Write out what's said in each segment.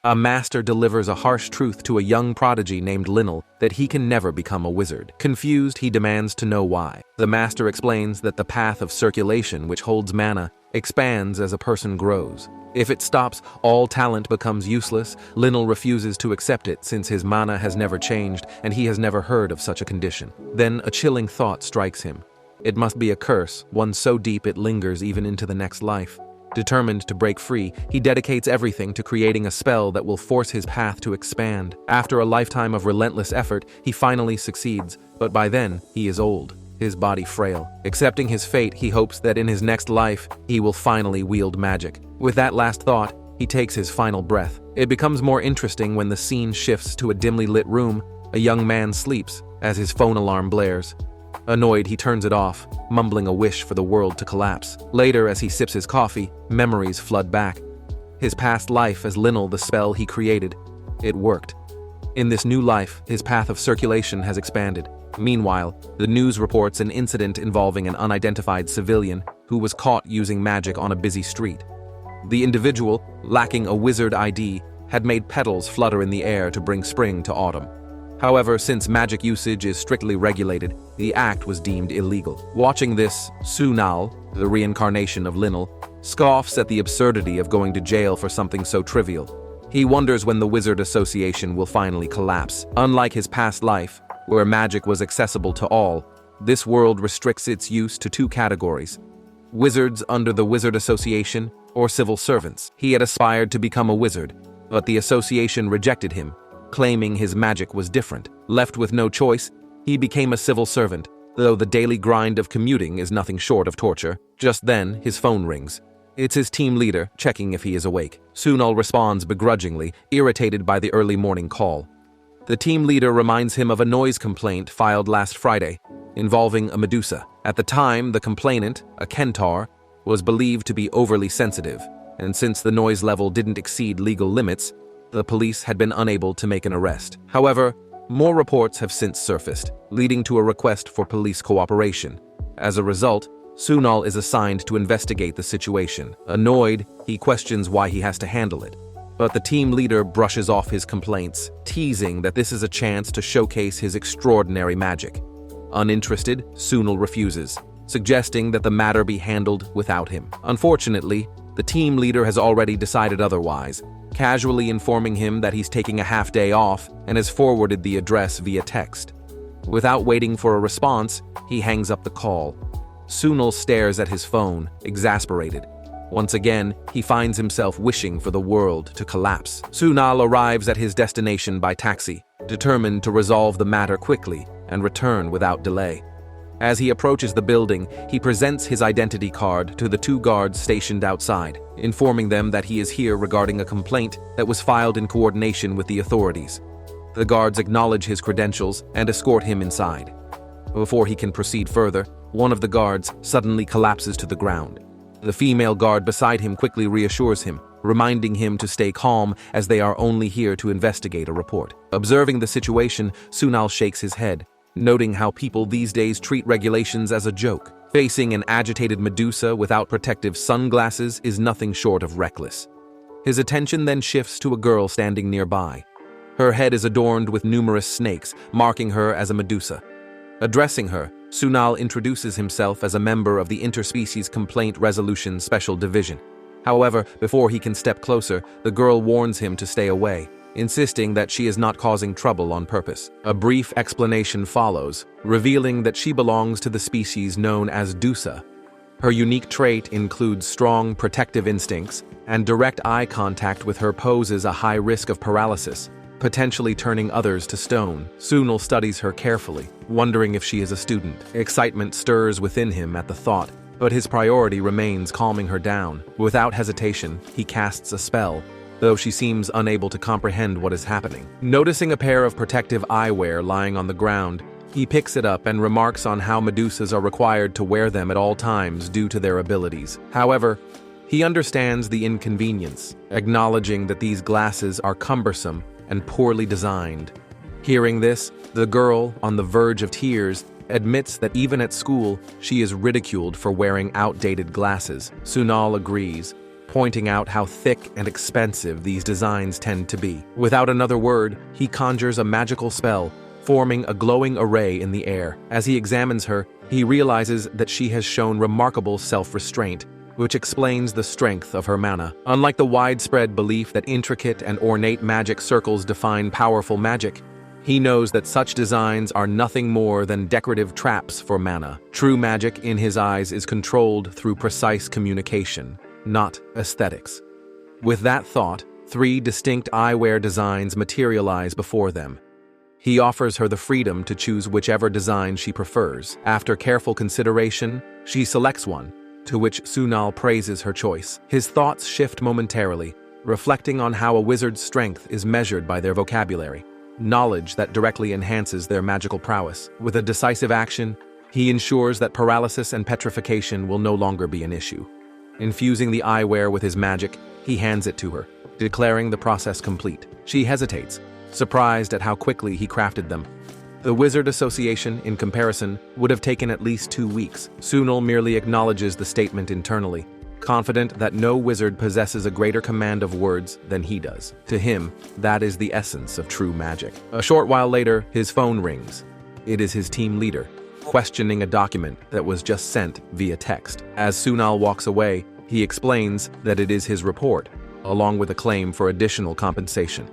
A master delivers a harsh truth to a young prodigy named Linnell that he can never become a wizard. Confused, he demands to know why. The master explains that the path of circulation which holds mana expands as a person grows. If it stops, all talent becomes useless. Linnell refuses to accept it since his mana has never changed and he has never heard of such a condition. Then a chilling thought strikes him. It must be a curse, one so deep it lingers even into the next life. Determined to break free, he dedicates everything to creating a spell that will force his path to expand. After a lifetime of relentless effort, he finally succeeds, but by then, he is old, his body frail. Accepting his fate, he hopes that in his next life, he will finally wield magic. With that last thought, he takes his final breath. It becomes more interesting when the scene shifts to a dimly lit room. A young man sleeps as his phone alarm blares. Annoyed, he turns it off, mumbling a wish for the world to collapse. Later, as he sips his coffee, memories flood back. His past life as Linnell, the spell he created. It worked. In this new life, his path of circulation has expanded. Meanwhile, the news reports an incident involving an unidentified civilian who was caught using magic on a busy street. The individual, lacking a wizard ID, had made petals flutter in the air to bring spring to autumn. However, since magic usage is strictly regulated, the act was deemed illegal. Watching this, Sunal, the reincarnation of Linnell, scoffs at the absurdity of going to jail for something so trivial. He wonders when the Wizard Association will finally collapse. Unlike his past life, where magic was accessible to all, this world restricts its use to two categories: wizards under the Wizard Association or civil servants. He had aspired to become a wizard, but the association rejected him, claiming his magic was different. Left with no choice, he became a civil servant, though the daily grind of commuting is nothing short of torture. Just then, his phone rings. It's his team leader, checking if he is awake. Sunal responds begrudgingly, irritated by the early morning call. The team leader reminds him of a noise complaint filed last Friday, involving a Medusa. At the time, the complainant, a centaur, was believed to be overly sensitive, and since the noise level didn't exceed legal limits, the police had been unable to make an arrest. However, more reports have since surfaced, leading to a request for police cooperation. As a result, Sunal is assigned to investigate the situation. Annoyed, he questions why he has to handle it. But the team leader brushes off his complaints, teasing that this is a chance to showcase his extraordinary magic. Uninterested, Sunal refuses, suggesting that the matter be handled without him. Unfortunately, the team leader has already decided otherwise, casually informing him that he's taking a half-day off and has forwarded the address via text. Without waiting for a response, he hangs up the call. Sunal stares at his phone, exasperated. Once again, he finds himself wishing for the world to collapse. Sunal arrives at his destination by taxi, determined to resolve the matter quickly and return without delay. As he approaches the building, he presents his identity card to the two guards stationed outside, informing them that he is here regarding a complaint that was filed in coordination with the authorities. The guards acknowledge his credentials and escort him inside. Before he can proceed further, one of the guards suddenly collapses to the ground. The female guard beside him quickly reassures him, reminding him to stay calm as they are only here to investigate a report. Observing the situation, Sunal shakes his head, noting how people these days treat regulations as a joke. Facing an agitated Medusa without protective sunglasses is nothing short of reckless. His attention then shifts to a girl standing nearby. Her head is adorned with numerous snakes, marking her as a Medusa. Addressing her, Sunal introduces himself as a member of the Interspecies Complaint Resolution Special Division. However, before he can step closer, the girl warns him to stay away, insisting that she is not causing trouble on purpose. A brief explanation follows, revealing that she belongs to the species known as Dusa. Her unique trait includes strong protective instincts, and direct eye contact with her poses a high risk of paralysis, potentially turning others to stone. Sunal studies her carefully, wondering if she is a student. Excitement stirs within him at the thought, but his priority remains calming her down. Without hesitation, he casts a spell, though she seems unable to comprehend what is happening. Noticing a pair of protective eyewear lying on the ground, he picks it up and remarks on how Medusas are required to wear them at all times due to their abilities. However, he understands the inconvenience, acknowledging that these glasses are cumbersome and poorly designed. Hearing this, the girl, on the verge of tears, admits that even at school, she is ridiculed for wearing outdated glasses. Sunal agrees, pointing out how thick and expensive these designs tend to be. Without another word, he conjures a magical spell, forming a glowing array in the air. As he examines her, he realizes that she has shown remarkable self-restraint, which explains the strength of her mana. Unlike the widespread belief that intricate and ornate magic circles define powerful magic, he knows that such designs are nothing more than decorative traps for mana. True magic, in his eyes, is controlled through precise communication, not aesthetics. With that thought, 3 distinct eyewear designs materialize before them. He offers her the freedom to choose whichever design she prefers. After careful consideration, she selects one, to which Sunal praises her choice. His thoughts shift momentarily, reflecting on how a wizard's strength is measured by their vocabulary, knowledge that directly enhances their magical prowess. With a decisive action, he ensures that paralysis and petrification will no longer be an issue. Infusing the eyewear with his magic, he hands it to her, declaring the process complete. She hesitates, surprised at how quickly he crafted them. The Wizard Association, in comparison, would have taken at least 2 weeks. Sunal merely acknowledges the statement internally, confident that no wizard possesses a greater command of words than he does. To him, that is the essence of true magic. A short while later, his phone rings. It is his team leader, questioning a document that was just sent via text. As Sunal walks away, he explains that it is his report, along with a claim for additional compensation.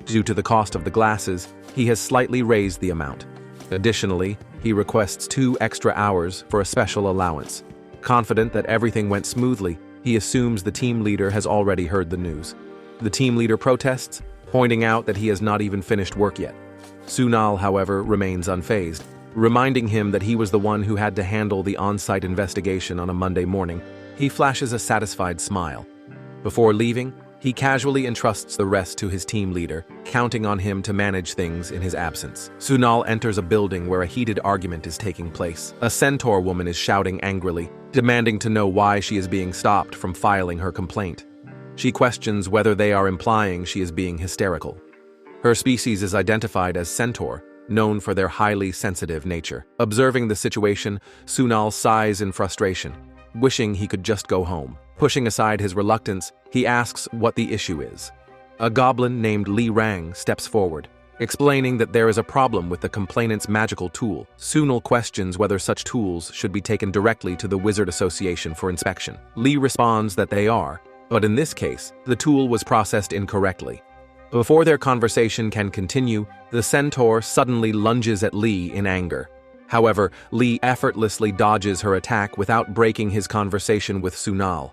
Due to the cost of the glasses, he has slightly raised the amount. Additionally, he requests 2 extra hours for a special allowance. Confident that everything went smoothly, he assumes the team leader has already heard the news. The team leader protests, pointing out that he has not even finished work yet. Sunal, however, remains unfazed, reminding him that he was the one who had to handle the on-site investigation on a Monday morning. He flashes a satisfied smile. Before leaving, he casually entrusts the rest to his team leader, counting on him to manage things in his absence. Sunal enters a building where a heated argument is taking place. A centaur woman is shouting angrily, demanding to know why she is being stopped from filing her complaint. She questions whether they are implying she is being hysterical. Her species is identified as centaur, known for their highly sensitive nature. Observing the situation, Sunal sighs in frustration, wishing he could just go home. Pushing aside his reluctance, he asks what the issue is. A goblin named Li Rang steps forward, explaining that there is a problem with the complainant's magical tool. Sunal questions whether such tools should be taken directly to the Wizard Association for inspection. Li responds that they are, but in this case, the tool was processed incorrectly. Before their conversation can continue, the centaur suddenly lunges at Li in anger. However, Li effortlessly dodges her attack without breaking his conversation with Sunal.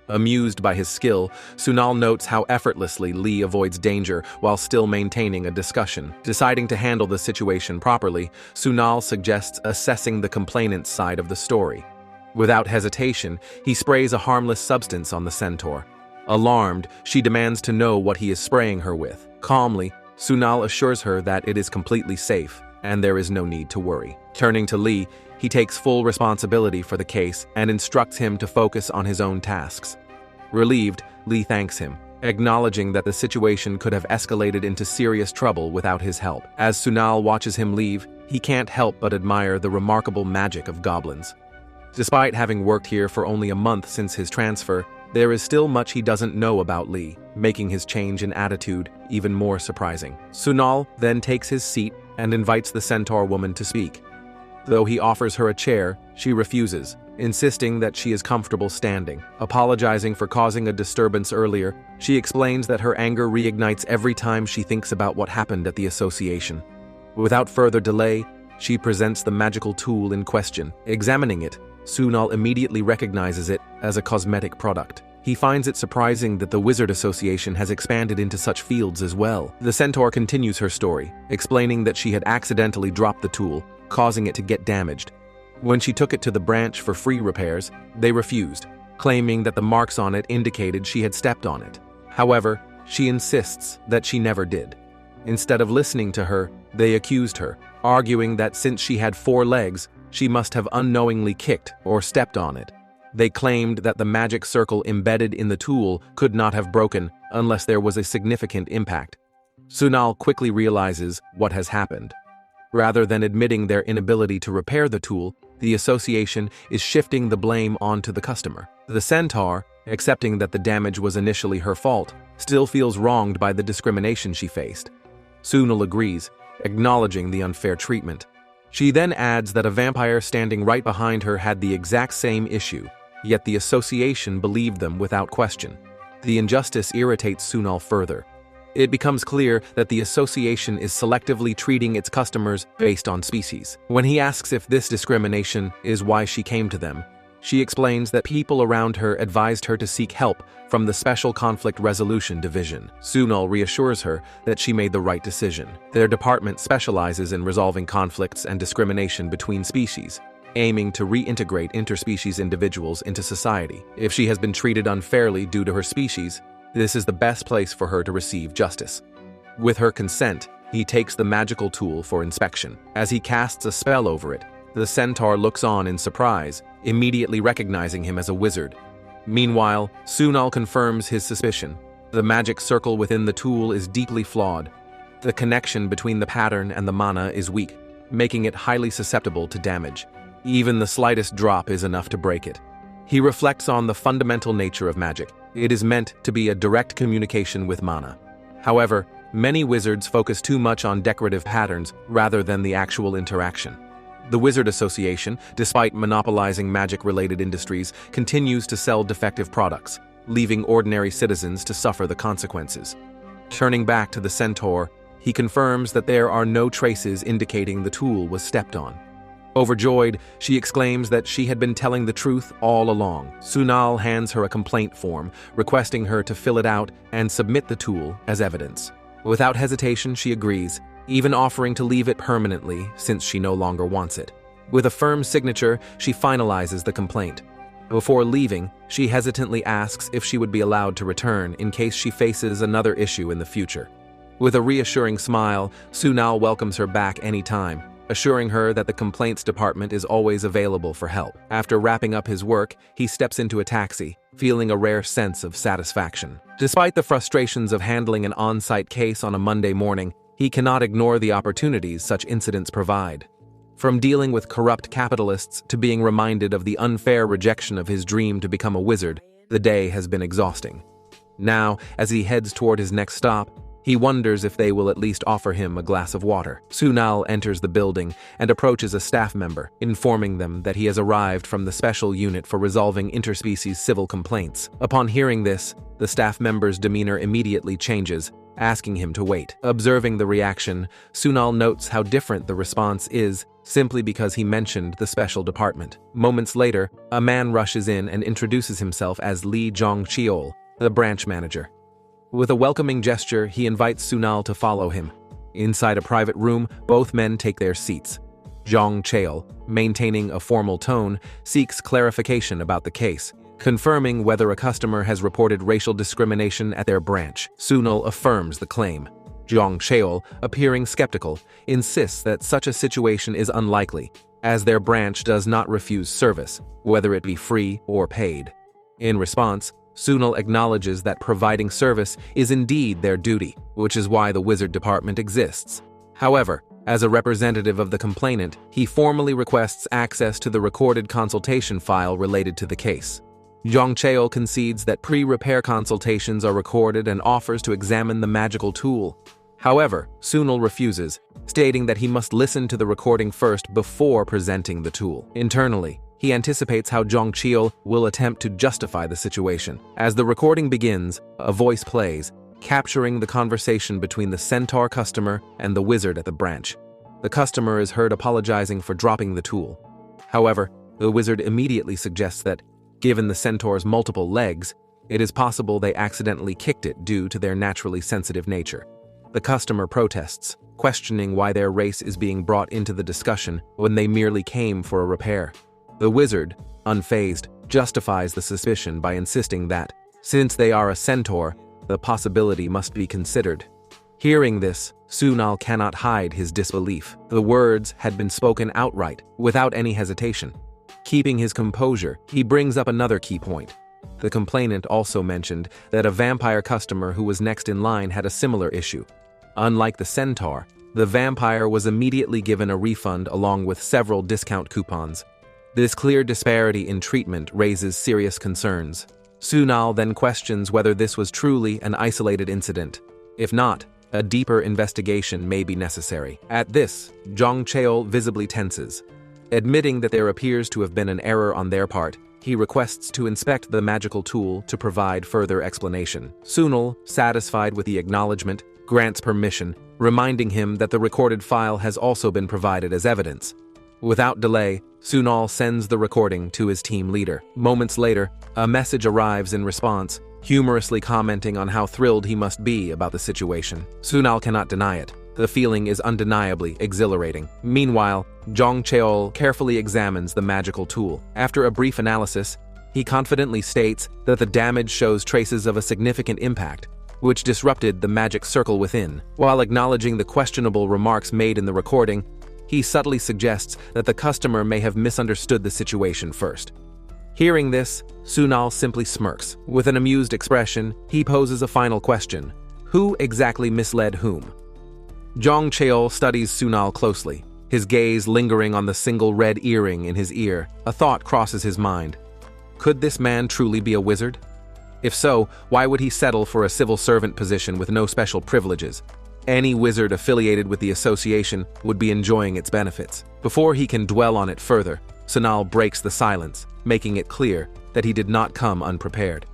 Amused by his skill, Sunal notes how effortlessly Li avoids danger while still maintaining a discussion. Deciding to handle the situation properly, Sunal suggests assessing the complainant's side of the story. Without hesitation, he sprays a harmless substance on the centaur. Alarmed, she demands to know what he is spraying her with. Calmly, Sunal assures her that it is completely safe, and there is no need to worry. Turning to Li, he takes full responsibility for the case and instructs him to focus on his own tasks. Relieved, Li thanks him, acknowledging that the situation could have escalated into serious trouble without his help. As Sunal watches him leave, he can't help but admire the remarkable magic of goblins. Despite having worked here for only a month since his transfer, there is still much he doesn't know about Li, making his change in attitude even more surprising. Sunal then takes his seat and invites the centaur woman to speak. Though he offers her a chair, she refuses, insisting that she is comfortable standing. Apologizing for causing a disturbance earlier, she explains that her anger reignites every time she thinks about what happened at the association. Without further delay, she presents the magical tool in question. Examining it, Sunal immediately recognizes it as a cosmetic product. He finds it surprising that the Wizard Association has expanded into such fields as well. The centaur continues her story, explaining that she had accidentally dropped the tool, causing it to get damaged. When she took it to the branch for free repairs, they refused, claiming that the marks on it indicated she had stepped on it. However, she insists that she never did. Instead of listening to her, they accused her, arguing that since she had 4 legs, she must have unknowingly kicked or stepped on it. They claimed that the magic circle embedded in the tool could not have broken unless there was a significant impact. Sunal quickly realizes what has happened. Rather than admitting their inability to repair the tool, The association is shifting the blame onto the customer. The centaur, accepting that the damage was initially her fault, still feels wronged by the discrimination she faced. Sunal agrees, acknowledging the unfair treatment. She then adds that a vampire standing right behind her had the exact same issue, yet the association believed them without question. The injustice irritates Sunal further. It becomes clear that the association is selectively treating its customers based on species. When he asks if this discrimination is why she came to them, she explains that people around her advised her to seek help from the Special Conflict Resolution Division. Sunal reassures her that she made the right decision. Their department specializes in resolving conflicts and discrimination between species, aiming to reintegrate interspecies individuals into society. If she has been treated unfairly due to her species, this is the best place for her to receive justice. With her consent, he takes the magical tool for inspection. As he casts a spell over it, the centaur looks on in surprise, immediately recognizing him as a wizard. Meanwhile, Sunal confirms his suspicion. The magic circle within the tool is deeply flawed. The connection between the pattern and the mana is weak, making it highly susceptible to damage. Even the slightest drop is enough to break it. He reflects on the fundamental nature of magic. It is meant to be a direct communication with mana. However, many wizards focus too much on decorative patterns rather than the actual interaction. The Wizard Association, despite monopolizing magic-related industries, continues to sell defective products, leaving ordinary citizens to suffer the consequences. Turning back to the centaur, he confirms that there are no traces indicating the tool was stepped on. Overjoyed, she exclaims that she had been telling the truth all along. Sunal hands her a complaint form, requesting her to fill it out and submit the tool as evidence. Without hesitation, she agrees, even offering to leave it permanently since she no longer wants it. With a firm signature, she finalizes the complaint. Before leaving, she hesitantly asks if she would be allowed to return in case she faces another issue in the future. With a reassuring smile, Sunal welcomes her back anytime, assuring her that the complaints department is always available for help. After wrapping up his work, he steps into a taxi, feeling a rare sense of satisfaction. Despite the frustrations of handling an on-site case on a Monday morning, he cannot ignore the opportunities such incidents provide. From dealing with corrupt capitalists to being reminded of the unfair rejection of his dream to become a wizard, the day has been exhausting. Now, as he heads toward his next stop, he wonders if they will at least offer him a glass of water. Sunal enters the building and approaches a staff member, informing them that he has arrived from the special unit for resolving interspecies civil complaints. Upon hearing this, the staff member's demeanor immediately changes, asking him to wait. Observing the reaction, Sunal notes how different the response is simply because he mentioned the special department. Moments later, a man rushes in and introduces himself as Lee Jong-cheol, the branch manager. With a welcoming gesture, he invites Sunal to follow him. Inside a private room, both men take their seats. Jong-cheol, maintaining a formal tone, seeks clarification about the case, confirming whether a customer has reported racial discrimination at their branch. Sunal affirms the claim. Jong-cheol, appearing skeptical, insists that such a situation is unlikely, as their branch does not refuse service, whether it be free or paid. In response, Sunal acknowledges that providing service is indeed their duty, which is why the wizard department exists. However, as a representative of the complainant, he formally requests access to the recorded consultation file related to the case. Jong-cheol concedes that pre-repair consultations are recorded and offers to examine the magical tool. However, Sunal refuses, stating that he must listen to the recording first before presenting the tool. Internally, he anticipates how Jong-cheol will attempt to justify the situation. As the recording begins, a voice plays, capturing the conversation between the centaur customer and the wizard at the branch. The customer is heard apologizing for dropping the tool. However, the wizard immediately suggests that, given the centaur's multiple legs, it is possible they accidentally kicked it due to their naturally sensitive nature. The customer protests, questioning why their race is being brought into the discussion when they merely came for a repair. The wizard, unfazed, justifies the suspicion by insisting that, since they are a centaur, the possibility must be considered. Hearing this, Sunal cannot hide his disbelief. The words had been spoken outright, without any hesitation. Keeping his composure, he brings up another key point. The complainant also mentioned that a vampire customer who was next in line had a similar issue. Unlike the centaur, the vampire was immediately given a refund along with several discount coupons. This clear disparity in treatment raises serious concerns. Sunal then questions whether this was truly an isolated incident. If not, a deeper investigation may be necessary. At this, Jong Cheol visibly tenses. Admitting that there appears to have been an error on their part, he requests to inspect the magical tool to provide further explanation. Sunal, satisfied with the acknowledgement, grants permission, reminding him that the recorded file has also been provided as evidence. Without delay, Sunal sends the recording to his team leader. Moments later, a message arrives in response, humorously commenting on how thrilled he must be about the situation. Sunal cannot deny it. The feeling is undeniably exhilarating. Meanwhile, Jong Cheol carefully examines the magical tool. After a brief analysis, he confidently states that the damage shows traces of a significant impact, which disrupted the magic circle within. While acknowledging the questionable remarks made in the recording, he subtly suggests that the customer may have misunderstood the situation first. Hearing this, Sunal simply smirks. With an amused expression, he poses a final question. Who exactly misled whom? Jong Cheol studies Sunal closely, his gaze lingering on the single red earring in his ear. A thought crosses his mind. Could this man truly be a wizard? If so, why would he settle for a civil servant position with no special privileges? Any wizard affiliated with the association would be enjoying its benefits. Before he can dwell on it further, Sunal breaks the silence, making it clear that he did not come unprepared.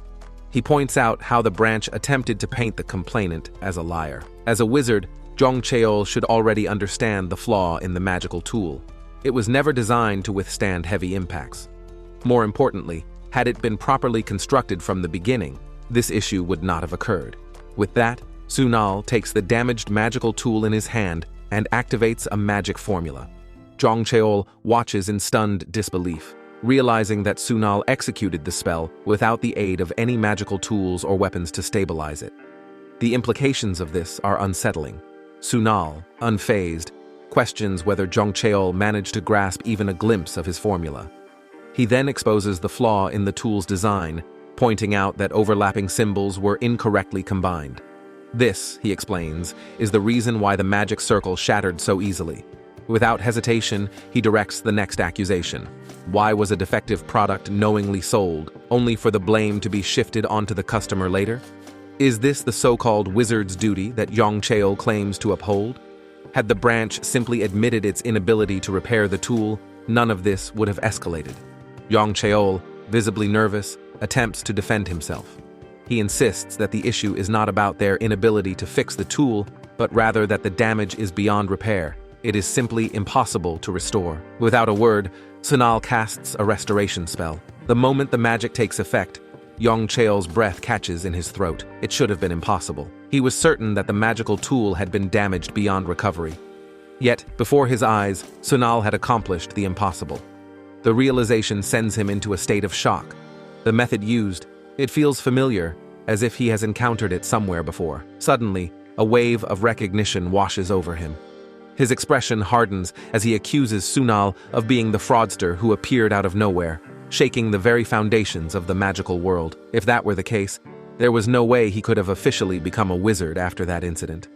He points out how the branch attempted to paint the complainant as a liar. As a wizard, Jong Cheol should already understand the flaw in the magical tool. It was never designed to withstand heavy impacts. More importantly, had it been properly constructed from the beginning, this issue would not have occurred. With that, Sunal takes the damaged magical tool in his hand and activates a magic formula. Jong Cheol watches in stunned disbelief, realizing that Sunal executed the spell without the aid of any magical tools or weapons to stabilize it. The implications of this are unsettling. Sunal, unfazed, questions whether Jong Cheol managed to grasp even a glimpse of his formula. He then exposes the flaw in the tool's design, pointing out that overlapping symbols were incorrectly combined. This, he explains, is the reason why the magic circle shattered so easily. Without hesitation, he directs the next accusation. Why was a defective product knowingly sold, only for the blame to be shifted onto the customer later? Is this the so-called wizard's duty that Jong Cheol claims to uphold? Had the branch simply admitted its inability to repair the tool, none of this would have escalated. Jong Cheol, visibly nervous, attempts to defend himself. He insists that the issue is not about their inability to fix the tool, but rather that the damage is beyond repair. It is simply impossible to restore. Without a word, Sunal casts a restoration spell. The moment the magic takes effect, Jong Cheol's breath catches in his throat. It should have been impossible. He was certain that the magical tool had been damaged beyond recovery. Yet, before his eyes, Sunal had accomplished the impossible. The realization sends him into a state of shock. The method used, it feels familiar, as if he has encountered it somewhere before. Suddenly, a wave of recognition washes over him. His expression hardens as he accuses Sunal of being the fraudster who appeared out of nowhere, shaking the very foundations of the magical world. If that were the case, there was no way he could have officially become a wizard after that incident.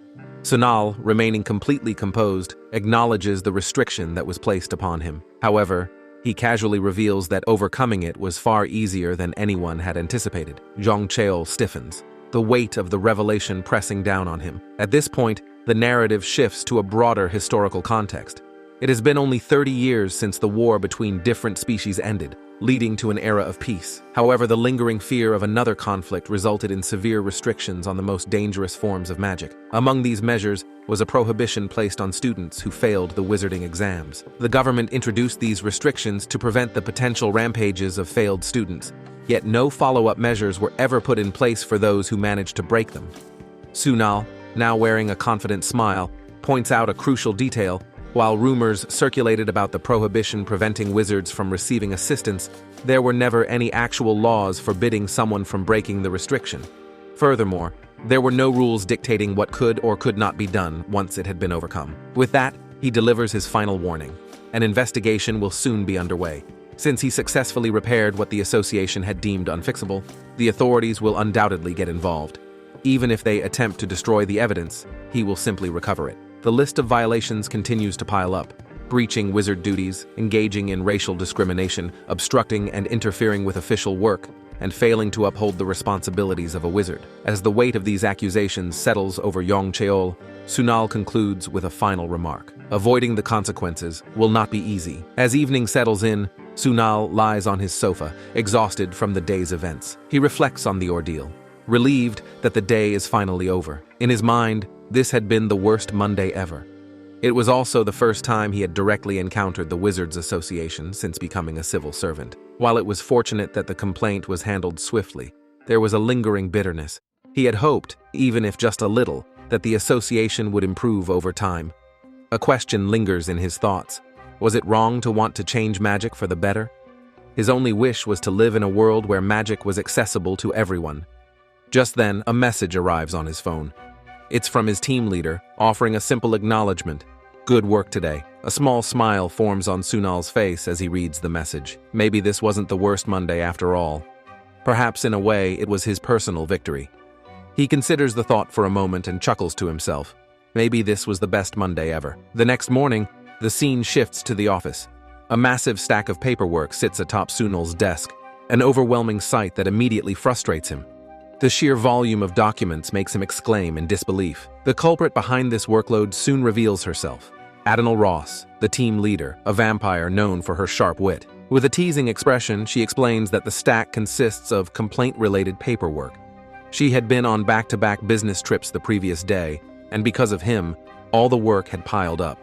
Sunal, remaining completely composed, acknowledges the restriction that was placed upon him. However, he casually reveals that overcoming it was far easier than anyone had anticipated. Jong Cheol stiffens, the weight of the revelation pressing down on him. At this point, the narrative shifts to a broader historical context. It has been only 30 years since the war between different species ended, leading to an era of peace. However, the lingering fear of another conflict resulted in severe restrictions on the most dangerous forms of magic. Among these measures was a prohibition placed on students who failed the wizarding exams. The government introduced these restrictions to prevent the potential rampages of failed students, yet no follow-up measures were ever put in place for those who managed to break them. Sunal, now wearing a confident smile, points out a crucial detail. While rumors circulated about the prohibition preventing wizards from receiving assistance, there were never any actual laws forbidding someone from breaking the restriction. Furthermore, there were no rules dictating what could or could not be done once it had been overcome. With that, he delivers his final warning. An investigation will soon be underway. Since he successfully repaired what the association had deemed unfixable, the authorities will undoubtedly get involved. Even if they attempt to destroy the evidence, he will simply recover it. The list of violations continues to pile up. breaching wizard duties, engaging in racial discrimination, obstructing and interfering with official work, and failing to uphold the responsibilities of a wizard. As the weight of these accusations settles over Yong Cheol, Sunal concludes with a final remark. Avoiding the consequences will not be easy. As evening settles in, Sunal lies on his sofa, exhausted from the day's events. He reflects on the ordeal, relieved that the day is finally over. In his mind, this had been the worst Monday ever. It was also the first time he had directly encountered the Wizards Association since becoming a civil servant. While it was fortunate that the complaint was handled swiftly, there was a lingering bitterness. He had hoped, even if just a little, that the association would improve over time. A question lingers in his thoughts. Was it wrong to want to change magic for the better? His only wish was to live in a world where magic was accessible to everyone. Just then, a message arrives on his phone. It's from his team leader, offering a simple acknowledgement. Good work today. A small smile forms on Sunal's face as he reads the message. Maybe this wasn't the worst Monday after all. Perhaps in a way it was his personal victory. He considers the thought for a moment and chuckles to himself. Maybe this was the best Monday ever. The next morning, the scene shifts to the office. A massive stack of paperwork sits atop Sunal's desk, an overwhelming sight that immediately frustrates him. The sheer volume of documents makes him exclaim in disbelief. The culprit behind this workload soon reveals herself. Adonal Ross, the team leader, a vampire known for her sharp wit. With a teasing expression, she explains that the stack consists of complaint-related paperwork. She had been on back-to-back business trips the previous day, and because of him, all the work had piled up.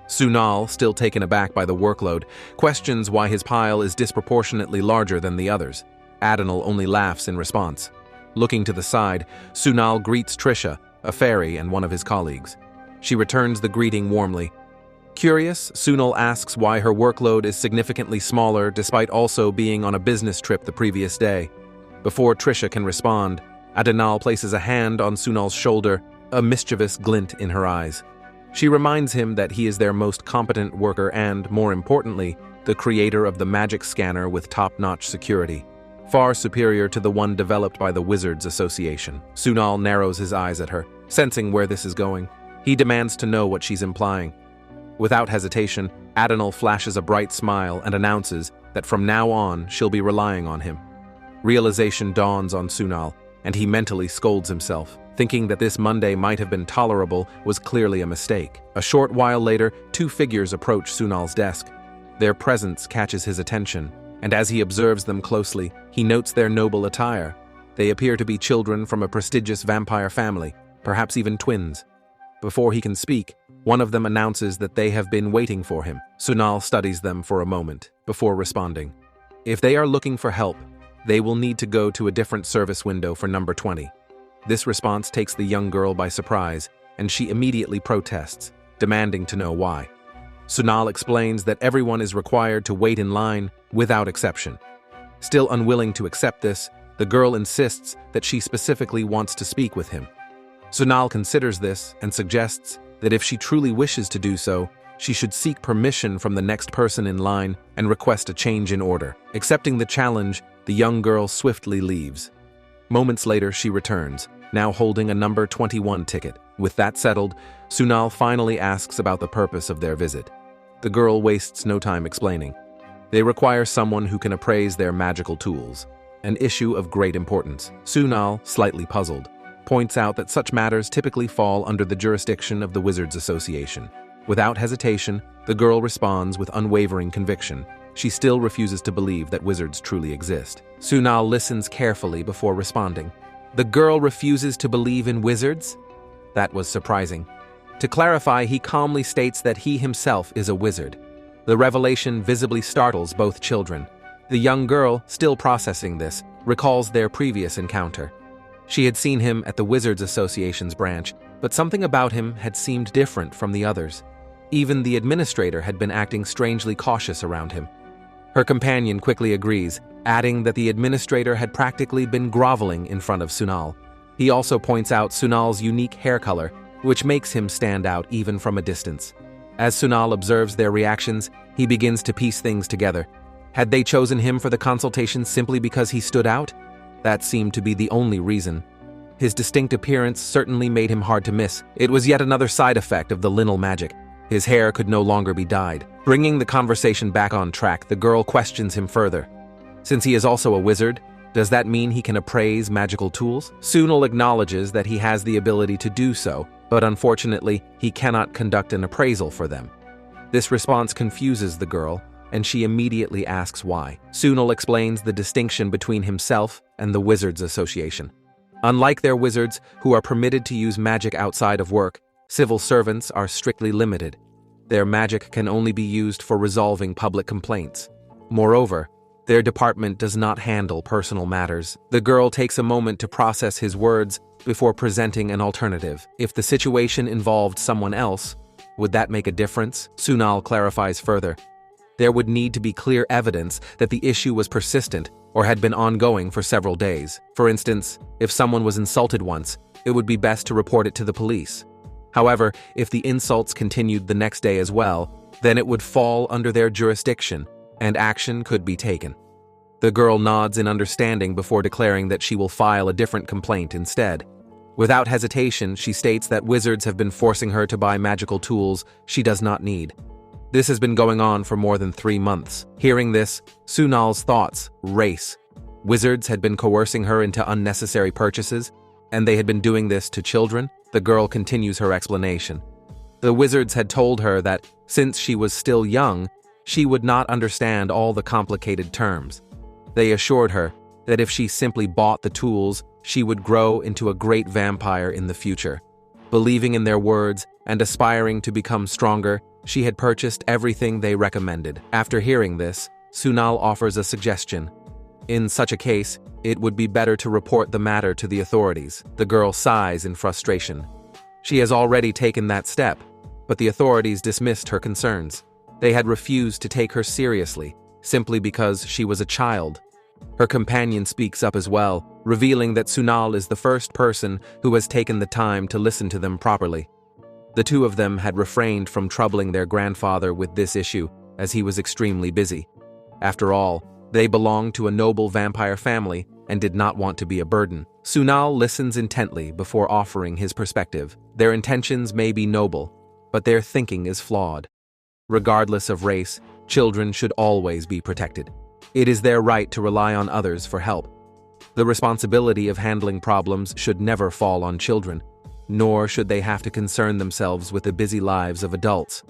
Sunal, still taken aback by the workload, questions why his pile is disproportionately larger than the others. Adonal only laughs in response. Looking to the side, Sunal greets Trisha, a fairy and one of his colleagues. She returns the greeting warmly. Curious, Sunal asks why her workload is significantly smaller despite also being on a business trip the previous day. Before Trisha can respond, Adonal places a hand on Sunal's shoulder, a mischievous glint in her eyes. She reminds him that he is their most competent worker and, more importantly, the creator of the magic scanner with top-notch security, far superior to the one developed by the Wizards Association. Sunal narrows his eyes at her, sensing where this is going. He demands to know what she's implying. Without hesitation, Adonal flashes a bright smile and announces that from now on she'll be relying on him. Realization dawns on Sunal, and he mentally scolds himself. Thinking that this Monday might have been tolerable was clearly a mistake. A short while later, two figures approach Sunal's desk. Their presence catches his attention, and as he observes them closely, he notes their noble attire. They appear to be children from a prestigious vampire family, perhaps even twins. Before he can speak, one of them announces that they have been waiting for him. Sunal studies them for a moment, before responding. If they are looking for help, they will need to go to a different service window for number 20. This response takes the young girl by surprise, and she immediately protests, demanding to know why. Sunal explains that everyone is required to wait in line without exception. Still unwilling to accept this, the girl insists that she specifically wants to speak with him. Sunal considers this and suggests that if she truly wishes to do so, she should seek permission from the next person in line and request a change in order. Accepting the challenge, the young girl swiftly leaves. Moments later, she returns, now holding a number 21 ticket. With that settled, Sunal finally asks about the purpose of their visit. The girl wastes no time explaining. They require someone who can appraise their magical tools, an issue of great importance. Sunal, slightly puzzled, points out that such matters typically fall under the jurisdiction of the Wizards Association. Without hesitation, the girl responds with unwavering conviction. She still refuses to believe that wizards truly exist. Sunal listens carefully before responding. The girl refuses to believe in wizards? That was surprising. To clarify, he calmly states that he himself is a wizard. The revelation visibly startles both children. The young girl, still processing this, recalls their previous encounter. She had seen him at the Wizards Association's branch, but something about him had seemed different from the others. Even the administrator had been acting strangely cautious around him. Her companion quickly agrees, adding that the administrator had practically been groveling in front of Sunal. He also points out Sunal's unique hair color, which makes him stand out even from a distance. As Sunal observes their reactions, he begins to piece things together. Had they chosen him for the consultation simply because he stood out? That seemed to be the only reason. His distinct appearance certainly made him hard to miss. It was yet another side effect of the linnal magic. His hair could no longer be dyed. Bringing the conversation back on track, the girl questions him further. Since he is also a wizard, does that mean he can appraise magical tools? Sunal acknowledges that he has the ability to do so, but unfortunately, he cannot conduct an appraisal for them. This response confuses the girl, and she immediately asks why. Sunal explains the distinction between himself and the Wizards Association. Unlike their wizards, who are permitted to use magic outside of work, civil servants are strictly limited. Their magic can only be used for resolving public complaints. Moreover, their department does not handle personal matters. The girl takes a moment to process his words before presenting an alternative. If the situation involved someone else, would that make a difference? Sunal clarifies further. There would need to be clear evidence that the issue was persistent or had been ongoing for several days. For instance, if someone was insulted once, it would be best to report it to the police. However, if the insults continued the next day as well, then it would fall under their jurisdiction, and action could be taken. The girl nods in understanding before declaring that she will file a different complaint instead. Without hesitation, she states that wizards have been forcing her to buy magical tools she does not need. This has been going on for more than 3 months. Hearing this, Sunal's thoughts race. Wizards had been coercing her into unnecessary purchases, and they had been doing this to children. The girl continues her explanation. The wizards had told her that, since she was still young, she would not understand all the complicated terms. They assured her that if she simply bought the tools, she would grow into a great vampire in the future. Believing in their words and aspiring to become stronger, she had purchased everything they recommended. After hearing this, Sunal offers a suggestion. In such a case, it would be better to report the matter to the authorities. The girl sighs in frustration. She has already taken that step, but the authorities dismissed her concerns. They had refused to take her seriously, simply because she was a child. Her companion speaks up as well, revealing that Sunal is the first person who has taken the time to listen to them properly. The two of them had refrained from troubling their grandfather with this issue, as he was extremely busy. After all, they belonged to a noble vampire family and did not want to be a burden. Sunal listens intently before offering his perspective. Their intentions may be noble, but their thinking is flawed. Regardless of race, children should always be protected. It is their right to rely on others for help. The responsibility of handling problems should never fall on children, nor should they have to concern themselves with the busy lives of adults.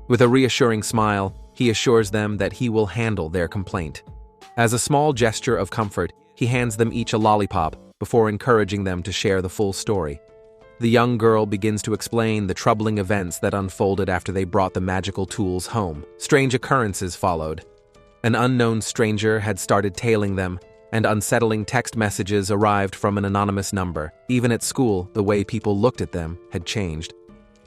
With a reassuring smile, he assures them that he will handle their complaint. As a small gesture of comfort, he hands them each a lollipop before encouraging them to share the full story. The young girl begins to explain the troubling events that unfolded after they brought the magical tools home. Strange occurrences followed. An unknown stranger had started tailing them, and unsettling text messages arrived from an anonymous number. Even at school, the way people looked at them had changed.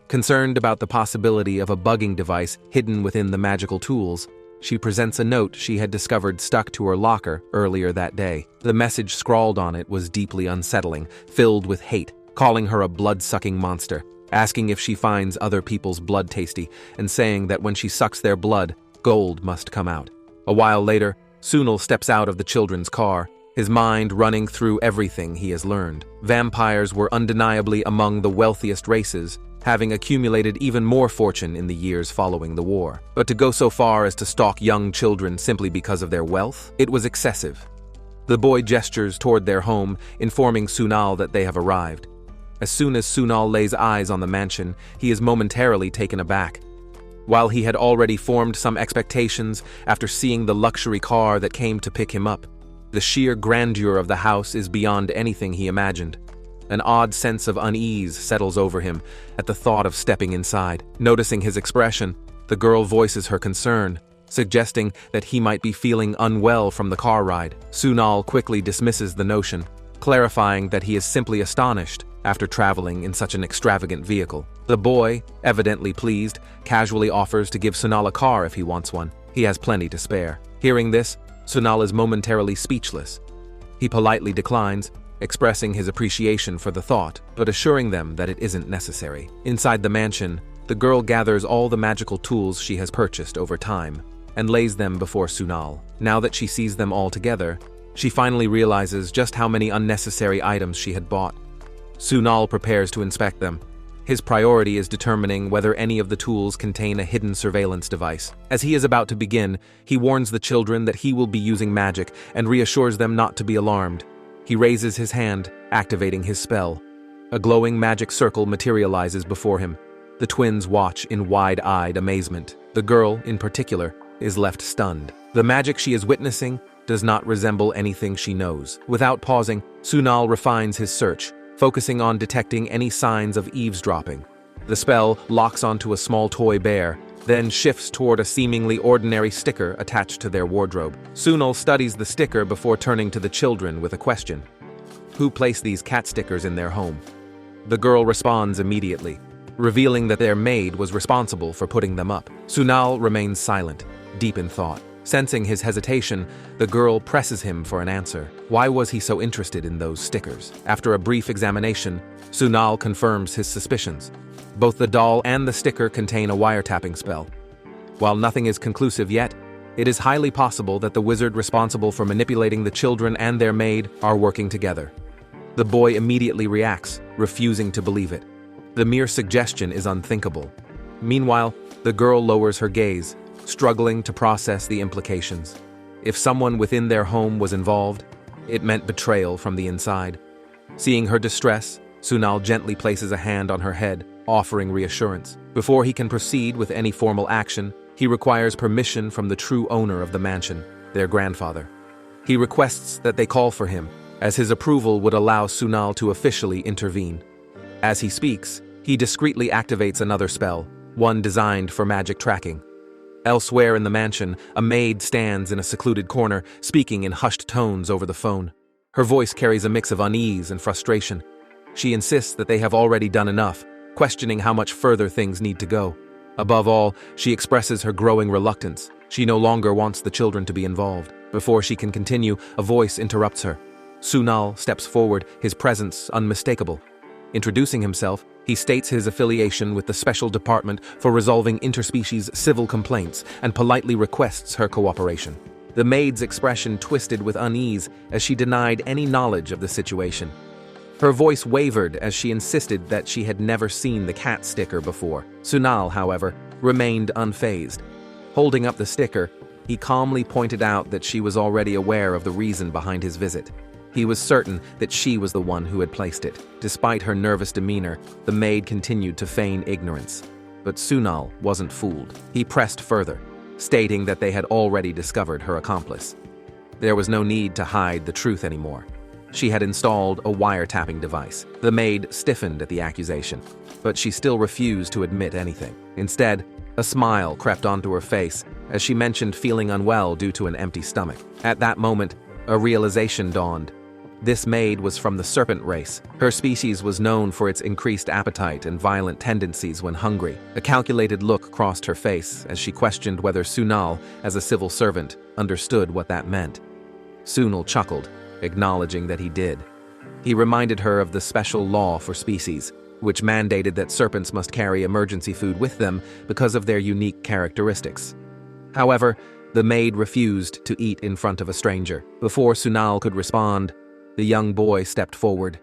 Concerned about the possibility of a bugging device hidden within the magical tools, she presents a note she had discovered stuck to her locker earlier that day. The message scrawled on it was deeply unsettling, filled with hate, calling her a blood-sucking monster, asking if she finds other people's blood tasty, and saying that when she sucks their blood, gold must come out. A while later, Sunal steps out of the children's car, his mind running through everything he has learned. Vampires were undeniably among the wealthiest races, having accumulated even more fortune in the years following the war. But to go so far as to stalk young children simply because of their wealth, it was excessive. The boy gestures toward their home, informing Sunal that they have arrived. As soon as Sunal lays eyes on the mansion, he is momentarily taken aback. While he had already formed some expectations after seeing the luxury car that came to pick him up, the sheer grandeur of the house is beyond anything he imagined. An odd sense of unease settles over him at the thought of stepping inside. Noticing his expression, the girl voices her concern, suggesting that he might be feeling unwell from the car ride. Sunal quickly dismisses the notion, clarifying that he is simply astonished after traveling in such an extravagant vehicle. The boy, evidently pleased, casually offers to give Sunal a car if he wants one. He has plenty to spare. Hearing this, Sunal is momentarily speechless. He politely declines, expressing his appreciation for the thought, but assuring them that it isn't necessary. Inside the mansion, the girl gathers all the magical tools she has purchased over time and lays them before Sunal. Now that she sees them all together, she finally realizes just how many unnecessary items she had bought. Sunal prepares to inspect them, His priority is determining whether any of the tools contain a hidden surveillance device. As he is about to begin, he warns the children that he will be using magic and reassures them not to be alarmed. He raises his hand, activating his spell. A glowing magic circle materializes before him. The twins watch in wide-eyed amazement. The girl, in particular, is left stunned. The magic she is witnessing does not resemble anything she knows. Without pausing, Sunal refines his search, focusing on detecting any signs of eavesdropping. The spell locks onto a small toy bear, then shifts toward a seemingly ordinary sticker attached to their wardrobe. Sunal studies the sticker before turning to the children with a question. Who placed these cat stickers in their home? The girl responds immediately, revealing that their maid was responsible for putting them up. Sunal remains silent, deep in thought. Sensing his hesitation, the girl presses him for an answer. Why was he so interested in those stickers? After a brief examination, Sunal confirms his suspicions. Both the doll and the sticker contain a wiretapping spell. While nothing is conclusive yet, it is highly possible that the wizard responsible for manipulating the children and their maid are working together. The boy immediately reacts, refusing to believe it. The mere suggestion is unthinkable. Meanwhile, the girl lowers her gaze, struggling to process the implications. If someone within their home was involved, it meant betrayal from the inside. Seeing her distress, Sunal gently places a hand on her head, offering reassurance. Before he can proceed with any formal action, he requires permission from the true owner of the mansion, their grandfather. He requests that they call for him, as his approval would allow Sunal to officially intervene. As he speaks, he discreetly activates another spell, one designed for magic tracking. Elsewhere in the mansion, a maid stands in a secluded corner, speaking in hushed tones over the phone. Her voice carries a mix of unease and frustration. She insists that they have already done enough, questioning how much further things need to go. Above all, she expresses her growing reluctance. She no longer wants the children to be involved. Before she can continue, a voice interrupts her. Sunal steps forward, his presence unmistakable. Introducing himself, he states his affiliation with the Special Department for resolving interspecies civil complaints and politely requests her cooperation. The maid's expression twisted with unease as she denied any knowledge of the situation. Her voice wavered as she insisted that she had never seen the cat sticker before. Sunal, however, remained unfazed. Holding up the sticker, he calmly pointed out that she was already aware of the reason behind his visit. He was certain that she was the one who had placed it. Despite her nervous demeanor, the maid continued to feign ignorance. But Sunal wasn't fooled. He pressed further, stating that they had already discovered her accomplice. There was no need to hide the truth anymore. She had installed a wiretapping device. The maid stiffened at the accusation, but she still refused to admit anything. Instead, a smile crept onto her face as she mentioned feeling unwell due to an empty stomach. At that moment, a realization dawned. This maid was from the serpent race. Her species was known for its increased appetite and violent tendencies when hungry. A calculated look crossed her face as she questioned whether Sunal, as a civil servant, understood what that meant. Sunal chuckled, acknowledging that he did. He reminded her of the special law for species, which mandated that serpents must carry emergency food with them because of their unique characteristics. However, the maid refused to eat in front of a stranger. Before Sunal could respond, the young boy stepped forward.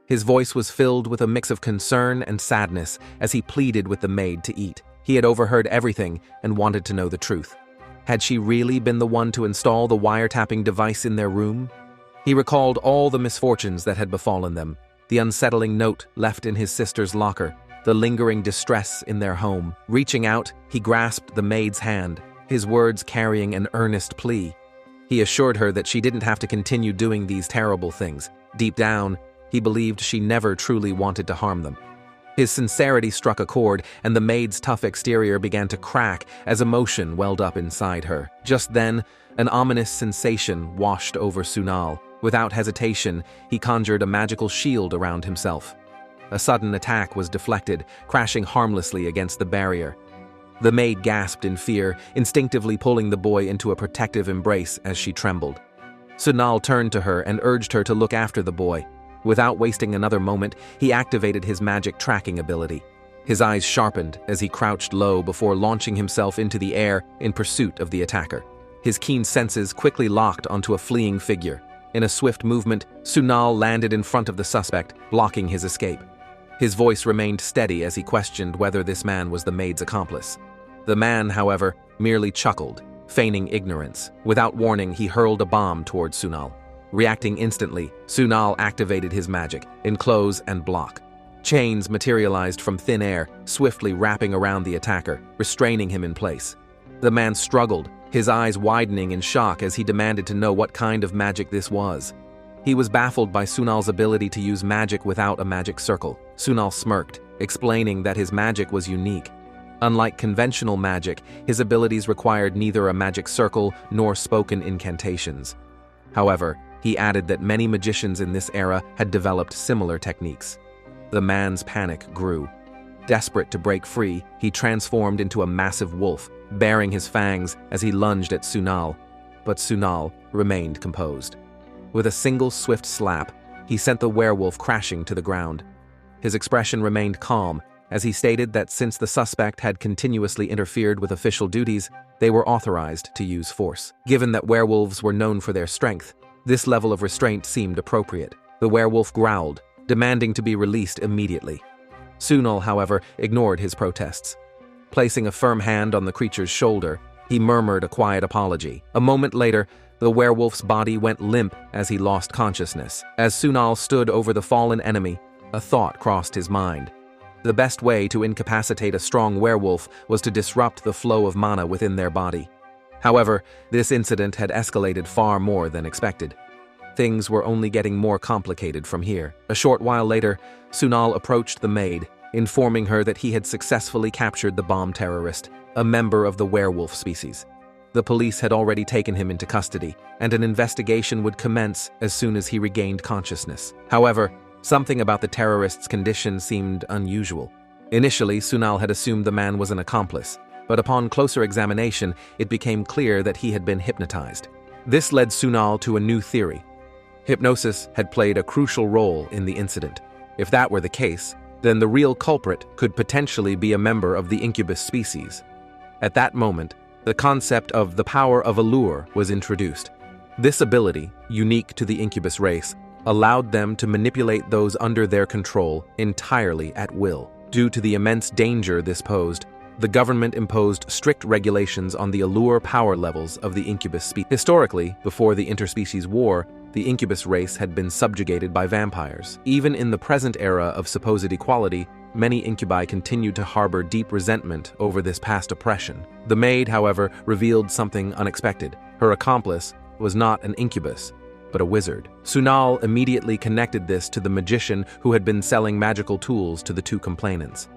His voice was filled with a mix of concern and sadness as he pleaded with the maid to eat. He had overheard everything and wanted to know the truth. Had she really been the one to install the wiretapping device in their room? He recalled all the misfortunes that had befallen them, the unsettling note left in his sister's locker, the lingering distress in their home. Reaching out, he grasped the maid's hand, his words carrying an earnest plea. He assured her that she didn't have to continue doing these terrible things. Deep down, he believed she never truly wanted to harm them. His sincerity struck a chord, and the maid's tough exterior began to crack as emotion welled up inside her. Just then, an ominous sensation washed over Sunal. Without hesitation, he conjured a magical shield around himself. A sudden attack was deflected, crashing harmlessly against the barrier. The maid gasped in fear, instinctively pulling the boy into a protective embrace as she trembled. Sunal turned to her and urged her to look after the boy. Without wasting another moment, he activated his magic tracking ability. His eyes sharpened as he crouched low before launching himself into the air in pursuit of the attacker. His keen senses quickly locked onto a fleeing figure. In a swift movement, Sunal landed in front of the suspect, blocking his escape. His voice remained steady as he questioned whether this man was the maid's accomplice. The man, however, merely chuckled, feigning ignorance. Without warning, he hurled a bomb towards Sunal. Reacting instantly, Sunal activated his magic, enclose and block. Chains materialized from thin air, swiftly wrapping around the attacker, restraining him in place. The man struggled, his eyes widening in shock as he demanded to know what kind of magic this was. He was baffled by Sunal's ability to use magic without a magic circle. Sunal smirked, explaining that his magic was unique. Unlike conventional magic, his abilities required neither a magic circle nor spoken incantations. However, he added that many magicians in this era had developed similar techniques. The man's panic grew. Desperate to break free, he transformed into a massive wolf, baring his fangs as he lunged at Sunal. But Sunal remained composed. With a single swift slap, he sent the werewolf crashing to the ground. His expression remained calm, as he stated that since the suspect had continuously interfered with official duties, they were authorized to use force. Given that werewolves were known for their strength, this level of restraint seemed appropriate. The werewolf growled, demanding to be released immediately. Sunal, however, ignored his protests. Placing a firm hand on the creature's shoulder, he murmured a quiet apology. A moment later, the werewolf's body went limp as he lost consciousness. As Sunal stood over the fallen enemy, a thought crossed his mind. The best way to incapacitate a strong werewolf was to disrupt the flow of mana within their body. However, this incident had escalated far more than expected. Things were only getting more complicated from here. A short while later, Sunal approached the maid, informing her that he had successfully captured the bomb terrorist, a member of the werewolf species. The police had already taken him into custody, and an investigation would commence as soon as he regained consciousness. However, something about the terrorist's condition seemed unusual. Initially, Sunal had assumed the man was an accomplice, but upon closer examination, it became clear that he had been hypnotized. This led Sunal to a new theory. Hypnosis had played a crucial role in the incident. If that were the case, then the real culprit could potentially be a member of the incubus species. At that moment, the concept of the power of allure was introduced. This ability, unique to the incubus race, allowed them to manipulate those under their control entirely at will. Due to the immense danger this posed, the government imposed strict regulations on the allure power levels of the incubus species. Historically, before the interspecies war, the incubus race had been subjugated by vampires. Even in the present era of supposed equality, many incubi continued to harbor deep resentment over this past oppression. The maid, however, revealed something unexpected. Her accomplice was not an incubus, but a wizard. Sunal immediately connected this to the magician who had been selling magical tools to the two complainants.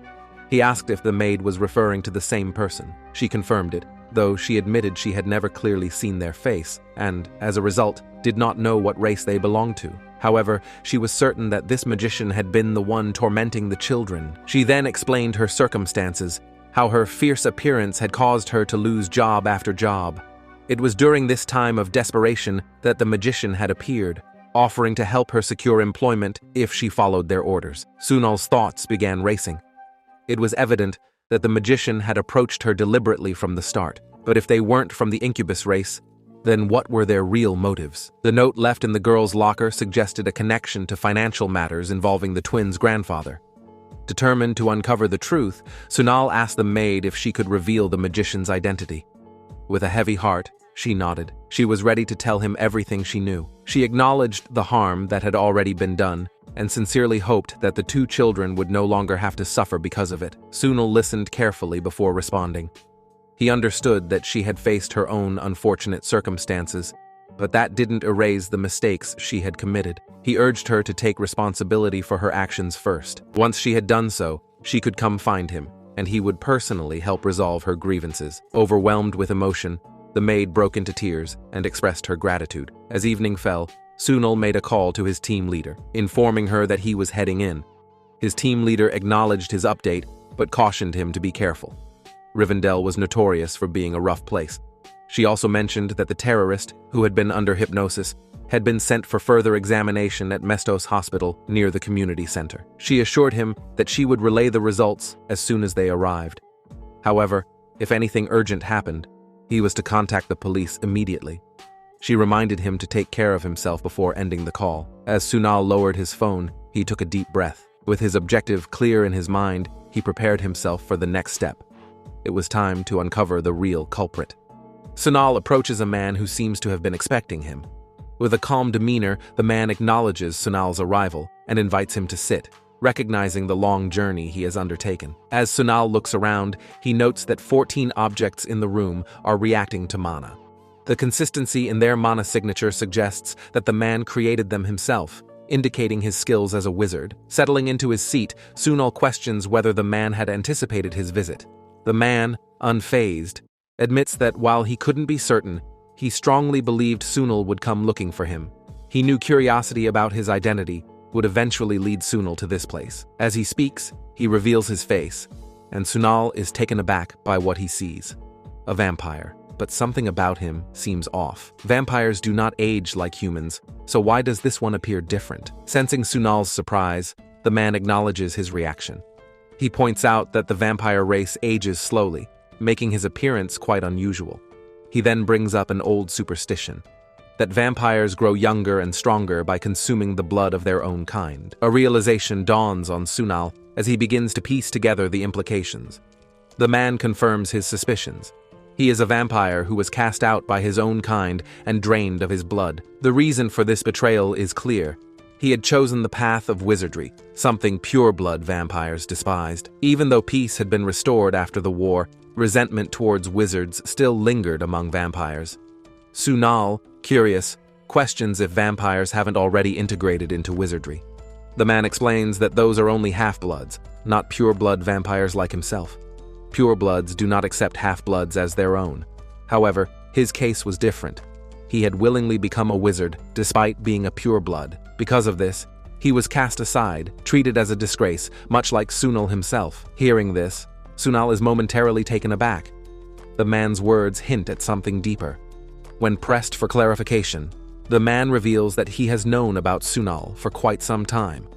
He asked if the maid was referring to the same person. She confirmed it, though she admitted she had never clearly seen their face, and, as a result, did not know what race they belonged to. However, she was certain that this magician had been the one tormenting the children. She then explained her circumstances, how her fierce appearance had caused her to lose job after job. It was during this time of desperation that the magician had appeared, offering to help her secure employment if she followed their orders. Sunal's thoughts began racing. It was evident that the magician had approached her deliberately from the start. But if they weren't from the incubus race, then what were their real motives? The note left in the girl's locker suggested a connection to financial matters involving the twins' grandfather. Determined to uncover the truth, Sunal asked the maid if she could reveal the magician's identity. With a heavy heart, she nodded. She was ready to tell him everything she knew. She acknowledged the harm that had already been done, and sincerely hoped that the two children would no longer have to suffer because of it. Sunal listened carefully before responding. He understood that she had faced her own unfortunate circumstances, but that didn't erase the mistakes she had committed. He urged her to take responsibility for her actions first. Once she had done so, she could come find him, and he would personally help resolve her grievances. Overwhelmed with emotion, the maid broke into tears and expressed her gratitude. As evening fell, Sunal made a call to his team leader, informing her that he was heading in. His team leader acknowledged his update, but cautioned him to be careful. Rivendell was notorious for being a rough place. She also mentioned that the terrorist, who had been under hypnosis, had been sent for further examination at Mestos Hospital near the community center. She assured him that she would relay the results as soon as they arrived. However, if anything urgent happened, he was to contact the police immediately. She reminded him to take care of himself before ending the call. As Sunal lowered his phone, he took a deep breath. With his objective clear in his mind, he prepared himself for the next step. It was time to uncover the real culprit. Sunal approaches a man who seems to have been expecting him. With a calm demeanor, the man acknowledges Sunal's arrival and invites him to sit, recognizing the long journey he has undertaken. As Sunal looks around, he notes that 14 objects in the room are reacting to mana. The consistency in their mana signature suggests that the man created them himself, indicating his skills as a wizard. Settling into his seat, Sunal questions whether the man had anticipated his visit. The man, unfazed, admits that while he couldn't be certain, he strongly believed Sunal would come looking for him. He knew curiosity about his identity would eventually lead Sunal to this place. As he speaks, he reveals his face, and Sunal is taken aback by what he sees. A vampire, but something about him seems off. Vampires do not age like humans, so why does this one appear different? Sensing Sunal's surprise, the man acknowledges his reaction. He points out that the vampire race ages slowly, making his appearance quite unusual. He then brings up an old superstition, that vampires grow younger and stronger by consuming the blood of their own kind. A realization dawns on Sunal as he begins to piece together the implications. The man confirms his suspicions. He is a vampire who was cast out by his own kind and drained of his blood. The reason for this betrayal is clear. He had chosen the path of wizardry, something pure-blood vampires despised. Even though peace had been restored after the war, resentment towards wizards still lingered among vampires. Sunal, curious, questions if vampires haven't already integrated into wizardry. The man explains that those are only half-bloods, not pure-blood vampires like himself. Pure-bloods do not accept half-bloods as their own. However, his case was different. He had willingly become a wizard despite being a pure-blood. Because of this, he was cast aside, treated as a disgrace, much like Sunal himself. Hearing this, Sunal is momentarily taken aback. The man's words hint at something deeper. When pressed for clarification, the man reveals that he has known about Sunal for quite some time.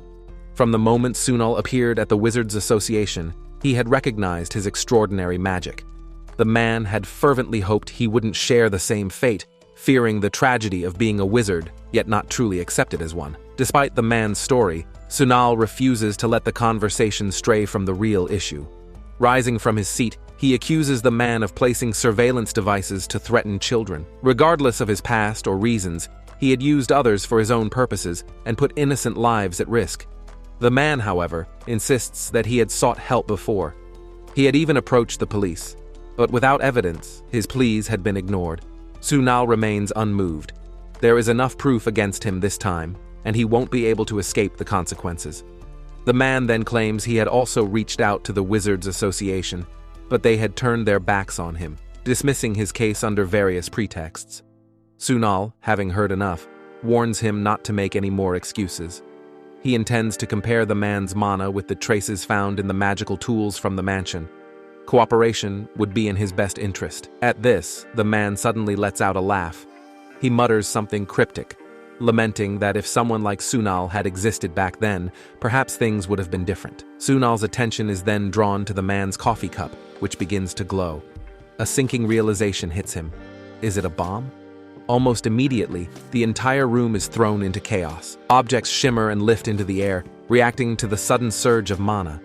From the moment Sunal appeared at the Wizards Association, he had recognized his extraordinary magic. The man had fervently hoped he wouldn't share the same fate, fearing the tragedy of being a wizard, yet not truly accepted as one. Despite the man's story, Sunal refuses to let the conversation stray from the real issue. Rising from his seat, he accuses the man of placing surveillance devices to threaten children. Regardless of his past or reasons, he had used others for his own purposes and put innocent lives at risk. The man, however, insists that he had sought help before. He had even approached the police, but without evidence, his pleas had been ignored. Sunal remains unmoved. There is enough proof against him this time, and he won't be able to escape the consequences. The man then claims he had also reached out to the Wizards Association, but they had turned their backs on him, dismissing his case under various pretexts. Sunal, having heard enough, warns him not to make any more excuses. He intends to compare the man's mana with the traces found in the magical tools from the mansion. Cooperation would be in his best interest. At this, the man suddenly lets out a laugh. He mutters something cryptic, lamenting that if someone like Sunal had existed back then, perhaps things would have been different. Sunal's attention is then drawn to the man's coffee cup, which begins to glow. A sinking realization hits him. Is it a bomb? Almost immediately, the entire room is thrown into chaos. Objects shimmer and lift into the air, reacting to the sudden surge of mana.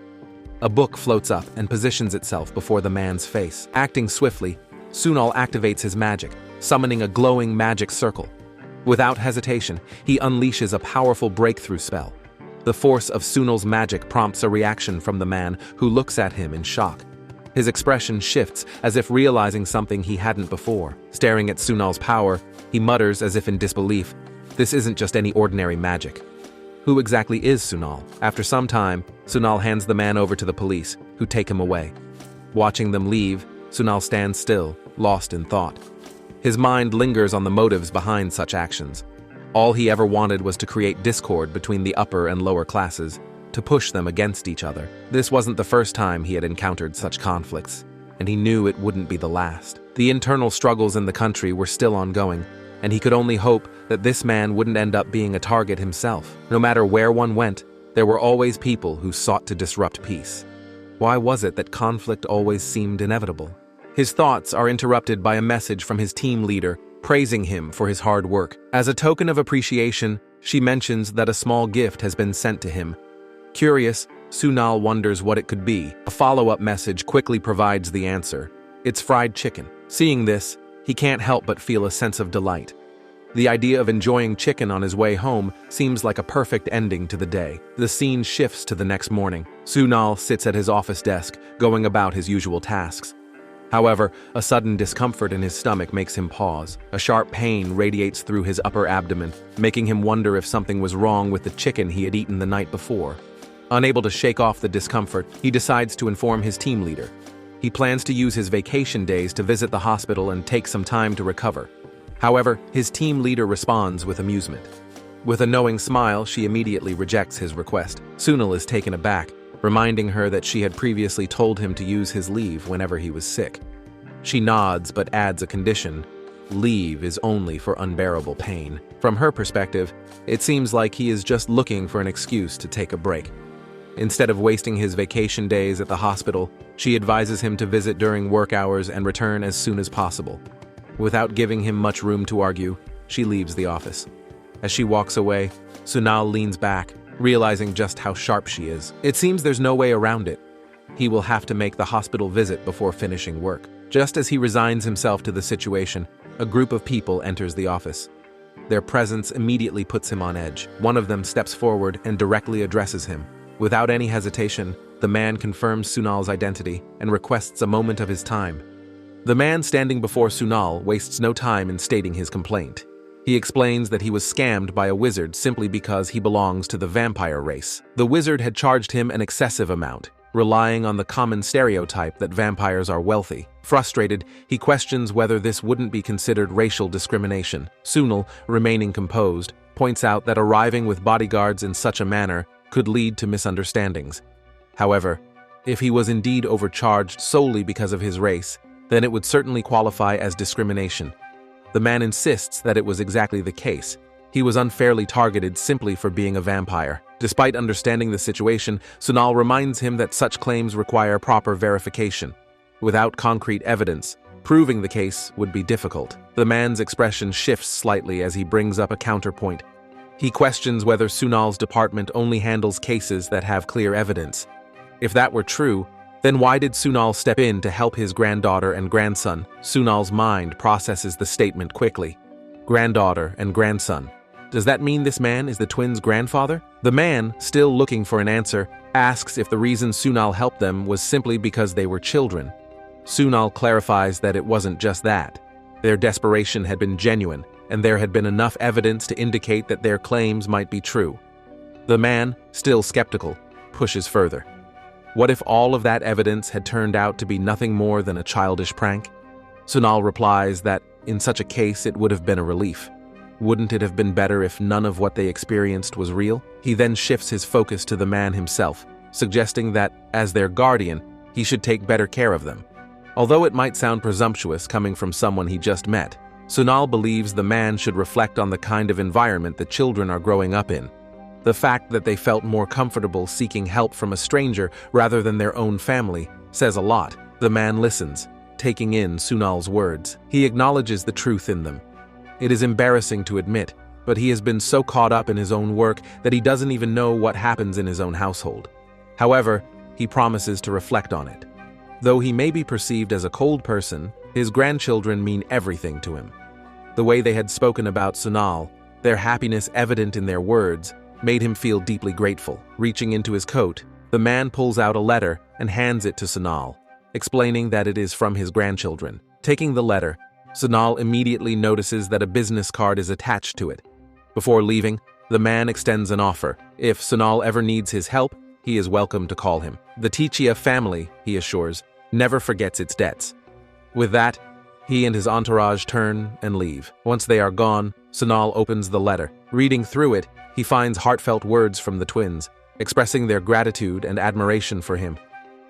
A book floats up and positions itself before the man's face. Acting swiftly, Sunal activates his magic, summoning a glowing magic circle. Without hesitation, he unleashes a powerful breakthrough spell. The force of Sunal's magic prompts a reaction from the man, who looks at him in shock. His expression shifts, as if realizing something he hadn't before. Staring at Sunal's power, he mutters as if in disbelief, "This isn't just any ordinary magic." Who exactly is Sunal? After some time, Sunal hands the man over to the police, who take him away. Watching them leave, Sunal stands still, lost in thought. His mind lingers on the motives behind such actions. All he ever wanted was to create discord between the upper and lower classes, to push them against each other. This wasn't the first time he had encountered such conflicts, and he knew it wouldn't be the last. The internal struggles in the country were still ongoing, and he could only hope that this man wouldn't end up being a target himself. No matter where one went, there were always people who sought to disrupt peace. Why was it that conflict always seemed inevitable? His thoughts are interrupted by a message from his team leader, praising him for his hard work. As a token of appreciation, she mentions that a small gift has been sent to him. Curious, Sunal wonders what it could be. A follow-up message quickly provides the answer. It's fried chicken. Seeing this, he can't help but feel a sense of delight. The idea of enjoying chicken on his way home seems like a perfect ending to the day. The scene shifts to the next morning. Sunal sits at his office desk, going about his usual tasks. However, a sudden discomfort in his stomach makes him pause. A sharp pain radiates through his upper abdomen, making him wonder if something was wrong with the chicken he had eaten the night before. Unable to shake off the discomfort, he decides to inform his team leader. He plans to use his vacation days to visit the hospital and take some time to recover. However, his team leader responds with amusement. With a knowing smile, she immediately rejects his request. Sunal is taken aback, reminding her that she had previously told him to use his leave whenever he was sick. She nods but adds a condition. Leave is only for unbearable pain. From her perspective, it seems like he is just looking for an excuse to take a break. Instead of wasting his vacation days at the hospital, she advises him to visit during work hours and return as soon as possible. Without giving him much room to argue, she leaves the office. As she walks away, Sunal leans back, realizing just how sharp she is. It seems there's no way around it. He will have to make the hospital visit before finishing work. Just as he resigns himself to the situation, a group of people enters the office. Their presence immediately puts him on edge. One of them steps forward and directly addresses him. Without any hesitation, the man confirms Sunal's identity and requests a moment of his time. The man standing before Sunal wastes no time in stating his complaint. He explains that he was scammed by a wizard simply because he belongs to the vampire race. The wizard had charged him an excessive amount, relying on the common stereotype that vampires are wealthy. Frustrated, he questions whether this wouldn't be considered racial discrimination. Sunal, remaining composed, points out that arriving with bodyguards in such a manner could lead to misunderstandings. However, if he was indeed overcharged solely because of his race, then it would certainly qualify as discrimination. The man insists that it was exactly the case. He was unfairly targeted simply for being a vampire. Despite understanding the situation, Sunal reminds him that such claims require proper verification. Without concrete evidence, proving the case would be difficult. The man's expression shifts slightly as he brings up a counterpoint. He questions whether Sunal's department only handles cases that have clear evidence. If that were true, then why did Sunal step in to help his granddaughter and grandson? Sunal's mind processes the statement quickly. Granddaughter and grandson. Does that mean this man is the twins' grandfather? The man, still looking for an answer, asks if the reason Sunal helped them was simply because they were children. Sunal clarifies that it wasn't just that. Their desperation had been genuine, and there had been enough evidence to indicate that their claims might be true. The man, still skeptical, pushes further. What if all of that evidence had turned out to be nothing more than a childish prank? Sunal replies that, in such a case, it would have been a relief. Wouldn't it have been better if none of what they experienced was real? He then shifts his focus to the man himself, suggesting that, as their guardian, he should take better care of them. Although it might sound presumptuous coming from someone he just met, Sunal believes the man should reflect on the kind of environment the children are growing up in. The fact that they felt more comfortable seeking help from a stranger rather than their own family says a lot. The man listens, taking in Sunal's words. He acknowledges the truth in them. It is embarrassing to admit, but he has been so caught up in his own work that he doesn't even know what happens in his own household. However, he promises to reflect on it. Though he may be perceived as a cold person, his grandchildren mean everything to him. The way they had spoken about Sunal, their happiness evident in their words, made him feel deeply grateful. Reaching into his coat, the man pulls out a letter and hands it to Sunal, explaining that it is from his grandchildren. Taking the letter, Sunal immediately notices that a business card is attached to it. Before leaving, the man extends an offer. If Sunal ever needs his help, he is welcome to call him. The Tichia family, he assures, never forgets its debts. With that, he and his entourage turn and leave. Once they are gone, Sunal opens the letter. Reading through it, he finds heartfelt words from the twins, expressing their gratitude and admiration for him.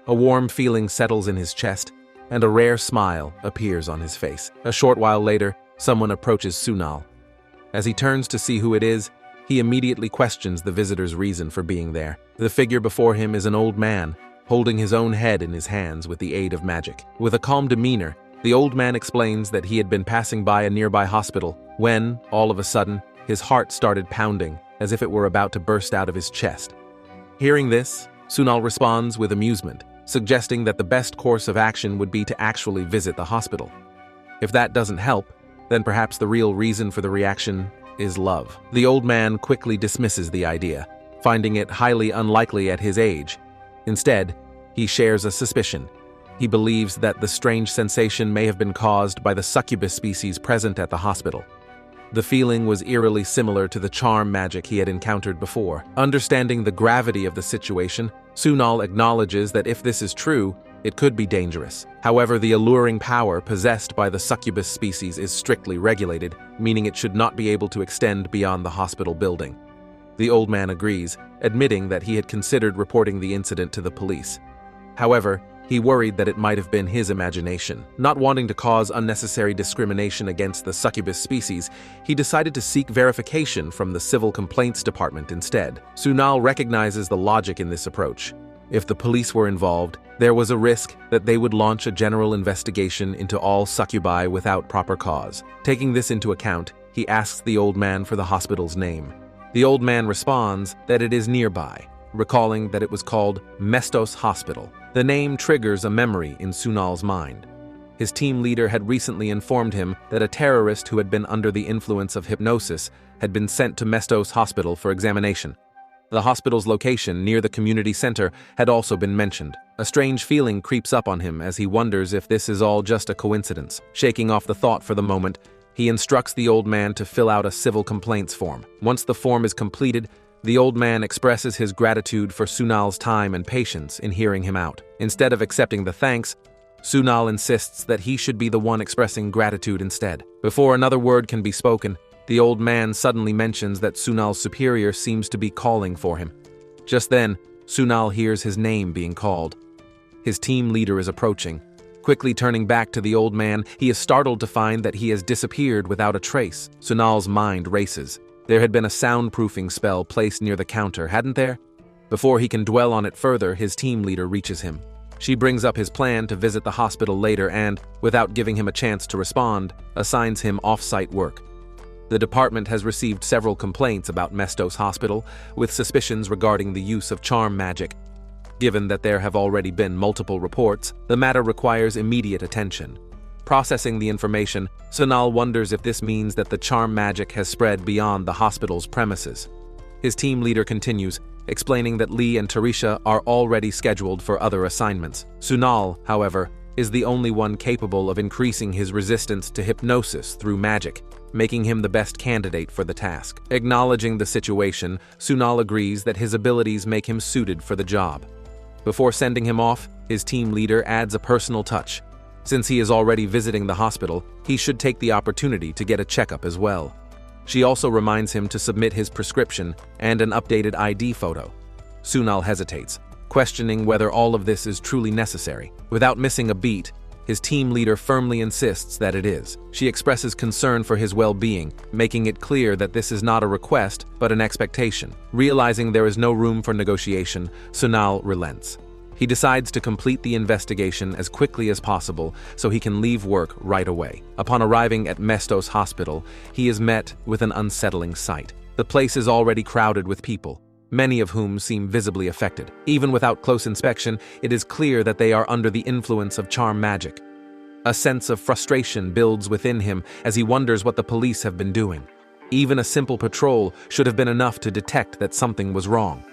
A warm feeling settles in his chest, and a rare smile appears on his face. A short while later, someone approaches Sunal. As he turns to see who it is, he immediately questions the visitor's reason for being there. The figure before him is an old man, holding his own head in his hands with the aid of magic. With a calm demeanor, the old man explains that he had been passing by a nearby hospital when, all of a sudden, his heart started pounding, as if it were about to burst out of his chest. Hearing this, Sunal responds with amusement, suggesting that the best course of action would be to actually visit the hospital. If that doesn't help, then perhaps the real reason for the reaction is love. The old man quickly dismisses the idea, finding it highly unlikely at his age. Instead, he shares a suspicion. He believes that the strange sensation may have been caused by the succubus species present at the hospital. The feeling was eerily similar to the charm magic he had encountered before. Understanding the gravity of the situation, Sunal acknowledges that if this is true, it could be dangerous. However, the alluring power possessed by the succubus species is strictly regulated, meaning it should not be able to extend beyond the hospital building. The old man agrees, admitting that he had considered reporting the incident to the police. However, he worried that it might have been his imagination. Not wanting to cause unnecessary discrimination against the succubus species, he decided to seek verification from the Civil Complaints Department instead. Sunal recognizes the logic in this approach. If the police were involved, there was a risk that they would launch a general investigation into all succubi without proper cause. Taking this into account, he asks the old man for the hospital's name. The old man responds that it is nearby, recalling that it was called Mestos Hospital. The name triggers a memory in Sunal's mind. His team leader had recently informed him that a terrorist who had been under the influence of hypnosis had been sent to Mestos Hospital for examination. The hospital's location near the community center had also been mentioned. A strange feeling creeps up on him as he wonders if this is all just a coincidence. Shaking off the thought for the moment, he instructs the old man to fill out a civil complaints form. Once the form is completed, the old man expresses his gratitude for Sunal's time and patience in hearing him out. Instead of accepting the thanks, Sunal insists that he should be the one expressing gratitude instead. Before another word can be spoken, the old man suddenly mentions that Sunal's superior seems to be calling for him. Just then, Sunal hears his name being called. His team leader is approaching. Quickly turning back to the old man, he is startled to find that he has disappeared without a trace. Sunal's mind races. There had been a soundproofing spell placed near the counter, hadn't there? Before he can dwell on it further, his team leader reaches him. She brings up his plan to visit the hospital later and, without giving him a chance to respond, assigns him off-site work. The department has received several complaints about Mestos Hospital, with suspicions regarding the use of charm magic. Given that there have already been multiple reports, the matter requires immediate attention. Processing the information, Sunal wonders if this means that the charm magic has spread beyond the hospital's premises. His team leader continues, explaining that Lee and Tarisha are already scheduled for other assignments. Sunal, however, is the only one capable of increasing his resistance to hypnosis through magic, making him the best candidate for the task. Acknowledging the situation, Sunal agrees that his abilities make him suited for the job. Before sending him off, his team leader adds a personal touch. Since he is already visiting the hospital, he should take the opportunity to get a checkup as well. She also reminds him to submit his prescription and an updated ID photo. Sunal hesitates, questioning whether all of this is truly necessary. Without missing a beat, his team leader firmly insists that it is. She expresses concern for his well-being, making it clear that this is not a request, but an expectation. Realizing there is no room for negotiation, Sunal relents. He decides to complete the investigation as quickly as possible so he can leave work right away. Upon arriving at Mestos Hospital, he is met with an unsettling sight. The place is already crowded with people, many of whom seem visibly affected. Even without close inspection, it is clear that they are under the influence of charm magic. A sense of frustration builds within him as he wonders what the police have been doing. Even a simple patrol should have been enough to detect that something was wrong.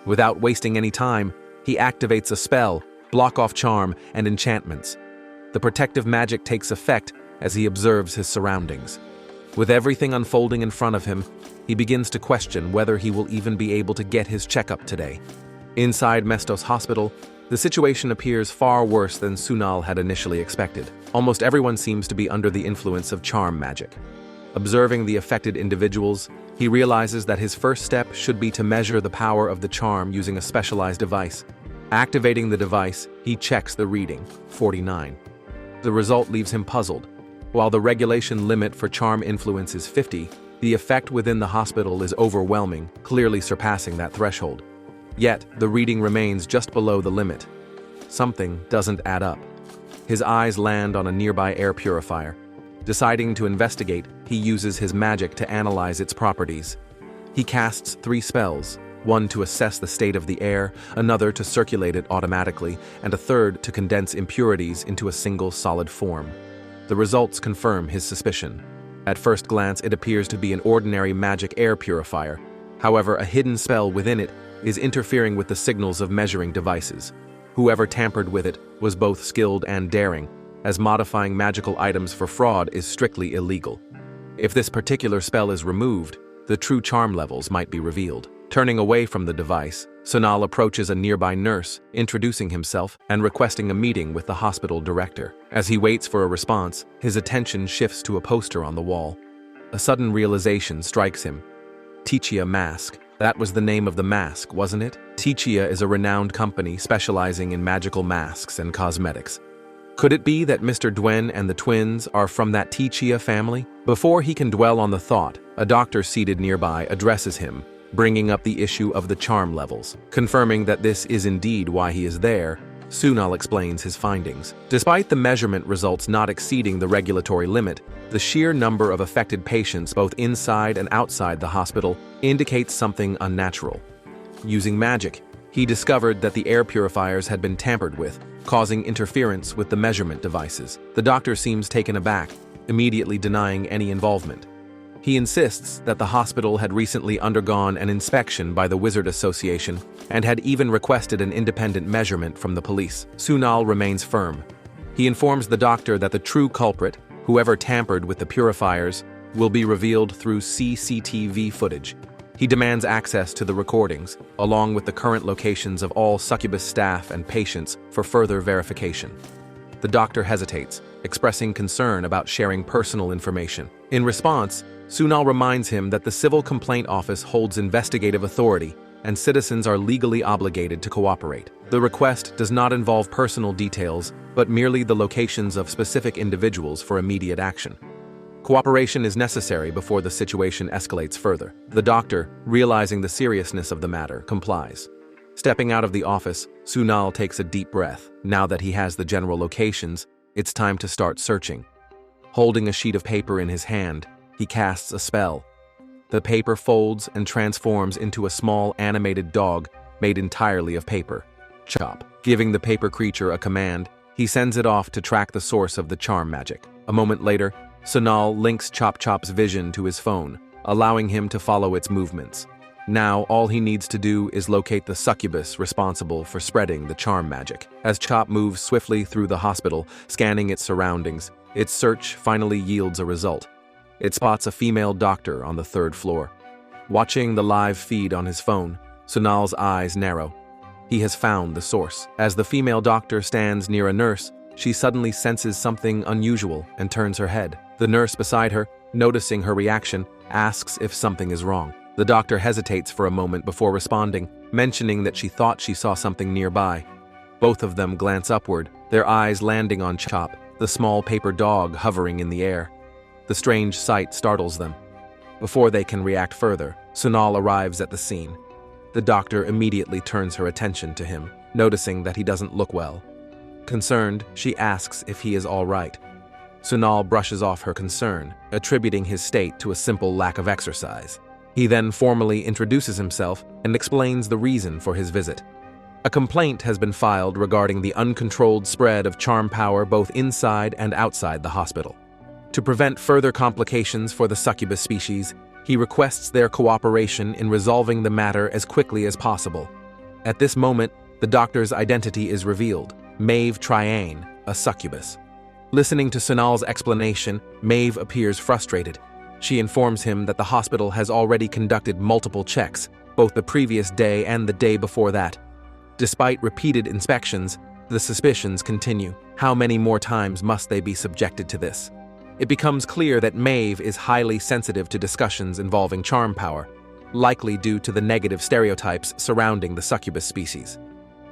Without wasting any time, he activates a spell, block-off charm, and enchantments. The protective magic takes effect as he observes his surroundings. With everything unfolding in front of him, he begins to question whether he will even be able to get his checkup today. Inside Mestos Hospital, the situation appears far worse than Sunal had initially expected. Almost everyone seems to be under the influence of charm magic. Observing the affected individuals, he realizes that his first step should be to measure the power of the charm using a specialized device. Activating the device, he checks the reading, 49. The result leaves him puzzled. While the regulation limit for charm influence is 50, the effect within the hospital is overwhelming, clearly surpassing that threshold. Yet, the reading remains just below the limit. Something doesn't add up. His eyes land on a nearby air purifier. Deciding to investigate, he uses his magic to analyze its properties. He casts 3 spells, one to assess the state of the air, another to circulate it automatically, and a third to condense impurities into a single solid form. The results confirm his suspicion. At first glance, it appears to be an ordinary magic air purifier. However, a hidden spell within it is interfering with the signals of measuring devices. Whoever tampered with it was both skilled and daring, as modifying magical items for fraud is strictly illegal. If this particular spell is removed, the true charm levels might be revealed. Turning away from the device, Sonal approaches a nearby nurse, introducing himself and requesting a meeting with the hospital director. As he waits for a response, his attention shifts to a poster on the wall. A sudden realization strikes him. Tichia Mask. That was the name of the mask, wasn't it? Tichia is a renowned company specializing in magical masks and cosmetics. Could it be that Mr. Dwen and the twins are from that Tichia family? Before he can dwell on the thought, a doctor seated nearby addresses him, bringing up the issue of the charm levels. Confirming that this is indeed why he is there, Sonal explains his findings. Despite the measurement results not exceeding the regulatory limit, the sheer number of affected patients both inside and outside the hospital indicates something unnatural. Using magic, he discovered that the air purifiers had been tampered with, causing interference with the measurement devices. The doctor seems taken aback, immediately denying any involvement. He insists that the hospital had recently undergone an inspection by the Wizard Association and had even requested an independent measurement from the police. Sonal remains firm. He informs the doctor that the true culprit, whoever tampered with the purifiers, will be revealed through CCTV footage. He demands access to the recordings, along with the current locations of all succubus staff and patients for further verification. The doctor hesitates, expressing concern about sharing personal information. In response, Sonal reminds him that the Civil Complaint Office holds investigative authority and citizens are legally obligated to cooperate. The request does not involve personal details, but merely the locations of specific individuals for immediate action. Cooperation is necessary before the situation escalates further. The doctor, realizing the seriousness of the matter, complies. Stepping out of the office, Sonal takes a deep breath. Now that he has the general locations, it's time to start searching. Holding a sheet of paper in his hand, he casts a spell. The paper folds and transforms into a small animated dog made entirely of paper. Chop. Giving the paper creature a command, he sends it off to track the source of the charm magic. A moment later, Sonal links Chop Chop's vision to his phone, allowing him to follow its movements. Now, all he needs to do is locate the succubus responsible for spreading the charm magic. As Chop moves swiftly through the hospital, scanning its surroundings, its search finally yields a result. It spots a female doctor on the 3rd floor. Watching the live feed on his phone, Sonal's eyes narrow. He has found the source. As the female doctor stands near a nurse, she suddenly senses something unusual and turns her head. The nurse beside her, noticing her reaction, asks if something is wrong. The doctor hesitates for a moment before responding, mentioning that she thought she saw something nearby. Both of them glance upward, their eyes landing on Chop, the small paper dog hovering in the air. The strange sight startles them. Before they can react further, Sonal arrives at the scene. The doctor immediately turns her attention to him, noticing that he doesn't look well. Concerned, she asks if he is all right. Sonal brushes off her concern, attributing his state to a simple lack of exercise. He then formally introduces himself and explains the reason for his visit. A complaint has been filed regarding the uncontrolled spread of charm power both inside and outside the hospital. To prevent further complications for the succubus species, he requests their cooperation in resolving the matter as quickly as possible. At this moment, the doctor's identity is revealed: Maeve Triane, a succubus. Listening to Sonal's explanation, Maeve appears frustrated. She informs him that the hospital has already conducted multiple checks, both the previous day and the day before that. Despite repeated inspections, the suspicions continue. How many more times must they be subjected to this? It becomes clear that Maeve is highly sensitive to discussions involving charm power, likely due to the negative stereotypes surrounding the succubus species.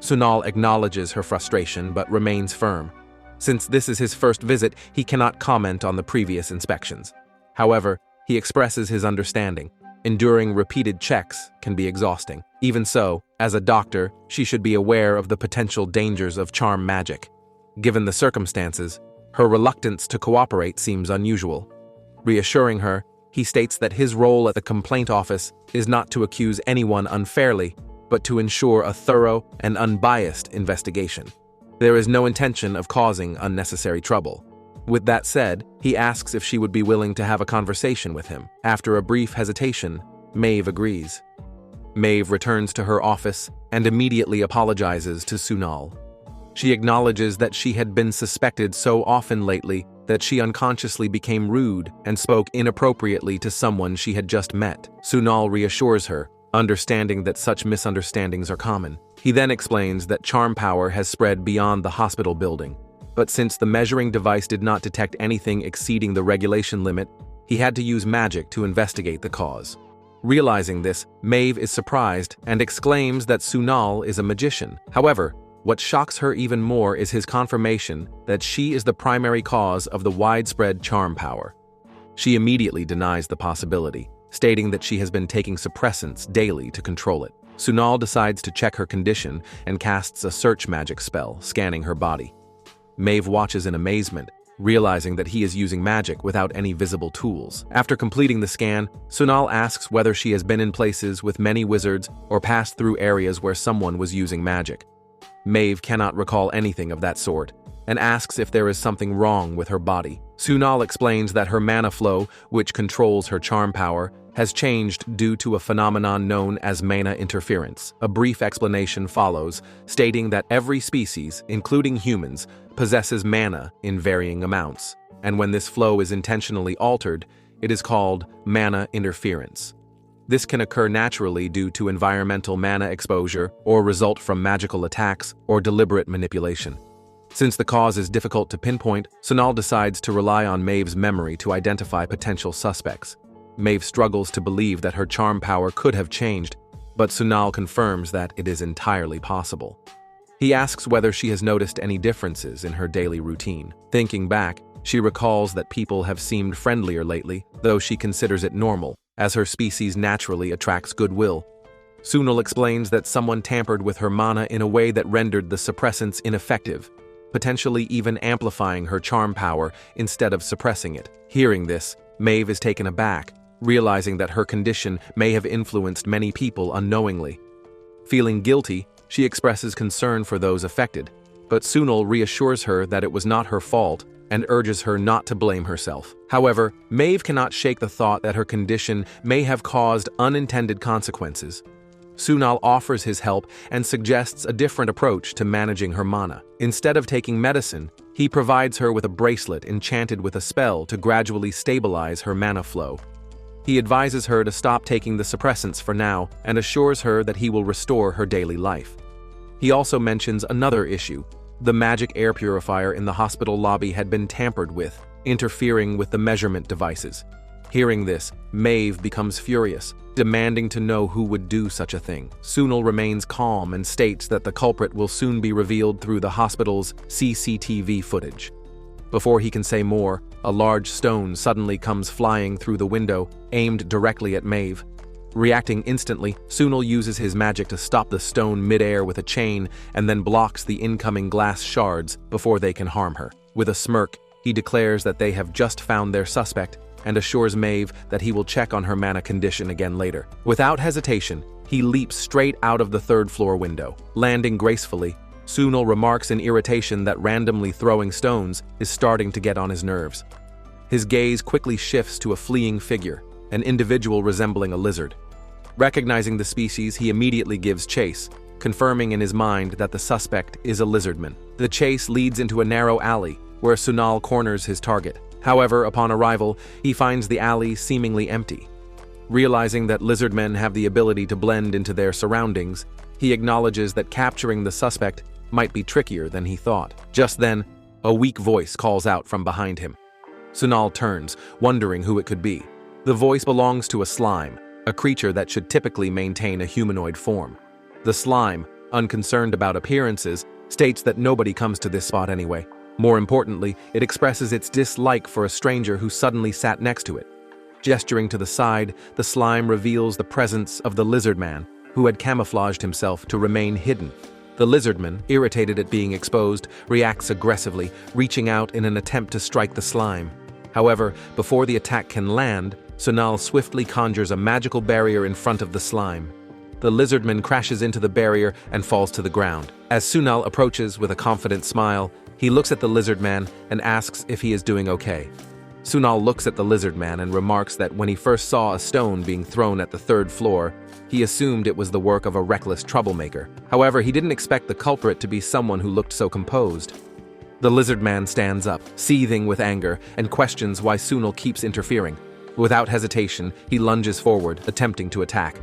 Sonal acknowledges her frustration but remains firm. Since this is his first visit, he cannot comment on the previous inspections. However, he expresses his understanding. Enduring repeated checks can be exhausting. Even so, as a doctor, she should be aware of the potential dangers of charm magic. Given the circumstances, her reluctance to cooperate seems unusual. Reassuring her, He states that his role at the complaint office is not to accuse anyone unfairly, but to ensure a thorough and unbiased investigation. There is no intention of causing unnecessary trouble. With that said, he asks if she would be willing to have a conversation with him. After a brief hesitation, Maeve agrees. Maeve returns to her office and immediately apologizes to Sunal. She acknowledges that she had been suspected so often lately that she unconsciously became rude and spoke inappropriately to someone she had just met. Sunal reassures her, understanding that such misunderstandings are common. He then explains that charm power has spread beyond the hospital building, but since the measuring device did not detect anything exceeding the regulation limit, he had to use magic to investigate the cause. Realizing this, Maeve is surprised and exclaims that Sunal is a magician. However, what shocks her even more is his confirmation that she is the primary cause of the widespread charm power. She immediately denies the possibility, stating that she has been taking suppressants daily to control it. Sunal decides to check her condition and casts a search magic spell, scanning her body. Maeve watches in amazement, realizing that he is using magic without any visible tools. After completing the scan, Sunal asks whether she has been in places with many wizards or passed through areas where someone was using magic. Maeve cannot recall anything of that sort, and asks if there is something wrong with her body. Sunal explains that her mana flow, which controls her charm power, has changed due to a phenomenon known as mana interference. A brief explanation follows, stating that every species, including humans, possesses mana in varying amounts, and when this flow is intentionally altered, it is called mana interference. This can occur naturally due to environmental mana exposure or result from magical attacks or deliberate manipulation. Since the cause is difficult to pinpoint, Sunal decides to rely on Maeve's memory to identify potential suspects. Maeve struggles to believe that her charm power could have changed, but Sunal confirms that it is entirely possible. He asks whether she has noticed any differences in her daily routine. Thinking back, she recalls that people have seemed friendlier lately, though she considers it normal, as her species naturally attracts goodwill. Sunal explains that someone tampered with her mana in a way that rendered the suppressants ineffective, potentially even amplifying her charm power instead of suppressing it. Hearing this, Maeve is taken aback, realizing that her condition may have influenced many people unknowingly. Feeling guilty, she expresses concern for those affected, but Sunal reassures her that it was not her fault and urges her not to blame herself. However, Maeve cannot shake the thought that her condition may have caused unintended consequences. Sunal offers his help and suggests a different approach to managing her mana. Instead of taking medicine, he provides her with a bracelet enchanted with a spell to gradually stabilize her mana flow. He advises her to stop taking the suppressants for now and assures her that he will restore her daily life. He also mentions another issue. The magic air purifier in the hospital lobby had been tampered with, interfering with the measurement devices. Hearing this, Maeve becomes furious, demanding to know who would do such a thing. Sunal remains calm and states that the culprit will soon be revealed through the hospital's CCTV footage. Before he can say more, a large stone suddenly comes flying through the window, aimed directly at Maeve. Reacting instantly, Sunal uses his magic to stop the stone mid-air with a chain and then blocks the incoming glass shards before they can harm her. With a smirk, he declares that they have just found their suspect and assures Maeve that he will check on her mana condition again later. Without hesitation, he leaps straight out of the third-floor window. Landing gracefully, Sunal remarks in irritation that randomly throwing stones is starting to get on his nerves. His gaze quickly shifts to a fleeing figure, an individual resembling a lizard. Recognizing the species, he immediately gives chase, confirming in his mind that the suspect is a lizardman. The chase leads into a narrow alley, where Sunal corners his target. However, upon arrival, he finds the alley seemingly empty. Realizing that lizardmen have the ability to blend into their surroundings, he acknowledges that capturing the suspect might be trickier than he thought. Just then, a weak voice calls out from behind him. Sunal turns, wondering who it could be. The voice belongs to a slime, a creature that should typically maintain a humanoid form. The slime, unconcerned about appearances, states that nobody comes to this spot anyway. More importantly, it expresses its dislike for a stranger who suddenly sat next to it. Gesturing to the side, the slime reveals the presence of the lizard man, who had camouflaged himself to remain hidden. The lizardman, irritated at being exposed, reacts aggressively, reaching out in an attempt to strike the slime. However, before the attack can land, Sunal swiftly conjures a magical barrier in front of the slime. The lizardman crashes into the barrier and falls to the ground. As Sunal approaches with a confident smile, he looks at the lizardman and asks if he is doing okay. Sunal looks at the lizardman and remarks that when he first saw a stone being thrown at the third floor, he assumed it was the work of a reckless troublemaker. However, he didn't expect the culprit to be someone who looked so composed. The lizardman stands up, seething with anger, and questions why Sunal keeps interfering. Without hesitation, he lunges forward, attempting to attack.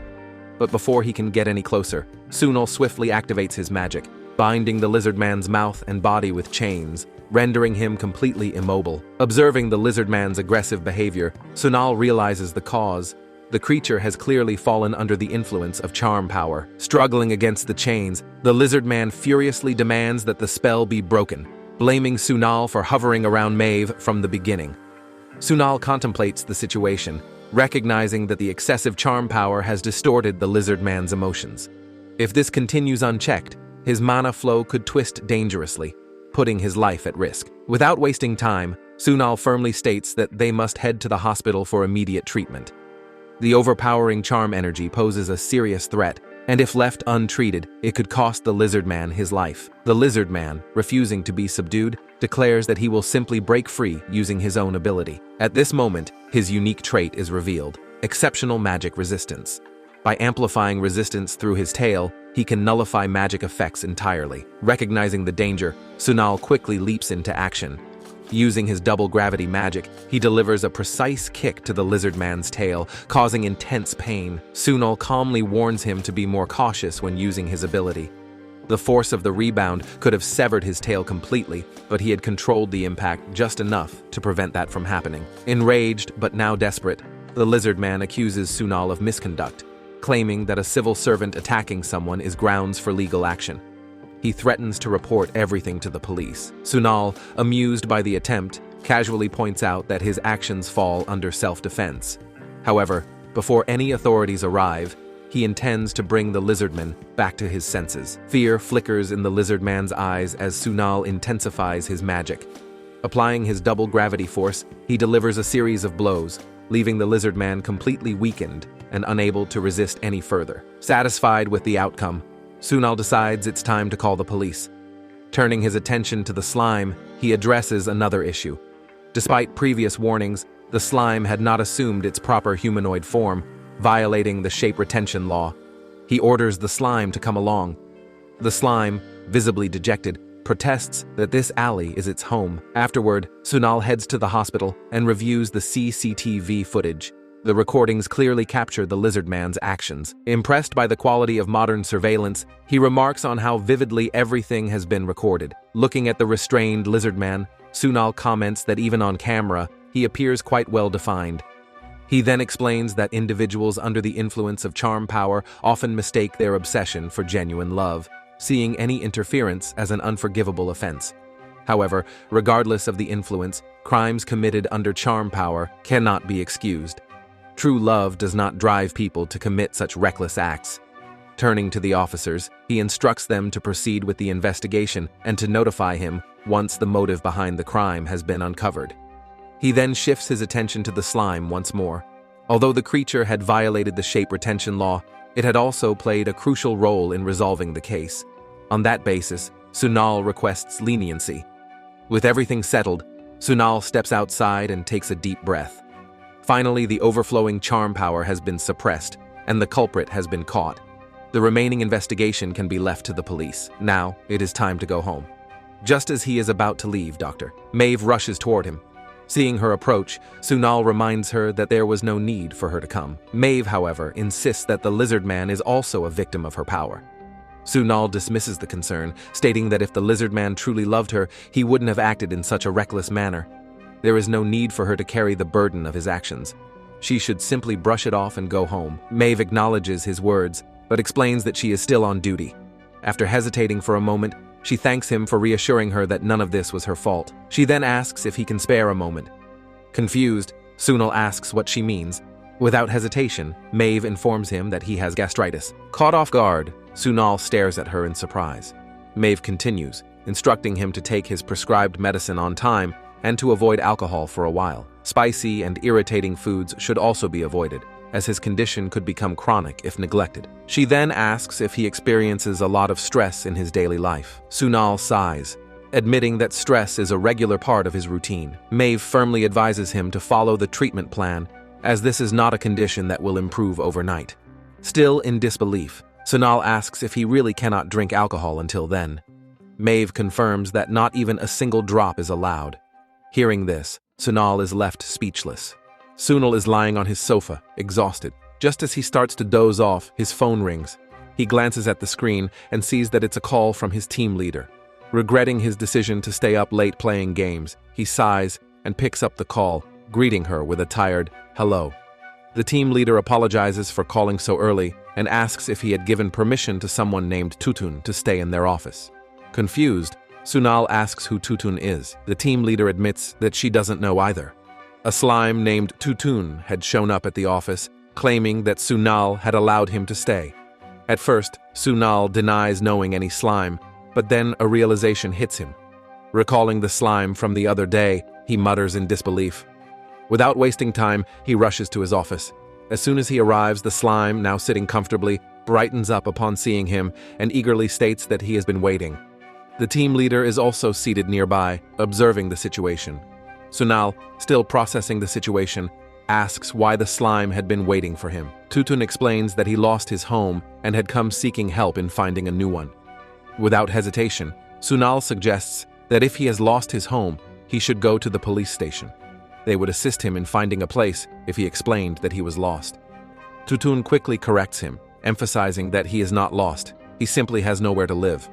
But before he can get any closer, Sunal swiftly activates his magic, binding the lizardman's mouth and body with chains, rendering him completely immobile. Observing the lizardman's aggressive behavior, Sunal realizes the cause. The creature has clearly fallen under the influence of charm power. Struggling against the chains, the lizardman furiously demands that the spell be broken, blaming Sunal for hovering around Maeve from the beginning. Sunal contemplates the situation, recognizing that the excessive charm power has distorted the lizardman's emotions. If this continues unchecked, his mana flow could twist dangerously, putting his life at risk. Without wasting time, Sunal firmly states that they must head to the hospital for immediate treatment. The overpowering charm energy poses a serious threat, and if left untreated, it could cost the lizardman his life. The lizardman, refusing to be subdued, declares that he will simply break free using his own ability. At this moment, his unique trait is revealed: exceptional magic resistance. By amplifying resistance through his tail, he can nullify magic effects entirely. Recognizing the danger, Sunal quickly leaps into action. Using his double gravity magic, he delivers a precise kick to the lizardman's tail, causing intense pain. Sunal calmly warns him to be more cautious when using his ability. The force of the rebound could have severed his tail completely, but he had controlled the impact just enough to prevent that from happening. Enraged, but now desperate, the lizardman accuses Sunal of misconduct, claiming that a civil servant attacking someone is grounds for legal action. He threatens to report everything to the police. Sunal, amused by the attempt, casually points out that his actions fall under self-defense. However, before any authorities arrive, he intends to bring the lizardman back to his senses. Fear flickers in the lizardman's eyes as Sunal intensifies his magic. Applying his double gravity force, he delivers a series of blows, leaving the lizardman completely weakened and unable to resist any further. Satisfied with the outcome, Sunal decides it's time to call the police. Turning his attention to the slime, he addresses another issue. Despite previous warnings, the slime had not assumed its proper humanoid form, violating the shape retention law. He orders the slime to come along. The slime, visibly dejected, protests that this alley is its home. Afterward, Sunal heads to the hospital and reviews the CCTV footage. The recordings clearly capture the lizardman's actions. Impressed by the quality of modern surveillance, he remarks on how vividly everything has been recorded. Looking at the restrained lizardman, Sunal comments that even on camera, he appears quite well defined. He then explains that individuals under the influence of charm power often mistake their obsession for genuine love, seeing any interference as an unforgivable offense. However, regardless of the influence, crimes committed under charm power cannot be excused. True love does not drive people to commit such reckless acts. Turning to the officers, he instructs them to proceed with the investigation and to notify him once the motive behind the crime has been uncovered. He then shifts his attention to the slime once more. Although the creature had violated the shape retention law, it had also played a crucial role in resolving the case. On that basis, Sunal requests leniency. With everything settled, Sunal steps outside and takes a deep breath. Finally, the overflowing charm power has been suppressed, and the culprit has been caught. The remaining investigation can be left to the police. Now, it is time to go home. Just as he is about to leave, Maeve rushes toward him. Seeing her approach, Sunal reminds her that there was no need for her to come. Maeve, however, insists that the lizard man is also a victim of her power. Sunal dismisses the concern, stating that if the lizard man truly loved her, he wouldn't have acted in such a reckless manner. There is no need for her to carry the burden of his actions. She should simply brush it off and go home. Maeve acknowledges his words, but explains that she is still on duty. After hesitating for a moment, she thanks him for reassuring her that none of this was her fault. She then asks if he can spare a moment. Confused, Sunal asks what she means. Without hesitation, Maeve informs him that he has gastritis. Caught off guard, Sunal stares at her in surprise. Maeve continues, instructing him to take his prescribed medicine on time and to avoid alcohol for a while. Spicy and irritating foods should also be avoided, as his condition could become chronic if neglected. She then asks if he experiences a lot of stress in his daily life. Sunal sighs, admitting that stress is a regular part of his routine. Maeve firmly advises him to follow the treatment plan, as this is not a condition that will improve overnight. Still in disbelief, Sunal asks if he really cannot drink alcohol until then. Maeve confirms that not even a single drop is allowed. Hearing this, Sunal is left speechless. Sunal is lying on his sofa, exhausted. Just as he starts to doze off, his phone rings. He glances at the screen and sees that it's a call from his team leader. Regretting his decision to stay up late playing games, he sighs and picks up the call, greeting her with a tired hello. The team leader apologizes for calling so early and asks if he had given permission to someone named Tutun to stay in their office. Confused, Sunal asks who Tutun is. The team leader admits that she doesn't know either. A slime named Tutun had shown up at the office, claiming that Sunal had allowed him to stay. At first, Sunal denies knowing any slime, but then a realization hits him. Recalling the slime from the other day, he mutters in disbelief. Without wasting time, he rushes to his office. As soon as he arrives, the slime, now sitting comfortably, brightens up upon seeing him and eagerly states that he has been waiting. The team leader is also seated nearby, observing the situation. Sunal, still processing the situation, asks why the slime had been waiting for him. Tutun explains that he lost his home and had come seeking help in finding a new one. Without hesitation, Sunal suggests that if he has lost his home, he should go to the police station. They would assist him in finding a place if he explained that he was lost. Tutun quickly corrects him, emphasizing that he is not lost, he simply has nowhere to live.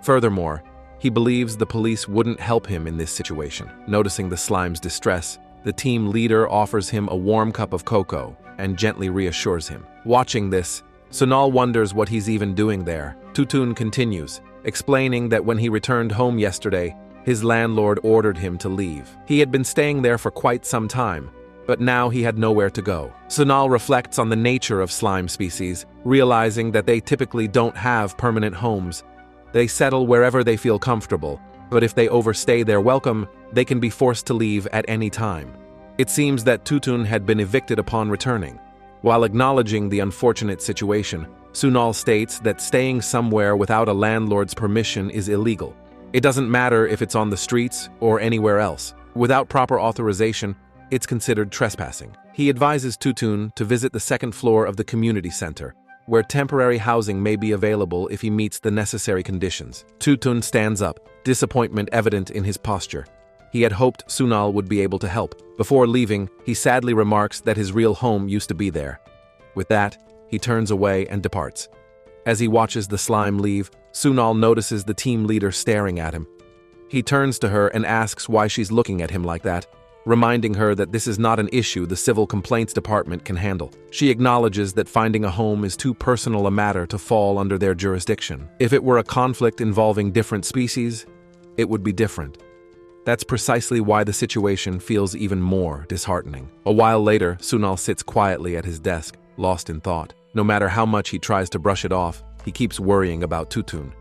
Furthermore, he believes the police wouldn't help him in this situation. Noticing the slime's distress, the team leader offers him a warm cup of cocoa and gently reassures him. Watching this, Sunal wonders what he's even doing there. Tutun continues, explaining that when he returned home yesterday, his landlord ordered him to leave. He had been staying there for quite some time, but now he had nowhere to go. Sunal reflects on the nature of slime species, realizing that they typically don't have permanent homes. They settle wherever they feel comfortable, but if they overstay their welcome, they can be forced to leave at any time. It seems that Tutun had been evicted upon returning. While acknowledging the unfortunate situation, Sunal states that staying somewhere without a landlord's permission is illegal. It doesn't matter if it's on the streets or anywhere else. Without proper authorization, it's considered trespassing. He advises Tutun to visit the second floor of the community center, where temporary housing may be available if he meets the necessary conditions. Tutun stands up, disappointment evident in his posture. He had hoped Sunal would be able to help. Before leaving, he sadly remarks that his real home used to be there. With that, he turns away and departs. As he watches the slime leave, Sunal notices the team leader staring at him. He turns to her and asks why she's looking at him like that, reminding her that this is not an issue the Civil Complaints Department can handle. She acknowledges that finding a home is too personal a matter to fall under their jurisdiction. If it were a conflict involving different species, it would be different. That's precisely why the situation feels even more disheartening. A while later, Sunal sits quietly at his desk, lost in thought. No matter how much he tries to brush it off, he keeps worrying about Tutun.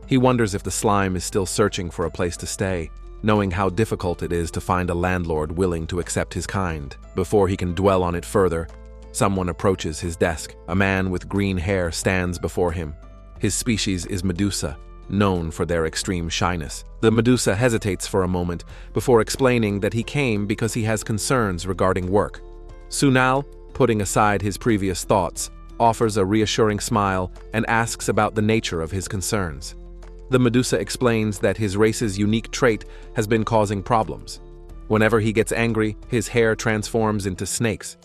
He wonders if the slime is still searching for a place to stay, knowing how difficult it is to find a landlord willing to accept his kind. Before he can dwell on it further, someone approaches his desk. A man with green hair stands before him. His species is Medusa, known for their extreme shyness. The Medusa hesitates for a moment before explaining that he came because he has concerns regarding work. Sunal, putting aside his previous thoughts, offers a reassuring smile and asks about the nature of his concerns. The Medusa explains that his race's unique trait has been causing problems. Whenever he gets angry, his hair transforms into snakes.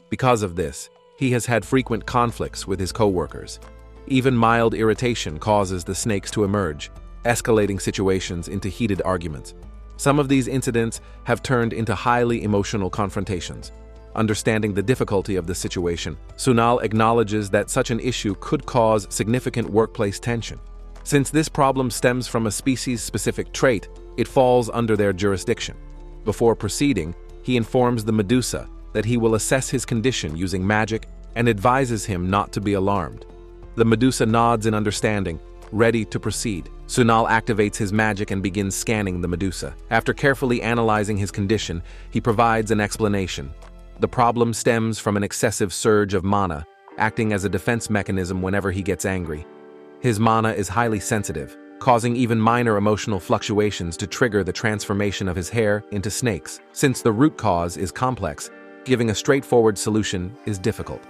Because of this, he has had frequent conflicts with his co-workers. Even mild irritation causes the snakes to emerge, escalating situations into heated arguments. Some of these incidents have turned into highly emotional confrontations. Understanding the difficulty of the situation, Sunal acknowledges that such an issue could cause significant workplace tension. Since this problem stems from a species-specific trait, it falls under their jurisdiction. Before proceeding, he informs the Medusa that he will assess his condition using magic and advises him not to be alarmed. The Medusa nods in understanding, ready to proceed. Sunal activates his magic and begins scanning the Medusa. After carefully analyzing his condition, he provides an explanation. The problem stems from an excessive surge of mana, acting as a defense mechanism whenever he gets angry. His mana is highly sensitive, causing even minor emotional fluctuations to trigger the transformation of his hair into snakes. Since the root cause is complex, giving a straightforward solution is difficult.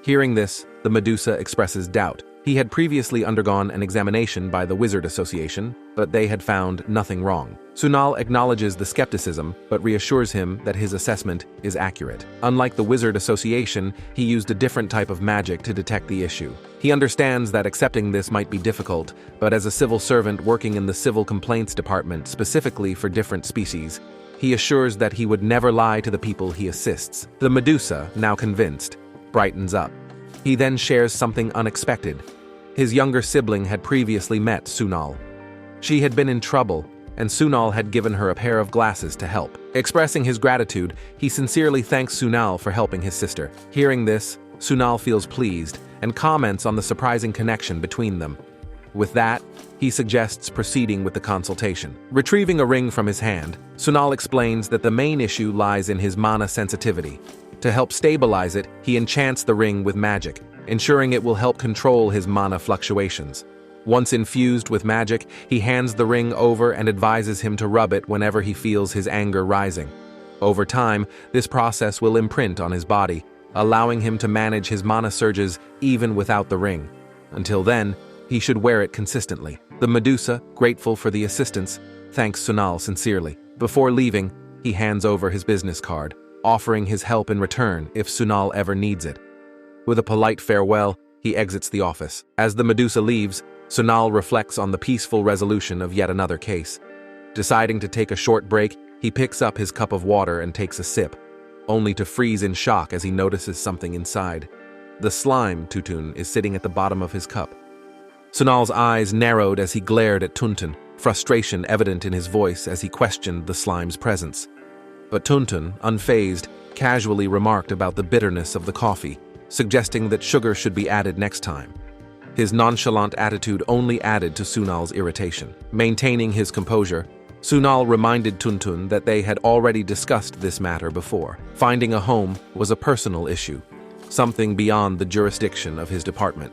Hearing this, the Medusa expresses doubt. He had previously undergone an examination by the Wizard Association, but they had found nothing wrong. Sunal acknowledges the skepticism, but reassures him that his assessment is accurate. Unlike the Wizard Association, he used a different type of magic to detect the issue. He understands that accepting this might be difficult, but as a civil servant working in the Civil Complaints Department specifically for different species, he assures that he would never lie to the people he assists. The Medusa, now convinced, brightens up. He then shares something unexpected. His younger sibling had previously met Sunal. She had been in trouble, and Sunal had given her a pair of glasses to help. Expressing his gratitude, he sincerely thanks Sunal for helping his sister. Hearing this, Sunal feels pleased and comments on the surprising connection between them. With that, he suggests proceeding with the consultation. Retrieving a ring from his hand, Sunal explains that the main issue lies in his mana sensitivity. To help stabilize it, he enchants the ring with magic, ensuring it will help control his mana fluctuations. Once infused with magic, he hands the ring over and advises him to rub it whenever he feels his anger rising. Over time, this process will imprint on his body, allowing him to manage his mana surges even without the ring. Until then, he should wear it consistently. The Medusa, grateful for the assistance, thanks Sunal sincerely. Before leaving, he hands over his business card, offering his help in return if Sunal ever needs it. With a polite farewell, he exits the office. As the Medusa leaves, Sunal reflects on the peaceful resolution of yet another case. Deciding to take a short break, he picks up his cup of water and takes a sip, only to freeze in shock as he notices something inside. The slime Tuntun is sitting at the bottom of his cup. Sunal's eyes narrowed as he glared at Tuntun, frustration evident in his voice as he questioned the slime's presence. But Tuntun, unfazed, casually remarked about the bitterness of the coffee, suggesting that sugar should be added next time. His nonchalant attitude only added to Sunal's irritation. Maintaining his composure, Sunal reminded Tuntun that they had already discussed this matter before. Finding a home was a personal issue, something beyond the jurisdiction of his department.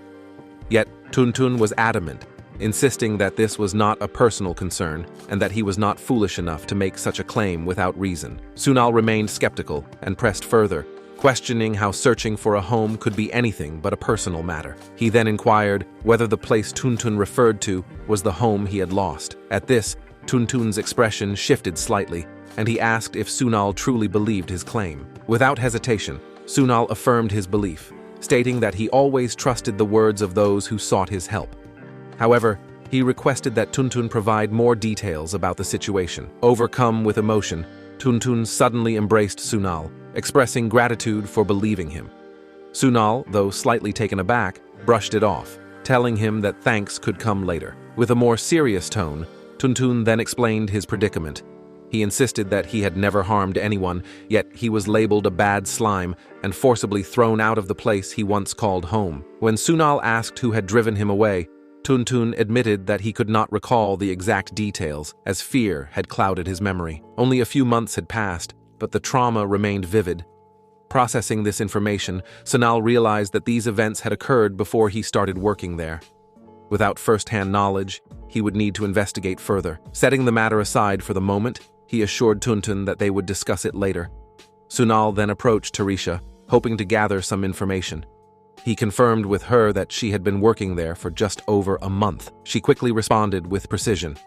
Yet Tuntun was adamant, insisting that this was not a personal concern and that he was not foolish enough to make such a claim without reason. Sunal remained skeptical and pressed further, questioning how searching for a home could be anything but a personal matter. He then inquired whether the place Tuntun referred to was the home he had lost. At this, Tuntun's expression shifted slightly, and he asked if Sunal truly believed his claim. Without hesitation, Sunal affirmed his belief, stating that he always trusted the words of those who sought his help. However, he requested that Tuntun provide more details about the situation. Overcome with emotion, Tuntun suddenly embraced Sunal, expressing gratitude for believing him. Sunal, though slightly taken aback, brushed it off, telling him that thanks could come later. With a more serious tone, Tuntun then explained his predicament. He insisted that he had never harmed anyone, yet he was labeled a bad slime and forcibly thrown out of the place he once called home. When Sunal asked who had driven him away, Tuntun admitted that he could not recall the exact details, as fear had clouded his memory. Only a few months had passed, but the trauma remained vivid. Processing this information, Sunal realized that these events had occurred before he started working there. Without first-hand knowledge, he would need to investigate further. Setting the matter aside for the moment, he assured Tuntun that they would discuss it later. Sunal then approached Tarisha, hoping to gather some information. He confirmed with her that she had been working there for just over a month. She quickly responded with precision.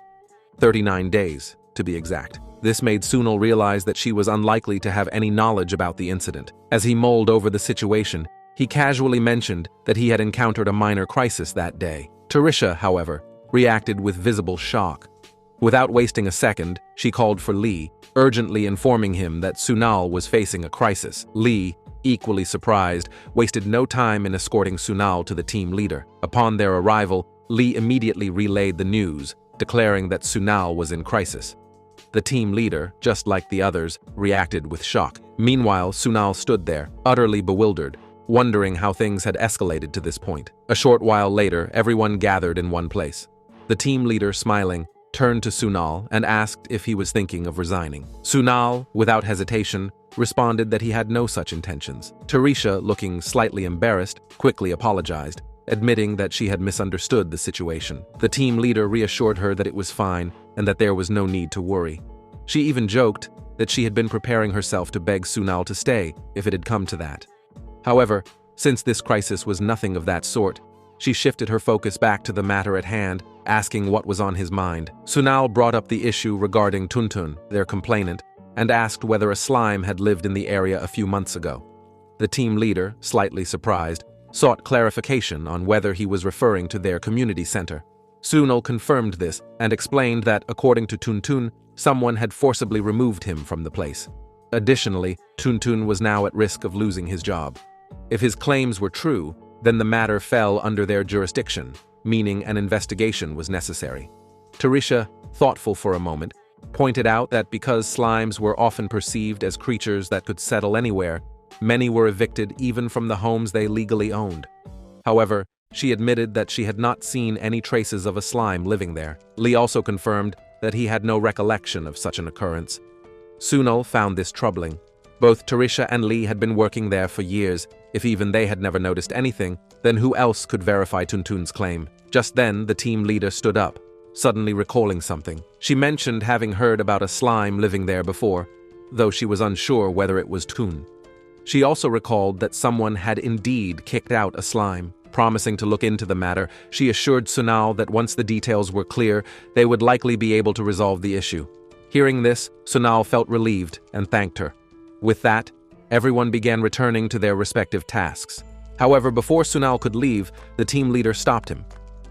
39 days, to be exact. This made Sunal realize that she was unlikely to have any knowledge about the incident. As he mulled over the situation, he casually mentioned that he had encountered a minor crisis that day. Tarisha, however, reacted with visible shock. Without wasting a second, she called for Lee, urgently informing him that Sunal was facing a crisis. Lee, equally surprised, wasted no time in escorting Sunal to the team leader. Upon their arrival, Lee immediately relayed the news, declaring that Sunal was in crisis. The team leader, just like the others, reacted with shock. Meanwhile, Sunal stood there, utterly bewildered, wondering how things had escalated to this point. A short while later, everyone gathered in one place. The team leader, smiling, turned to Sunal and asked if he was thinking of resigning. Sunal, without hesitation, responded that he had no such intentions. Tarisha, looking slightly embarrassed, quickly apologized, admitting that she had misunderstood the situation. The team leader reassured her that it was fine and that there was no need to worry. She even joked that she had been preparing herself to beg Sunal to stay if it had come to that. However, since this crisis was nothing of that sort, she shifted her focus back to the matter at hand, asking what was on his mind. Sunal brought up the issue regarding Tuntun, their complainant, and asked whether a slime had lived in the area a few months ago. The team leader, slightly surprised, sought clarification on whether he was referring to their community center. Sunal confirmed this and explained that, according to Tuntun, someone had forcibly removed him from the place. Additionally, Tuntun was now at risk of losing his job. If his claims were true, then the matter fell under their jurisdiction, meaning an investigation was necessary. Tarisha, thoughtful for a moment, pointed out that because slimes were often perceived as creatures that could settle anywhere, many were evicted even from the homes they legally owned. However, she admitted that she had not seen any traces of a slime living there. Lee also confirmed that he had no recollection of such an occurrence. Sunal found this troubling. Both Tarisha and Lee had been working there for years. If even they had never noticed anything, then who else could verify Tuntun's claim? Just then, the team leader stood up, suddenly recalling something. She mentioned having heard about a slime living there before, though she was unsure whether it was Tun. She also recalled that someone had indeed kicked out a slime. Promising to look into the matter, she assured Sunal that once the details were clear, they would likely be able to resolve the issue. Hearing this, Sunal felt relieved and thanked her. With that, everyone began returning to their respective tasks. However, before Sunal could leave, the team leader stopped him.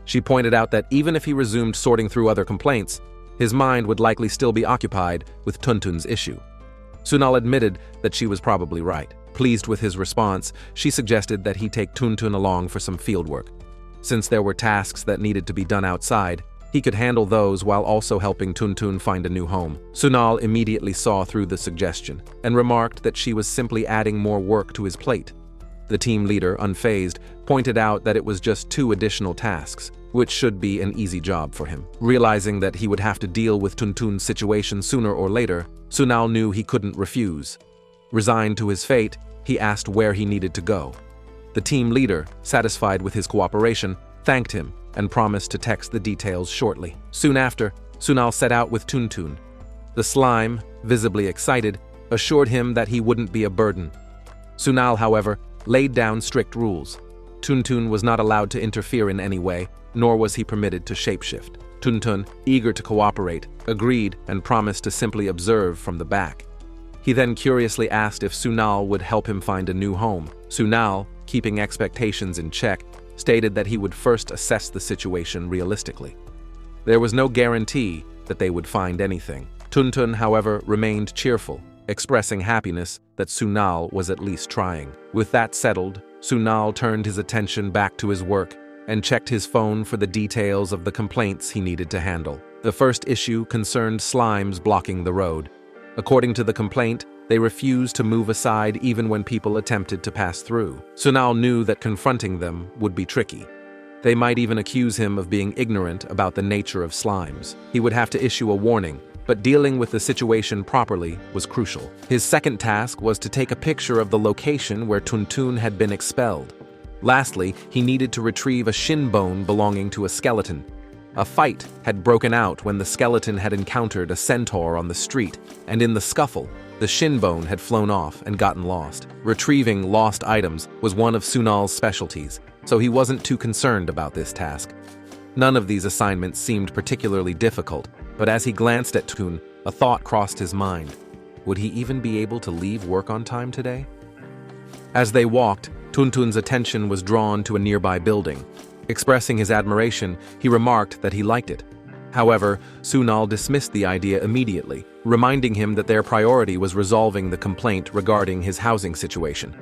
She pointed out that even if he resumed sorting through other complaints, his mind would likely still be occupied with Tuntun's issue. Sunal admitted that she was probably right. Pleased with his response, she suggested that he take Tuntun along for some fieldwork. Since there were tasks that needed to be done outside, he could handle those while also helping Tuntun find a new home. Sunal immediately saw through the suggestion and remarked that she was simply adding more work to his plate. The team leader, unfazed, pointed out that it was just 2 additional tasks, which should be an easy job for him. Realizing that he would have to deal with Tuntun's situation sooner or later, Sunal knew he couldn't refuse. Resigned to his fate, he asked where he needed to go. The team leader, satisfied with his cooperation, thanked him and promised to text the details shortly. Soon after, Sunal set out with Tuntun. The slime, visibly excited, assured him that he wouldn't be a burden. Sunal, however, laid down strict rules. Tuntun was not allowed to interfere in any way, nor was he permitted to shapeshift. Tuntun, eager to cooperate, agreed and promised to simply observe from the back. He then curiously asked if Sunal would help him find a new home. Sunal, keeping expectations in check, stated that he would first assess the situation realistically. There was no guarantee that they would find anything. Tuntun, however, remained cheerful, expressing happiness that Sunal was at least trying. With that settled, Sunal turned his attention back to his work and checked his phone for the details of the complaints he needed to handle. The first issue concerned slimes blocking the road. According to the complaint, they refused to move aside even when people attempted to pass through. Sunal knew that confronting them would be tricky. They might even accuse him of being ignorant about the nature of slimes. He would have to issue a warning, but dealing with the situation properly was crucial. His second task was to take a picture of the location where Tuntun had been expelled. Lastly, he needed to retrieve a shin bone belonging to a skeleton. A fight had broken out when the skeleton had encountered a centaur on the street, and in the scuffle, the shin bone had flown off and gotten lost. Retrieving lost items was one of Sunal's specialties, so he wasn't too concerned about this task. None of these assignments seemed particularly difficult, but as he glanced at Tuntun, a thought crossed his mind. Would he even be able to leave work on time today? As they walked, Tuntun's attention was drawn to a nearby building. Expressing his admiration, he remarked that he liked it. However, Sunal dismissed the idea immediately, reminding him that their priority was resolving the complaint regarding his housing situation.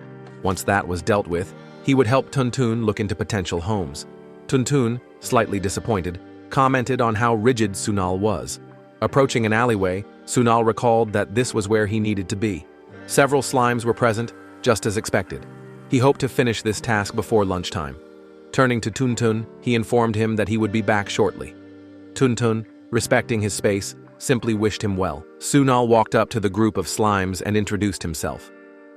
Once that was dealt with, he would help Tuntun look into potential homes. Tuntun, slightly disappointed, commented on how rigid Sunal was. Approaching an alleyway, Sunal recalled that this was where he needed to be. Several slimes were present, just as expected. He hoped to finish this task before lunchtime. Turning to Tuntun, he informed him that he would be back shortly. Tuntun, respecting his space, simply wished him well. Sunal walked up to the group of slimes and introduced himself.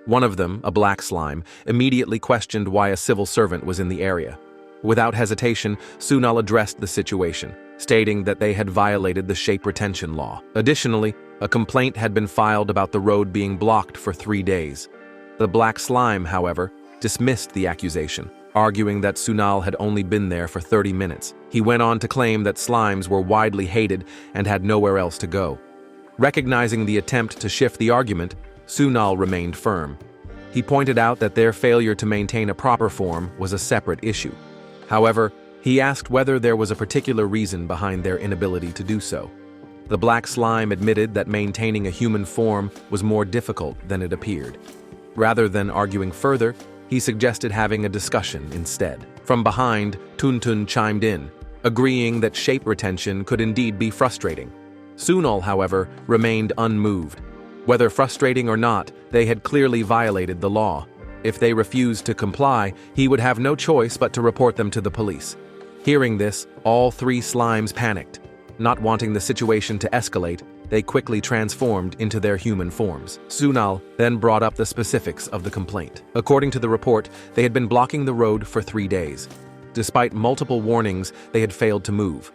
One of them, a black slime, immediately questioned why a civil servant was in the area. Without hesitation, Sunal addressed the situation, stating that they had violated the shape retention law. Additionally, a complaint had been filed about the road being blocked for 3 days. The black slime, however, dismissed the accusation, arguing that Sunal had only been there for 30 minutes. He went on to claim that slimes were widely hated and had nowhere else to go. Recognizing the attempt to shift the argument, Sunal remained firm. He pointed out that their failure to maintain a proper form was a separate issue. However, he asked whether there was a particular reason behind their inability to do so. The black slime admitted that maintaining a human form was more difficult than it appeared. Rather than arguing further, he suggested having a discussion instead. From behind, Tuntun chimed in, agreeing that shape retention could indeed be frustrating. Sunal, however, remained unmoved. Whether frustrating or not, they had clearly violated the law. If they refused to comply, he would have no choice but to report them to the police. Hearing this, all 3 slimes panicked. Not wanting the situation to escalate, they quickly transformed into their human forms. Sunal then brought up the specifics of the complaint. According to the report, they had been blocking the road for 3 days. Despite multiple warnings, they had failed to move.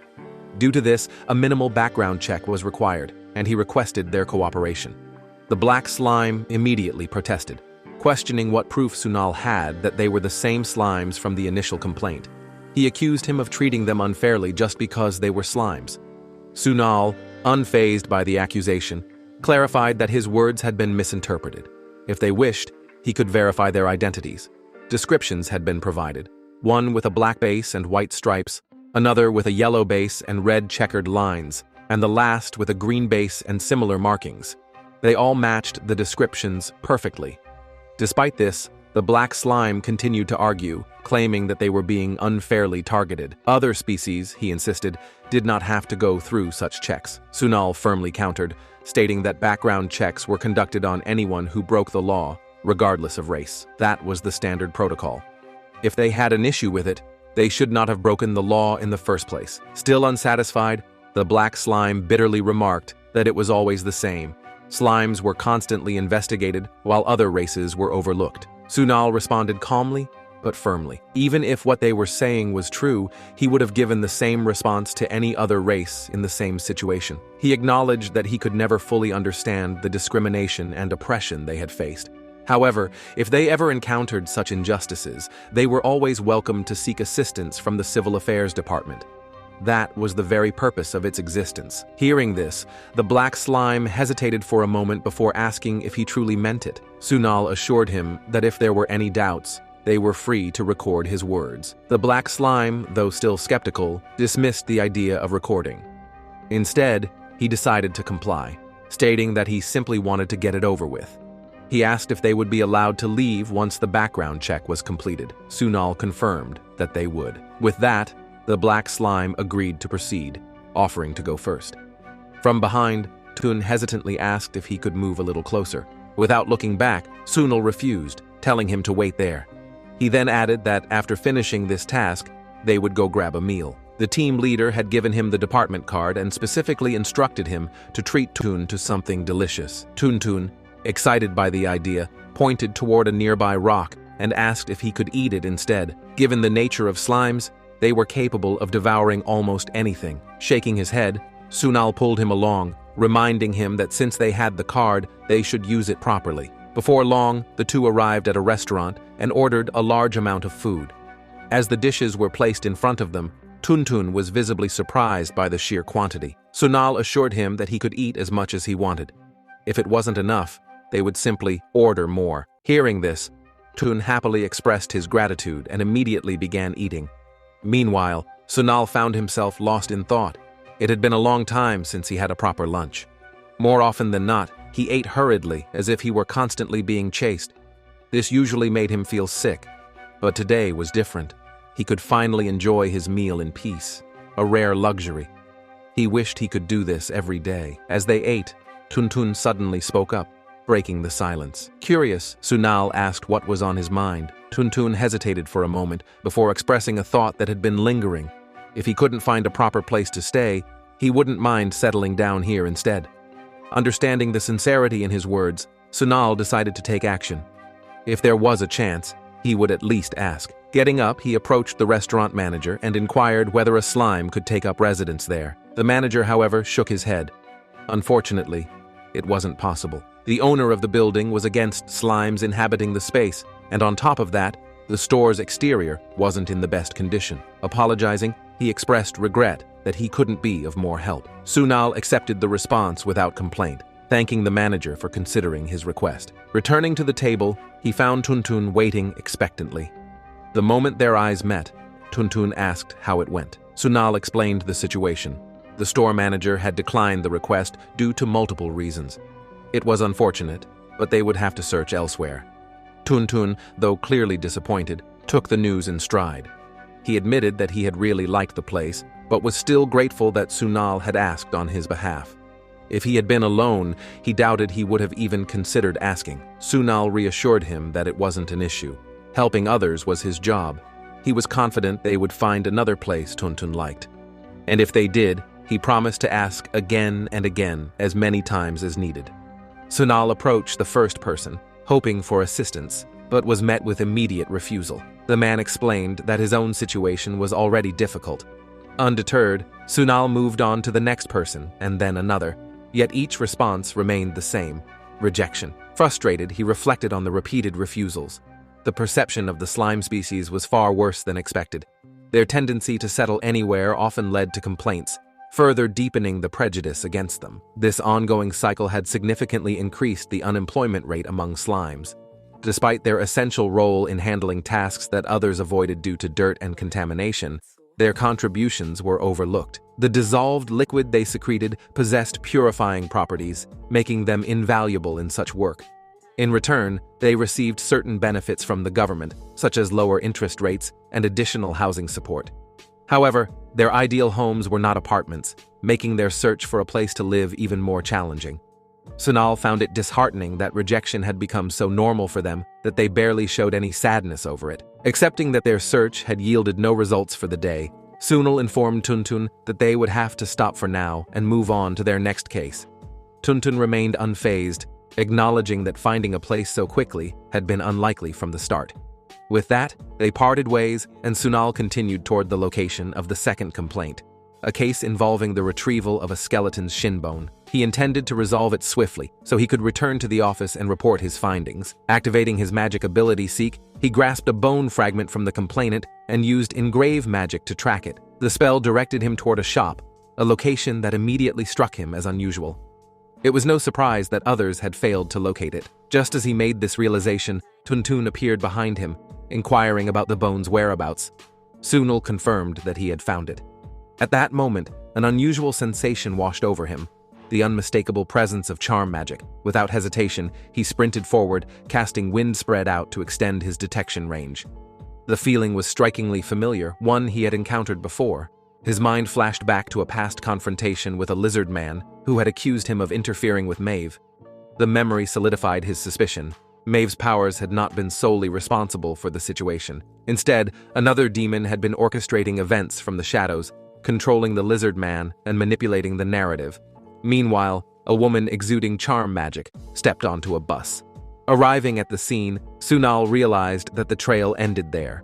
Due to this, a minimal background check was required, and he requested their cooperation. The black slime immediately protested, questioning what proof Sunal had that they were the same slimes from the initial complaint. He accused him of treating them unfairly just because they were slimes. Sunal, unfazed by the accusation, clarified that his words had been misinterpreted. If they wished, he could verify their identities. Descriptions had been provided, one with a black base and white stripes, another with a yellow base and red checkered lines, and the last with a green base and similar markings. They all matched the descriptions perfectly. Despite this, the black slime continued to argue, claiming that they were being unfairly targeted. Other species, he insisted, did not have to go through such checks. Sunal firmly countered, stating that background checks were conducted on anyone who broke the law, regardless of race. That was the standard protocol. If they had an issue with it, they should not have broken the law in the first place. Still unsatisfied, the black slime bitterly remarked that it was always the same. Slimes were constantly investigated, while other races were overlooked. Sunal responded calmly, but firmly. Even if what they were saying was true, he would have given the same response to any other race in the same situation. He acknowledged that he could never fully understand the discrimination and oppression they had faced. However, if they ever encountered such injustices, they were always welcome to seek assistance from the Civil Affairs Department. That was the very purpose of its existence. Hearing this, the black slime hesitated for a moment before asking if he truly meant it. Sunal assured him that if there were any doubts, they were free to record his words. The black slime, though still skeptical, dismissed the idea of recording. Instead, he decided to comply, stating that he simply wanted to get it over with. He asked if they would be allowed to leave once the background check was completed. Sunal confirmed that they would. With that, the black slime agreed to proceed, offering to go first. From behind, Tun hesitantly asked if he could move a little closer. Without looking back, Sunal refused, telling him to wait there. He then added that after finishing this task, they would go grab a meal. The team leader had given him the department card and specifically instructed him to treat Tun to something delicious. Tun, excited by the idea, pointed toward a nearby rock and asked if he could eat it instead. Given the nature of slimes, they were capable of devouring almost anything. Shaking his head, Sunal pulled him along, reminding him that since they had the card, they should use it properly. Before long, the two arrived at a restaurant and ordered a large amount of food. As the dishes were placed in front of them, Tun was visibly surprised by the sheer quantity. Sunal assured him that he could eat as much as he wanted. If it wasn't enough, they would simply order more. Hearing this, Tun happily expressed his gratitude and immediately began eating. Meanwhile, Sunal found himself lost in thought. It had been a long time since he had a proper lunch. More often than not, he ate hurriedly, as if he were constantly being chased. This usually made him feel sick, but today was different. He could finally enjoy his meal in peace, a rare luxury. He wished he could do this every day. As they ate, Tun suddenly spoke up. breaking the silence. Curious, Sunal asked what was on his mind. Tuntun hesitated for a moment before expressing a thought that had been lingering. If he couldn't find a proper place to stay, he wouldn't mind settling down here instead. Understanding the sincerity in his words, Sunal decided to take action. If there was a chance, he would at least ask. Getting up, he approached the restaurant manager and inquired whether a slime could take up residence there. The manager, however, shook his head. Unfortunately, it wasn't possible. The owner of the building was against slimes inhabiting the space, and on top of that, the store's exterior wasn't in the best condition. Apologizing, he expressed regret that he couldn't be of more help. Sunal accepted the response without complaint, thanking the manager for considering his request. Returning to the table, he found Tuntun waiting expectantly. The moment their eyes met, Tuntun asked how it went. Sunal explained the situation. The store manager had declined the request due to multiple reasons. It was unfortunate, but they would have to search elsewhere. Tuntun, though clearly disappointed, took the news in stride. He admitted that he had really liked the place, but was still grateful that Sunal had asked on his behalf. If he had been alone, he doubted he would have even considered asking. Sunal reassured him that it wasn't an issue. Helping others was his job. He was confident they would find another place Tuntun liked. And if they did, he promised to ask again and again, as many times as needed. Sunal approached the first person, hoping for assistance, but was met with immediate refusal. The man explained that his own situation was already difficult. Undeterred, Sunal moved on to the next person and then another, yet each response remained the same: rejection. Frustrated, he reflected on the repeated refusals. The perception of the slime species was far worse than expected. Their tendency to settle anywhere often led to complaints, further deepening the prejudice against them. This ongoing cycle had significantly increased the unemployment rate among slimes. Despite their essential role in handling tasks that others avoided due to dirt and contamination, their contributions were overlooked. The dissolved liquid they secreted possessed purifying properties, making them invaluable in such work. In return, they received certain benefits from the government, such as lower interest rates and additional housing support. However, their ideal homes were not apartments, making their search for a place to live even more challenging. Sunal found it disheartening that rejection had become so normal for them that they barely showed any sadness over it. Accepting that their search had yielded no results for the day, Sunal informed Tuntun that they would have to stop for now and move on to their next case. Tuntun remained unfazed, acknowledging that finding a place so quickly had been unlikely from the start. With that, they parted ways, and Sunal continued toward the location of the second complaint, a case involving the retrieval of a skeleton's shin bone. He intended to resolve it swiftly, so he could return to the office and report his findings. Activating his magic ability Seek, he grasped a bone fragment from the complainant and used engrave magic to track it. The spell directed him toward a shop, a location that immediately struck him as unusual. It was no surprise that others had failed to locate it. Just as he made this realization, Tuntun appeared behind him, inquiring about the bone's whereabouts. Sunal confirmed that he had found it. At that moment, an unusual sensation washed over him, the unmistakable presence of charm magic. Without hesitation, he sprinted forward, casting wind spread out to extend his detection range. The feeling was strikingly familiar, one he had encountered before. His mind flashed back to a past confrontation with a lizard man who had accused him of interfering with Maeve. The memory solidified his suspicion. Maeve's powers had not been solely responsible for the situation. Instead, another demon had been orchestrating events from the shadows, controlling the lizard man and manipulating the narrative. Meanwhile, a woman exuding charm magic stepped onto a bus. Arriving at the scene, Sunal realized that the trail ended there.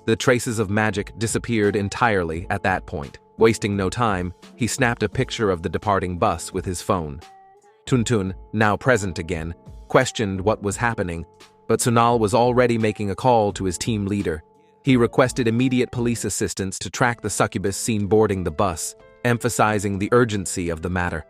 The traces of magic disappeared entirely at that point. Wasting no time, he snapped a picture of the departing bus with his phone. Tuntun, now present again, questioned what was happening, but Sunal was already making a call to his team leader. He requested immediate police assistance to track the succubus seen boarding the bus, emphasizing the urgency of the matter.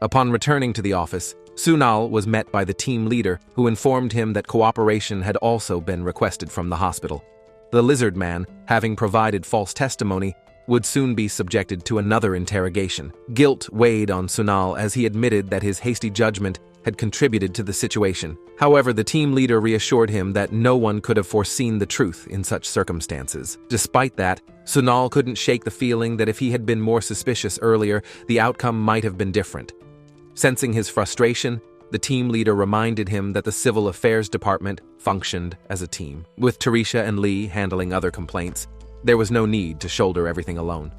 Upon returning to the office, Sunal was met by the team leader, who informed him that cooperation had also been requested from the hospital. The lizard man, having provided false testimony, would soon be subjected to another interrogation. Guilt weighed on Sunal as he admitted that his hasty judgment had contributed to the situation. However, the team leader reassured him that no one could have foreseen the truth in such circumstances. Despite that, Sunal couldn't shake the feeling that if he had been more suspicious earlier, the outcome might have been different. Sensing his frustration, the team leader reminded him that the Civil Affairs Department functioned as a team. With Teresha and Lee handling other complaints, there was no need to shoulder everything alone.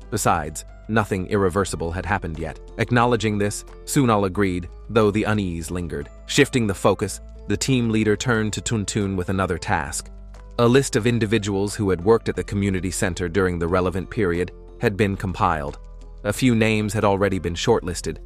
Besides, nothing irreversible had happened yet. Acknowledging this, Sunal agreed, though the unease lingered. Shifting the focus, the team leader turned to Tuntun with another task. A list of individuals who had worked at the community center during the relevant period had been compiled. A few names had already been shortlisted,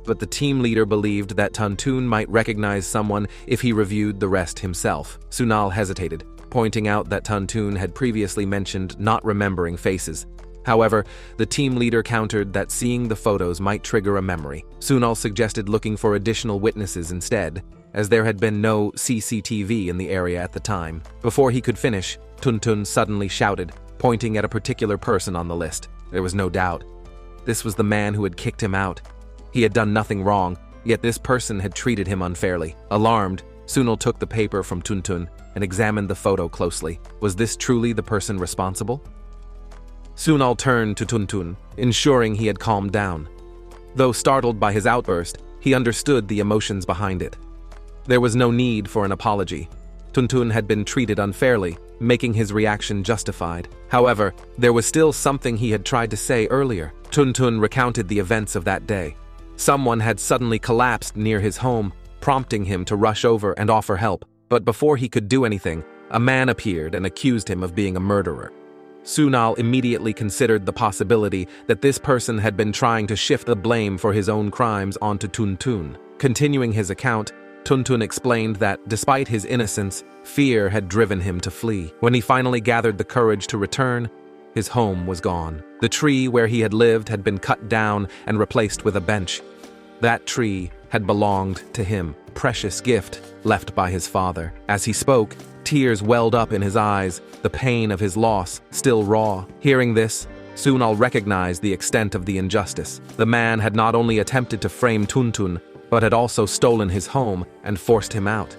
but the team leader believed that Tuntun might recognize someone if he reviewed the rest himself. Sunal hesitated, pointing out that Tuntun had previously mentioned not remembering faces. However, the team leader countered that seeing the photos might trigger a memory. Sunal suggested looking for additional witnesses instead, as there had been no CCTV in the area at the time. Before he could finish, Tuntun suddenly shouted, pointing at a particular person on the list. There was no doubt. This was the man who had kicked him out. He had done nothing wrong, yet this person had treated him unfairly. Alarmed, Sunal took the paper from Tuntun and examined the photo closely. Was this truly the person responsible? Sunal turned to Tuntun, ensuring he had calmed down. Though startled by his outburst, he understood the emotions behind it. There was no need for an apology. Tuntun had been treated unfairly, making his reaction justified. However, there was still something he had tried to say earlier. Tuntun recounted the events of that day. Someone had suddenly collapsed near his home, prompting him to rush over and offer help. But before he could do anything, a man appeared and accused him of being a murderer. Sunal immediately considered the possibility that this person had been trying to shift the blame for his own crimes onto Tuntun. Continuing his account, Tuntun explained that, despite his innocence, fear had driven him to flee. When he finally gathered the courage to return, his home was gone. The tree where he had lived had been cut down and replaced with a bench. That tree had belonged to him, precious gift left by his father. As he spoke, tears welled up in his eyes, the pain of his loss still raw. Hearing this, Sunal recognized the extent of the injustice. The man had not only attempted to frame Tuntun, but had also stolen his home and forced him out.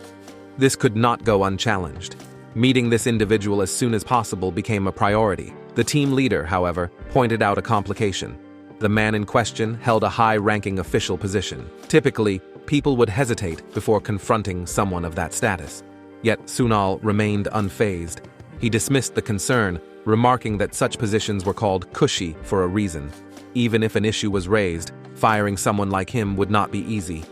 This could not go unchallenged. Meeting this individual as soon as possible became a priority. The team leader, however, pointed out a complication. The man in question held a high-ranking official position. Typically, people would hesitate before confronting someone of that status. Yet Sunal remained unfazed. He dismissed the concern, remarking that such positions were called cushy for a reason. Even if an issue was raised, firing someone like him would not be easy.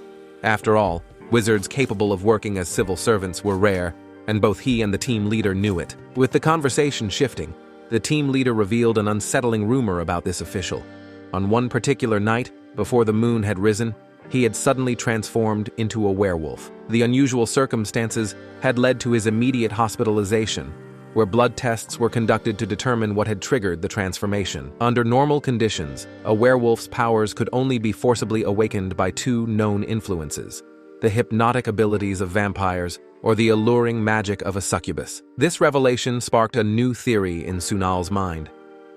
After all, wizards capable of working as civil servants were rare, and both he and the team leader knew it. With the conversation shifting, the team leader revealed an unsettling rumor about this official. On one particular night, before the moon had risen, he had suddenly transformed into a werewolf. The unusual circumstances had led to his immediate hospitalization, where blood tests were conducted to determine what had triggered the transformation. Under normal conditions, a werewolf's powers could only be forcibly awakened by two known influences: the hypnotic abilities of vampires or the alluring magic of a succubus. This revelation sparked a new theory in Sunal's mind.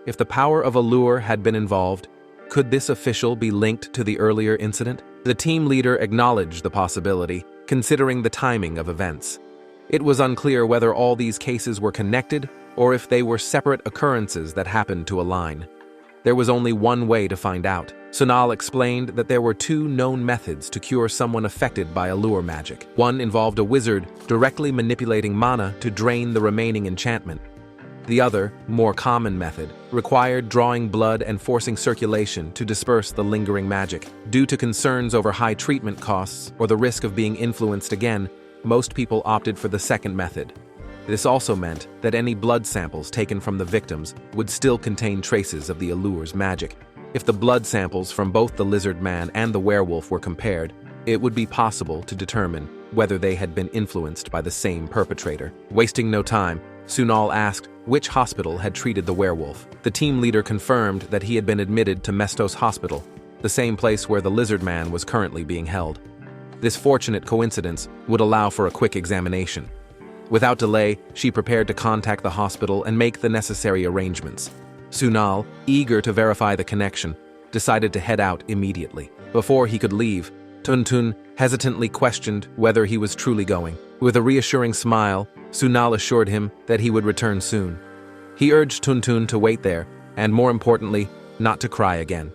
If the power of allure had been involved, could this official be linked to the earlier incident? The team leader acknowledged the possibility, considering the timing of events. It was unclear whether all these cases were connected or if they were separate occurrences that happened to align. There was only one way to find out. Sunal explained that there were two known methods to cure someone affected by allure magic. One involved a wizard directly manipulating mana to drain the remaining enchantment. The other, more common method, required drawing blood and forcing circulation to disperse the lingering magic. Due to concerns over high treatment costs or the risk of being influenced again, most people opted for the second method. This also meant that any blood samples taken from the victims would still contain traces of the allure's magic. If the blood samples from both the lizard man and the werewolf were compared, it would be possible to determine whether they had been influenced by the same perpetrator. Wasting no time, Sunal asked which hospital had treated the werewolf. The team leader confirmed that he had been admitted to Mestos Hospital, the same place where the lizard man was currently being held. This fortunate coincidence would allow for a quick examination. Without delay, she prepared to contact the hospital and make the necessary arrangements. Sunal, eager to verify the connection, decided to head out immediately. Before he could leave, Tuntun hesitantly questioned whether he was truly going. With a reassuring smile, Sunal assured him that he would return soon. He urged Tuntun to wait there, and more importantly, not to cry again.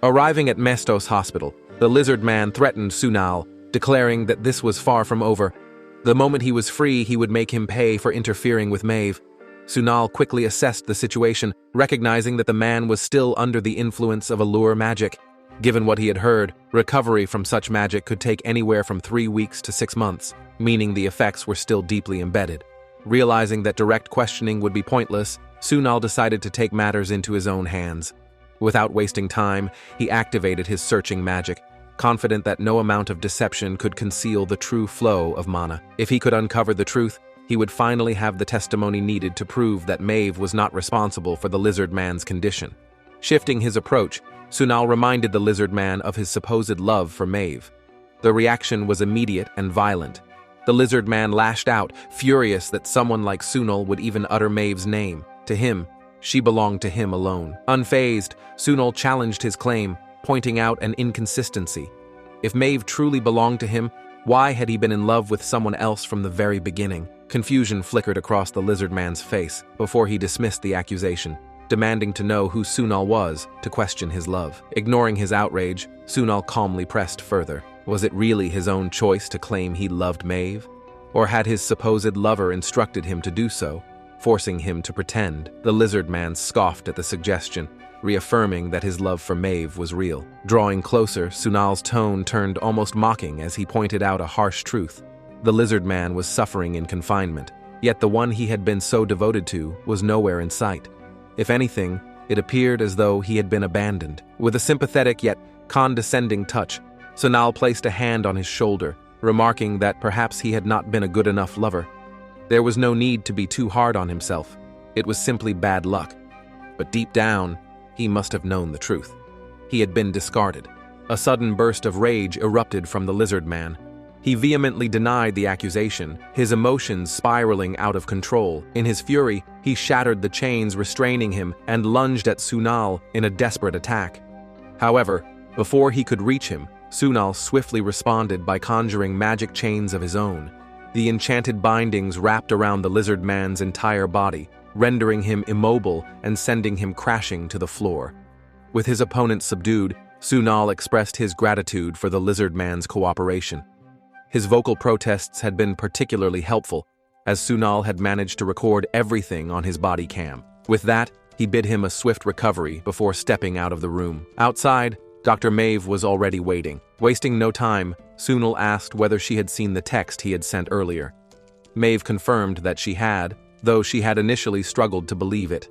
Arriving at Mestos Hospital, the lizard man threatened Sunal, declaring that this was far from over. The moment he was free, he would make him pay for interfering with Maeve. Sunal quickly assessed the situation, recognizing that the man was still under the influence of allure magic. Given what he had heard, recovery from such magic could take anywhere from 3 weeks to 6 months, meaning the effects were still deeply embedded. Realizing that direct questioning would be pointless, Sunal decided to take matters into his own hands. Without wasting time, he activated his searching magic, confident that no amount of deception could conceal the true flow of mana. If he could uncover the truth, he would finally have the testimony needed to prove that Maeve was not responsible for the lizard man's condition. Shifting his approach, Sunal reminded the lizard man of his supposed love for Maeve. The reaction was immediate and violent. The lizard man lashed out, furious that someone like Sunal would even utter Maeve's name. To him, she belonged to him alone. Unfazed, Sunal challenged his claim, pointing out an inconsistency. If Maeve truly belonged to him, why had he been in love with someone else from the very beginning? Confusion flickered across the lizard man's face before he dismissed the accusation, demanding to know who Sunal was to question his love. Ignoring his outrage, Sunal calmly pressed further. Was it really his own choice to claim he loved Maeve? Or had his supposed lover instructed him to do so, forcing him to pretend? The lizard man scoffed at the suggestion, reaffirming that his love for Maeve was real. Drawing closer, Sunal's tone turned almost mocking as he pointed out a harsh truth. The lizard man was suffering in confinement, yet the one he had been so devoted to was nowhere in sight. If anything, it appeared as though he had been abandoned. With a sympathetic yet condescending touch, Sunal placed a hand on his shoulder, remarking that perhaps he had not been a good enough lover. There was no need to be too hard on himself. It was simply bad luck. But deep down, he must have known the truth. He had been discarded. A sudden burst of rage erupted from the lizard man. He vehemently denied the accusation, his emotions spiraling out of control. In his fury, he shattered the chains restraining him and lunged at Sunal in a desperate attack. However, before he could reach him, Sunal swiftly responded by conjuring magic chains of his own. The enchanted bindings wrapped around the lizard man's entire body, rendering him immobile and sending him crashing to the floor. With his opponent subdued, Sunal expressed his gratitude for the lizard man's cooperation. His vocal protests had been particularly helpful, as Sunal had managed to record everything on his body cam. With that, he bid him a swift recovery before stepping out of the room. Outside, Dr. Maeve was already waiting. Wasting no time, Sunal asked whether she had seen the text he had sent earlier. Maeve confirmed that she had, though she had initially struggled to believe it.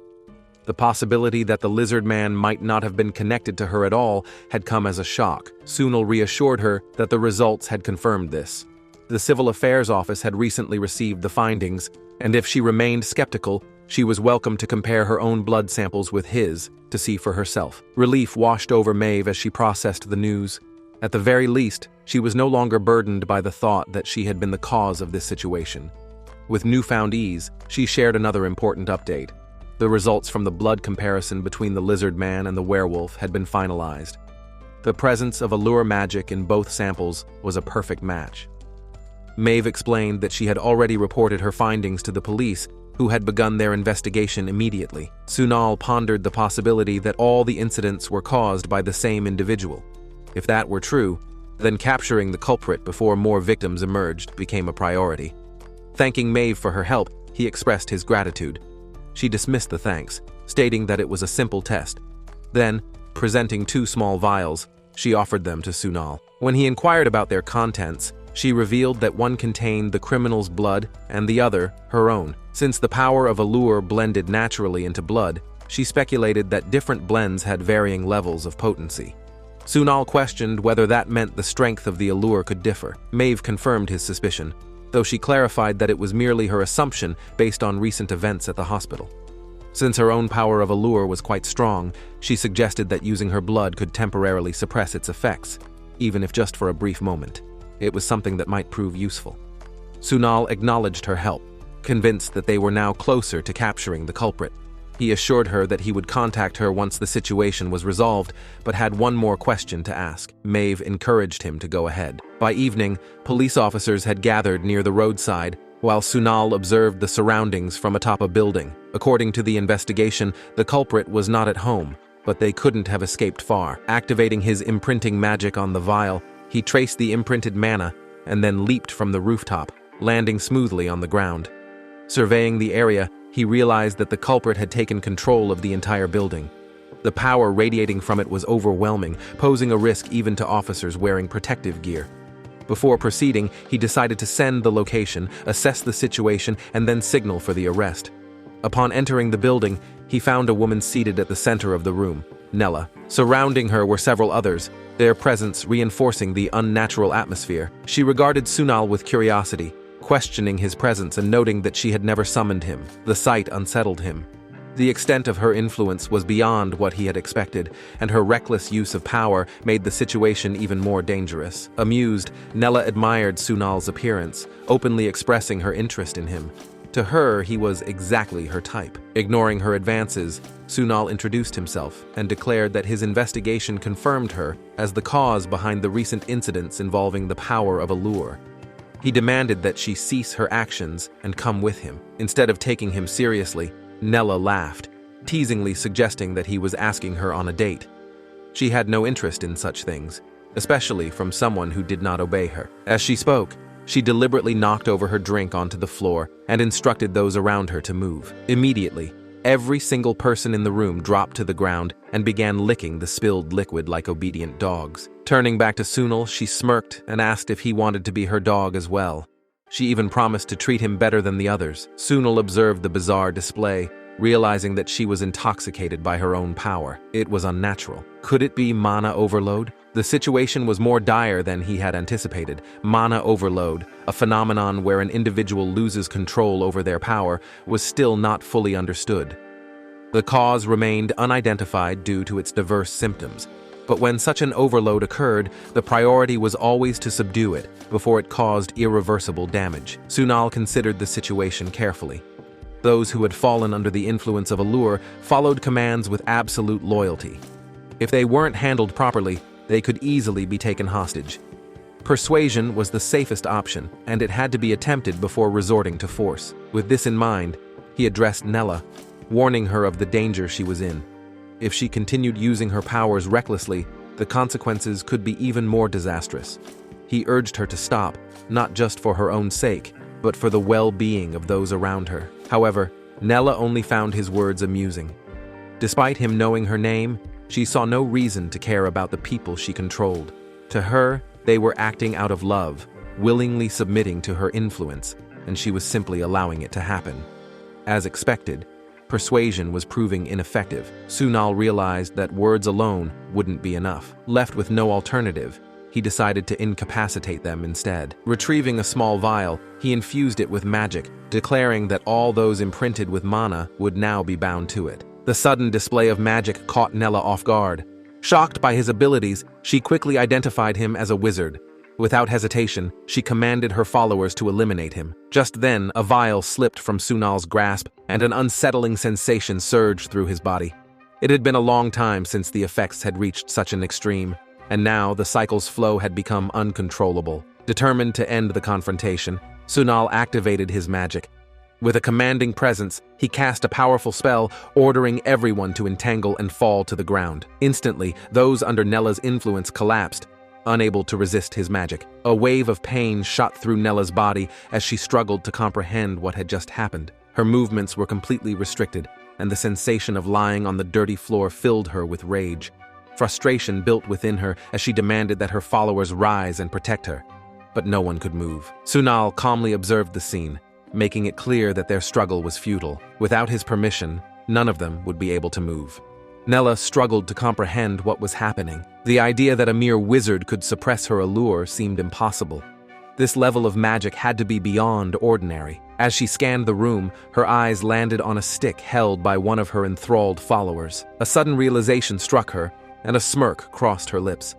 The possibility that the lizard man might not have been connected to her at all had come as a shock. Sunal reassured her that the results had confirmed this. The Civil Affairs Office had recently received the findings, and if she remained skeptical, she was welcome to compare her own blood samples with his to see for herself. Relief washed over Maeve as she processed the news. At the very least, she was no longer burdened by the thought that she had been the cause of this situation. With newfound ease, she shared another important update. The results from the blood comparison between the lizard man and the werewolf had been finalized. The presence of allure magic in both samples was a perfect match. Maeve explained that she had already reported her findings to the police, who had begun their investigation immediately. Sunal pondered the possibility that all the incidents were caused by the same individual. If that were true, then capturing the culprit before more victims emerged became a priority. Thanking Maeve for her help, he expressed his gratitude. She dismissed the thanks, stating that it was a simple test. Then, presenting 2 small vials, she offered them to Sunal. When he inquired about their contents, she revealed that one contained the criminal's blood and the other her own. Since the power of allure blended naturally into blood, she speculated that different blends had varying levels of potency. Sunal questioned whether that meant the strength of the allure could differ. Maeve confirmed his suspicion, though she clarified that it was merely her assumption based on recent events at the hospital. Since her own power of allure was quite strong, she suggested that using her blood could temporarily suppress its effects, even if just for a brief moment. It was something that might prove useful. Sunal acknowledged her help, convinced that they were now closer to capturing the culprit. He assured her that he would contact her once the situation was resolved, but had one more question to ask. Maeve encouraged him to go ahead. By evening, police officers had gathered near the roadside, while Sunal observed the surroundings from atop a building. According to the investigation, the culprit was not at home, but they couldn't have escaped far. Activating his imprinting magic on the vial, He traced the imprinted mana and then leaped from the rooftop, landing smoothly on the ground. Surveying the area, he realized that the culprit had taken control of the entire building. The power radiating from it was overwhelming, posing a risk even to officers wearing protective gear. Before proceeding, he decided to send the location, assess the situation, and then signal for the arrest. Upon entering the building, he found a woman seated at the center of the room, Nella. Surrounding her were several others, their presence reinforcing the unnatural atmosphere. She regarded Sunal with curiosity, questioning his presence and noting that she had never summoned him. The sight unsettled him. The extent of her influence was beyond what he had expected, and her reckless use of power made the situation even more dangerous. Amused, Nella admired Sunal's appearance, openly expressing her interest in him. To her, he was exactly her type. Ignoring her advances, Sunal introduced himself and declared that his investigation confirmed her as the cause behind the recent incidents involving the power of a lure. He demanded that she cease her actions and come with him. Instead of taking him seriously, Nella laughed, teasingly suggesting that he was asking her on a date. She had no interest in such things, especially from someone who did not obey her. As she spoke, she deliberately knocked over her drink onto the floor and instructed those around her to move. Immediately, every single person in the room dropped to the ground and began licking the spilled liquid like obedient dogs. Turning back to Sunal, she smirked and asked if he wanted to be her dog as well. She even promised to treat him better than the others. Sunal observed the bizarre display, realizing that she was intoxicated by her own power. It was unnatural. Could it be mana overload? The situation was more dire than he had anticipated. Mana overload, a phenomenon where an individual loses control over their power, was still not fully understood. The cause remained unidentified due to its diverse symptoms. But when such an overload occurred, the priority was always to subdue it before it caused irreversible damage. Sunal considered the situation carefully. Those who had fallen under the influence of a lure followed commands with absolute loyalty. If they weren't handled properly, they could easily be taken hostage. Persuasion was the safest option, and it had to be attempted before resorting to force. With this in mind, he addressed Nella, warning her of the danger she was in. If she continued using her powers recklessly, the consequences could be even more disastrous. He urged her to stop, not just for her own sake, but for the well-being of those around her. However, Nella only found his words amusing. Despite him knowing her name, she saw no reason to care about the people she controlled. To her, they were acting out of love, willingly submitting to her influence, and she was simply allowing it to happen. As expected, persuasion was proving ineffective. Sunal realized that words alone wouldn't be enough. Left with no alternative, he decided to incapacitate them instead. Retrieving a small vial, he infused it with magic, declaring that all those imprinted with mana would now be bound to it. The sudden display of magic caught Nella off guard. Shocked by his abilities, she quickly identified him as a wizard. Without hesitation, she commanded her followers to eliminate him. Just then, a vial slipped from Sunal's grasp, and an unsettling sensation surged through his body. It had been a long time since the effects had reached such an extreme, and now the cycle's flow had become uncontrollable. Determined to end the confrontation, Sunal activated his magic. With a commanding presence, he cast a powerful spell, ordering everyone to entangle and fall to the ground. Instantly, those under Nella's influence collapsed, unable to resist his magic. A wave of pain shot through Nella's body as she struggled to comprehend what had just happened. Her movements were completely restricted, and the sensation of lying on the dirty floor filled her with rage. Frustration built within her as she demanded that her followers rise and protect her. But no one could move. Sunal calmly observed the scene, making it clear that their struggle was futile. Without his permission, none of them would be able to move. Nella struggled to comprehend what was happening. The idea that a mere wizard could suppress her allure seemed impossible. This level of magic had to be beyond ordinary. As she scanned the room, her eyes landed on a stick held by one of her enthralled followers. A sudden realization struck her, and a smirk crossed her lips.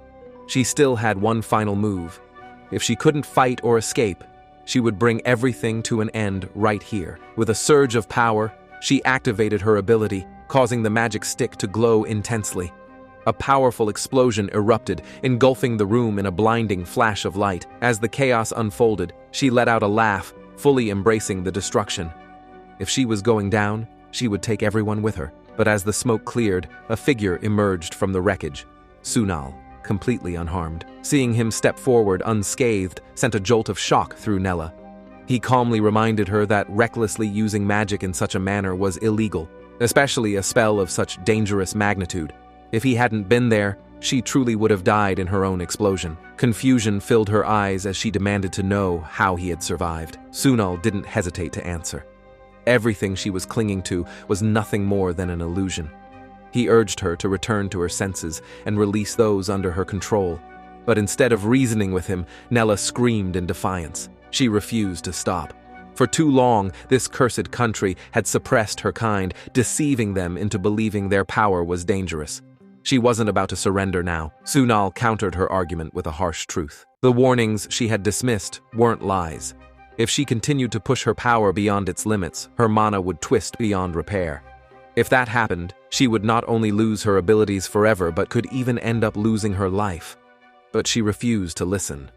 She still had one final move. If she couldn't fight or escape, she would bring everything to an end right here. With a surge of power, she activated her ability, causing the magic stick to glow intensely. A powerful explosion erupted, engulfing the room in a blinding flash of light. As the chaos unfolded, she let out a laugh, fully embracing the destruction. If she was going down, she would take everyone with her. But as the smoke cleared, a figure emerged from the wreckage. Sunal. completely unharmed. Seeing him step forward unscathed sent a jolt of shock through Nella. He calmly reminded her that recklessly using magic in such a manner was illegal, especially a spell of such dangerous magnitude. If he hadn't been there, she truly would have died in her own explosion. Confusion filled her eyes as she demanded to know how he had survived. Sunal didn't hesitate to answer. Everything she was clinging to was nothing more than an illusion. He urged her to return to her senses and release those under her control. But instead of reasoning with him, Nella screamed in defiance. She refused to stop. For too long, this cursed country had suppressed her kind, deceiving them into believing their power was dangerous. She wasn't about to surrender now. Sunal countered her argument with a harsh truth. The warnings she had dismissed weren't lies. If she continued to push her power beyond its limits, her mana would twist beyond repair. If that happened, she would not only lose her abilities forever but could even end up losing her life. But she refused to listen.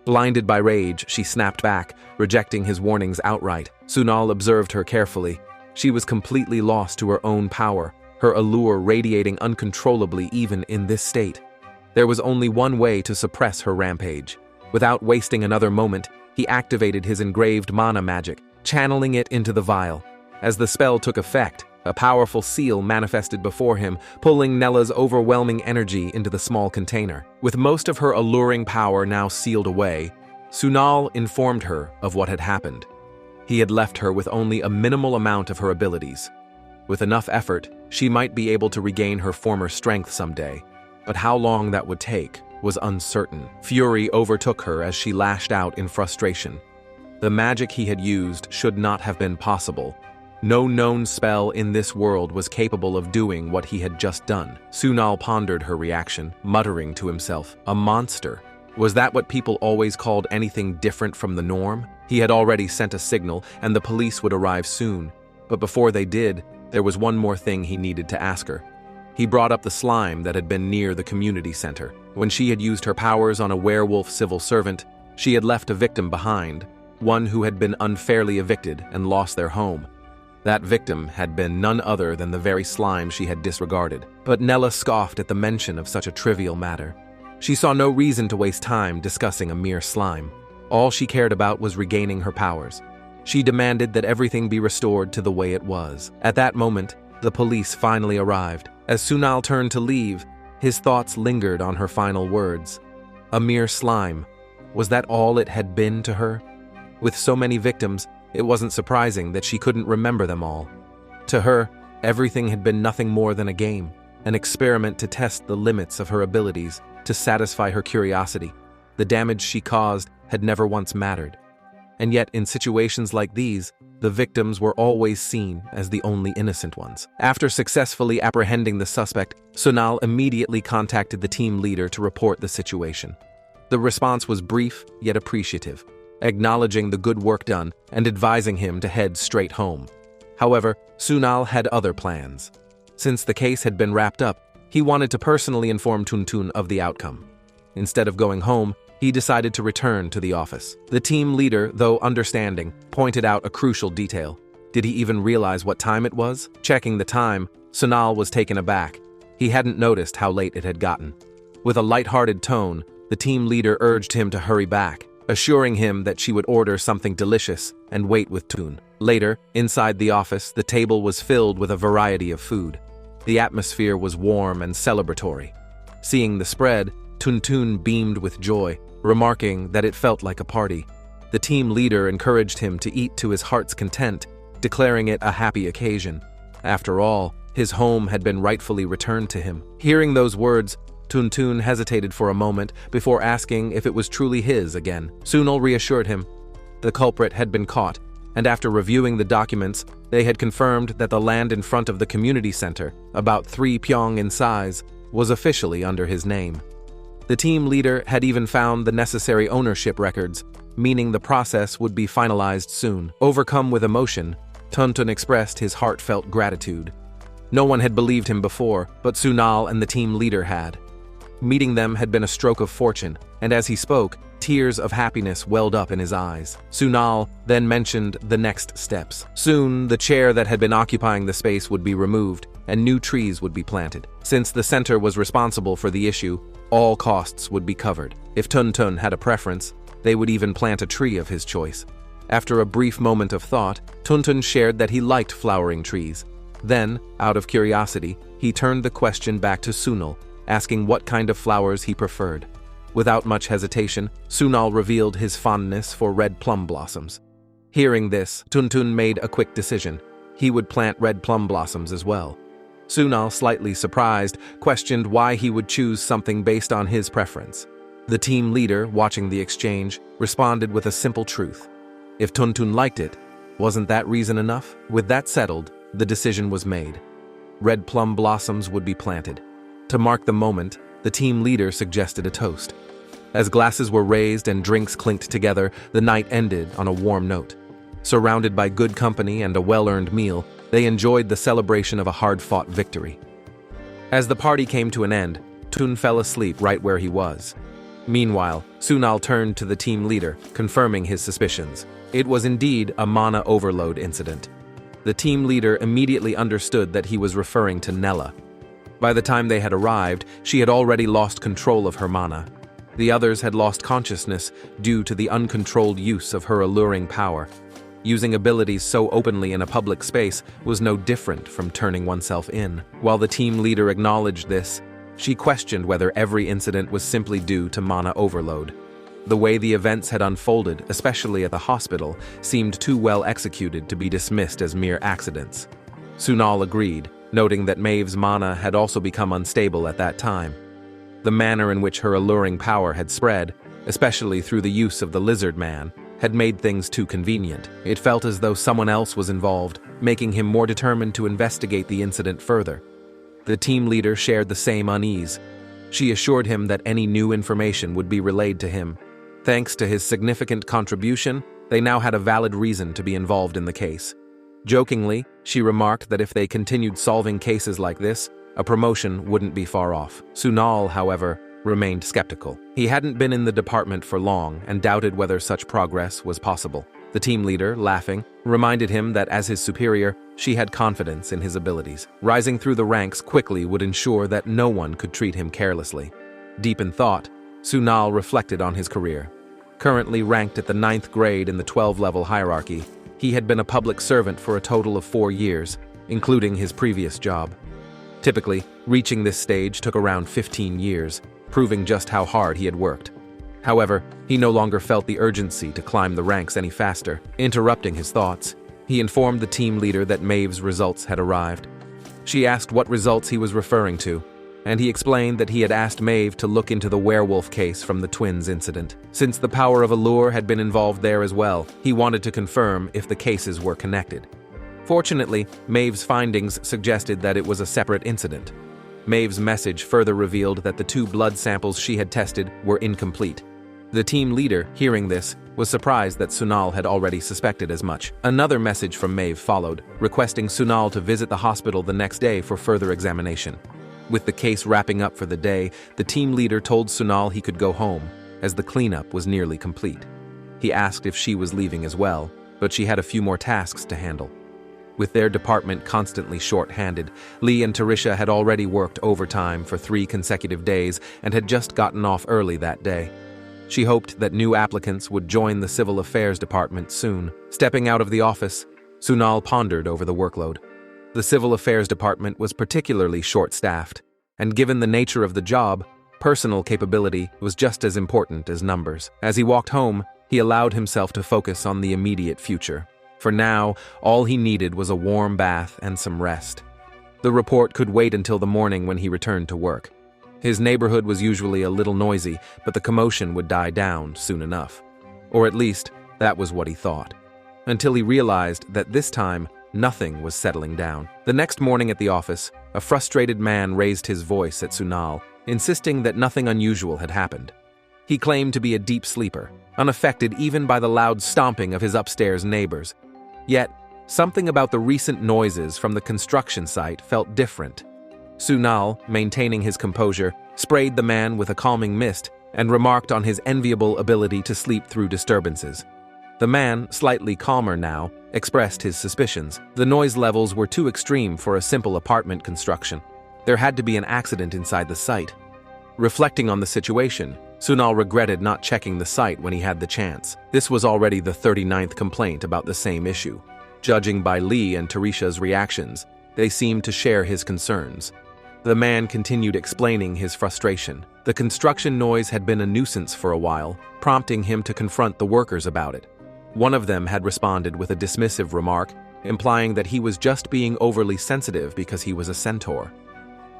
Blinded by rage, she snapped back, rejecting his warnings outright. Sunal observed her carefully. She was completely lost to her own power, her allure radiating uncontrollably even in this state. There was only one way to suppress her rampage. Without wasting another moment, he activated his engraved mana magic, channeling it into the vial. As the spell took effect, a powerful seal manifested before him, pulling Nella's overwhelming energy into the small container. With most of her alluring power now sealed away, Sunal informed her of what had happened. He had left her with only a minimal amount of her abilities. With enough effort, she might be able to regain her former strength someday, but how long that would take was uncertain. Fury overtook her as she lashed out in frustration. The magic he had used should not have been possible. No known spell in this world was capable of doing what he had just done. Sunal pondered her reaction, muttering to himself, "A monster." Was that what people always called anything different from the norm? He had already sent a signal, and the police would arrive soon. But before they did, there was one more thing he needed to ask her. He brought up the slime that had been near the community center. When she had used her powers on a werewolf civil servant, she had left a victim behind, one who had been unfairly evicted and lost their home. That victim had been none other than the very slime she had disregarded. But Nella scoffed at the mention of such a trivial matter. She saw no reason to waste time discussing a mere slime. All she cared about was regaining her powers. She demanded that everything be restored to the way it was. At that moment, the police finally arrived. As Sunal turned to leave, his thoughts lingered on her final words. A mere slime. Was that all it had been to her? With so many victims, it wasn't surprising that she couldn't remember them all. To her, everything had been nothing more than a game, an experiment to test the limits of her abilities, to satisfy her curiosity. The damage she caused had never once mattered. And yet, in situations like these, the victims were always seen as the only innocent ones. After successfully apprehending the suspect, Sunal immediately contacted the team leader to report the situation. The response was brief yet appreciative, acknowledging the good work done and advising him to head straight home. However, Sunal had other plans. Since the case had been wrapped up, he wanted to personally inform Tuntun of the outcome. Instead of going home, he decided to return to the office. The team leader, though understanding, pointed out a crucial detail. Did he even realize what time it was? Checking the time, Sunal was taken aback. He hadn't noticed how late it had gotten. With a light-hearted tone, the team leader urged him to hurry back, assuring him that she would order something delicious and wait with Tun. Later, inside the office, the table was filled with a variety of food. The atmosphere was warm and celebratory. Seeing the spread, Tuntun beamed with joy, remarking that it felt like a party. The team leader encouraged him to eat to his heart's content, declaring it a happy occasion. After all, his home had been rightfully returned to him. Hearing those words, Tuntun hesitated for a moment before asking if it was truly his again. Sunal reassured him. The culprit had been caught, and after reviewing the documents, they had confirmed that the land in front of the community center, about 3 pyong in size, was officially under his name. The team leader had even found the necessary ownership records, meaning the process would be finalized soon. Overcome with emotion, Tuntun expressed his heartfelt gratitude. No one had believed him before, but Sunal and the team leader had. Meeting them had been a stroke of fortune, and as he spoke, Tears of happiness welled up in his eyes. Sunal then mentioned the next steps. Soon, the chair that had been occupying the space would be removed, and new trees would be planted. Since the center was responsible for the issue, all costs would be covered. If Tuntun had a preference, they would even plant a tree of his choice. After a brief moment of thought, Tuntun shared that he liked flowering trees. Then, out of curiosity, he turned the question back to Sunal, asking what kind of flowers he preferred. Without much hesitation, Sunal revealed his fondness for red plum blossoms. Hearing this, Tuntun made a quick decision. He would plant red plum blossoms as well. Sunal, slightly surprised, questioned why he would choose something based on his preference. The team leader, watching the exchange, responded with a simple truth. If Tuntun liked it, wasn't that reason enough? With that settled, the decision was made. Red plum blossoms would be planted. To mark the moment, the team leader suggested a toast. As glasses were raised and drinks clinked together, the night ended on a warm note. Surrounded by good company and a well-earned meal, they enjoyed the celebration of a hard-fought victory. As the party came to an end, Tun fell asleep right where he was. Meanwhile, Sunal turned to the team leader, confirming his suspicions. It was indeed a mana overload incident. The team leader immediately understood that he was referring to Nella. By the time they had arrived, she had already lost control of her mana. The others had lost consciousness due to the uncontrolled use of her alluring power. Using abilities so openly in a public space was no different from turning oneself in. While the team leader acknowledged this, she questioned whether every incident was simply due to mana overload. The way the events had unfolded, especially at the hospital, seemed too well executed to be dismissed as mere accidents. Sunal agreed, noting that Maeve's mana had also become unstable at that time. The manner in which her alluring power had spread, especially through the use of the lizard man, had made things too convenient. It felt as though someone else was involved, making him more determined to investigate the incident further. The team leader shared the same unease. She assured him that any new information would be relayed to him. Thanks to his significant contribution, they now had a valid reason to be involved in the case. Jokingly, she remarked that if they continued solving cases like this, a promotion wouldn't be far off. Sunal, however, remained skeptical. He hadn't been in the department for long and doubted whether such progress was possible. The team leader, laughing, reminded him that as his superior, she had confidence in his abilities. Rising through the ranks quickly would ensure that no one could treat him carelessly. Deep in thought, Sunal reflected on his career. Currently ranked at the 9th grade in the 12-level hierarchy, he had been a public servant for a total of 4 years, including his previous job. Typically, reaching this stage took around 15 years, proving just how hard he had worked. However, he no longer felt the urgency to climb the ranks any faster. Interrupting his thoughts, he informed the team leader that Maeve's results had arrived. She asked what results he was referring to, and he explained that he had asked Maeve to look into the werewolf case from the twins incident. Since the power of allure had been involved there as well, he wanted to confirm if the cases were connected. Fortunately, Maeve's findings suggested that it was a separate incident. Maeve's message further revealed that the 2 blood samples she had tested were incomplete. The team leader, hearing this, was surprised that Sunal had already suspected as much. Another message from Maeve followed, requesting Sunal to visit the hospital the next day for further examination. With the case wrapping up for the day, the team leader told Sunal he could go home, as the cleanup was nearly complete. He asked if she was leaving as well, but she had a few more tasks to handle. With their department constantly short-handed, Lee and Tarisha had already worked overtime for 3 consecutive days and had just gotten off early that day. She hoped that new applicants would join the Civil Affairs Department soon. Stepping out of the office, Sunal pondered over the workload. The Civil Affairs Department was particularly short-staffed, and given the nature of the job, personal capability was just as important as numbers. As he walked home, he allowed himself to focus on the immediate future. For now, all he needed was a warm bath and some rest. The report could wait until the morning when he returned to work. His neighborhood was usually a little noisy, but the commotion would die down soon enough. Or at least, that was what he thought. Until he realized that this time, nothing was settling down. The next morning at the office, a frustrated man raised his voice at Sunal, insisting that nothing unusual had happened. He claimed to be a deep sleeper, unaffected even by the loud stomping of his upstairs neighbors. Yet, something about the recent noises from the construction site felt different. Sunal, maintaining his composure, sprayed the man with a calming mist and remarked on his enviable ability to sleep through disturbances. The man, slightly calmer now, expressed his suspicions. The noise levels were too extreme for a simple apartment construction. There had to be an accident inside the site. Reflecting on the situation, Sunal regretted not checking the site when he had the chance. This was already the 39th complaint about the same issue. Judging by Lee and Tarisha's reactions, they seemed to share his concerns. The man continued explaining his frustration. The construction noise had been a nuisance for a while, prompting him to confront the workers about it. One of them had responded with a dismissive remark, implying that he was just being overly sensitive because he was a centaur.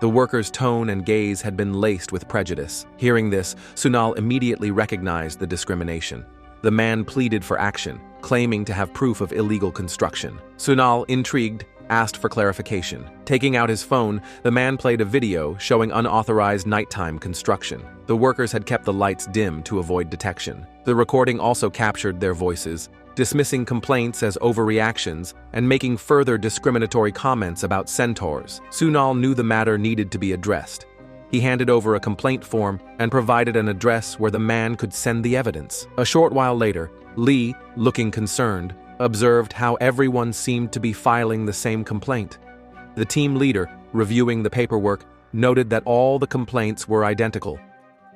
The worker's tone and gaze had been laced with prejudice. Hearing this, Sunal immediately recognized the discrimination. The man pleaded for action, claiming to have proof of illegal construction. Sunal, intrigued, asked for clarification. Taking out his phone, the man played a video showing unauthorized nighttime construction. The workers had kept the lights dim to avoid detection. The recording also captured their voices, dismissing complaints as overreactions and making further discriminatory comments about centaurs. Sunal knew the matter needed to be addressed. He handed over a complaint form and provided an address where the man could send the evidence. A short while later, Lee, looking concerned, observed how everyone seemed to be filing the same complaint. The team leader, reviewing the paperwork, noted that all the complaints were identical.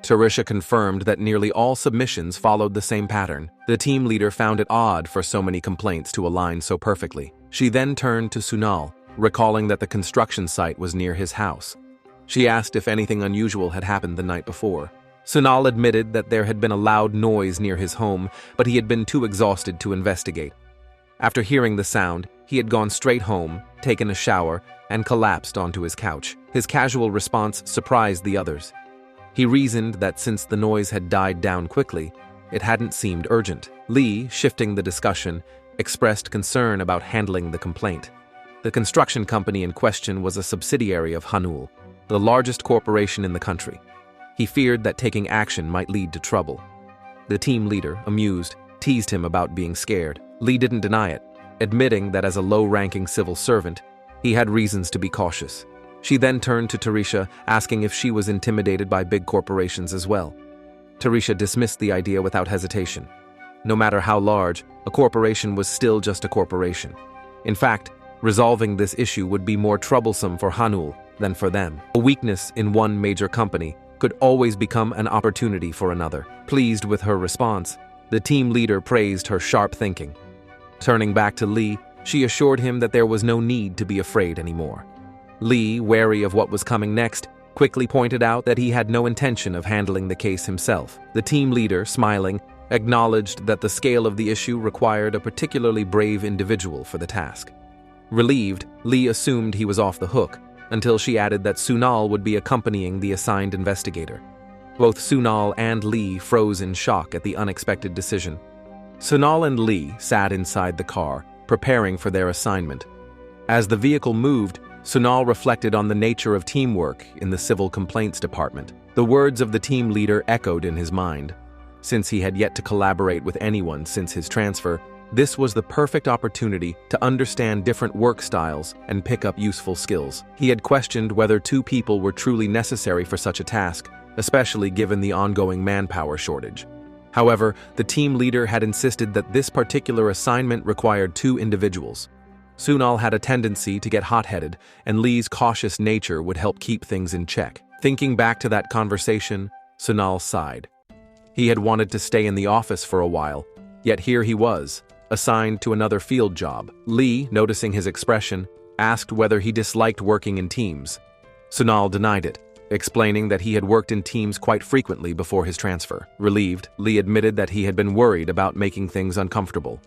Tarisha confirmed that nearly all submissions followed the same pattern. The team leader found it odd for so many complaints to align so perfectly. She then turned to Sunal, recalling that the construction site was near his house. She asked if anything unusual had happened the night before. Sunal admitted that there had been a loud noise near his home, but he had been too exhausted to investigate. After hearing the sound, he had gone straight home, taken a shower, and collapsed onto his couch. His casual response surprised the others. He reasoned that since the noise had died down quickly, it hadn't seemed urgent. Lee, shifting the discussion, expressed concern about handling the complaint. The construction company in question was a subsidiary of Hanul, the largest corporation in the country. He feared that taking action might lead to trouble. The team leader, amused, teased him about being scared. Lee didn't deny it, admitting that as a low-ranking civil servant, he had reasons to be cautious. She then turned to Tarisha, asking if she was intimidated by big corporations as well. Tarisha dismissed the idea without hesitation. No matter how large, a corporation was still just a corporation. In fact, resolving this issue would be more troublesome for Hanul than for them. A weakness in one major company could always become an opportunity for another. Pleased with her response, the team leader praised her sharp thinking. Turning back to Lee, she assured him that there was no need to be afraid anymore. Lee, wary of what was coming next, quickly pointed out that he had no intention of handling the case himself. The team leader, smiling, acknowledged that the scale of the issue required a particularly brave individual for the task. Relieved, Lee assumed he was off the hook, until she added that Sunal would be accompanying the assigned investigator. Both Sunal and Lee froze in shock at the unexpected decision. Sunal and Lee sat inside the car, preparing for their assignment. As the vehicle moved, Sunal reflected on the nature of teamwork in the Civil Complaints Department. The words of the team leader echoed in his mind. Since he had yet to collaborate with anyone since his transfer, this was the perfect opportunity to understand different work styles and pick up useful skills. He had questioned whether two people were truly necessary for such a task, especially given the ongoing manpower shortage. However, the team leader had insisted that this particular assignment required two individuals. Sunal had a tendency to get hot-headed, and Lee's cautious nature would help keep things in check. Thinking back to that conversation, Sunal sighed. He had wanted to stay in the office for a while, yet here he was, assigned to another field job. Lee, noticing his expression, asked whether he disliked working in teams. Sunal denied it, explaining that he had worked in teams quite frequently before his transfer. Relieved, Lee admitted that he had been worried about making things uncomfortable.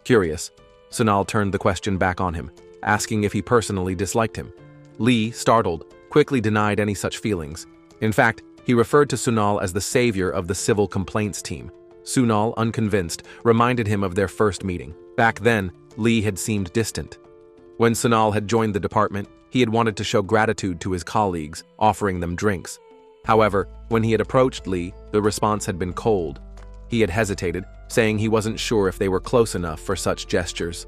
Curious, Sunal turned the question back on him, asking if he personally disliked him. Lee, startled, quickly denied any such feelings. In fact, he referred to Sunal as the savior of the civil complaints team. Sunal, unconvinced, reminded him of their first meeting. Back then, Lee had seemed distant. When Sunal had joined the department, he had wanted to show gratitude to his colleagues, offering them drinks. However, when he had approached Lee, the response had been cold. He had hesitated, saying he wasn't sure if they were close enough for such gestures.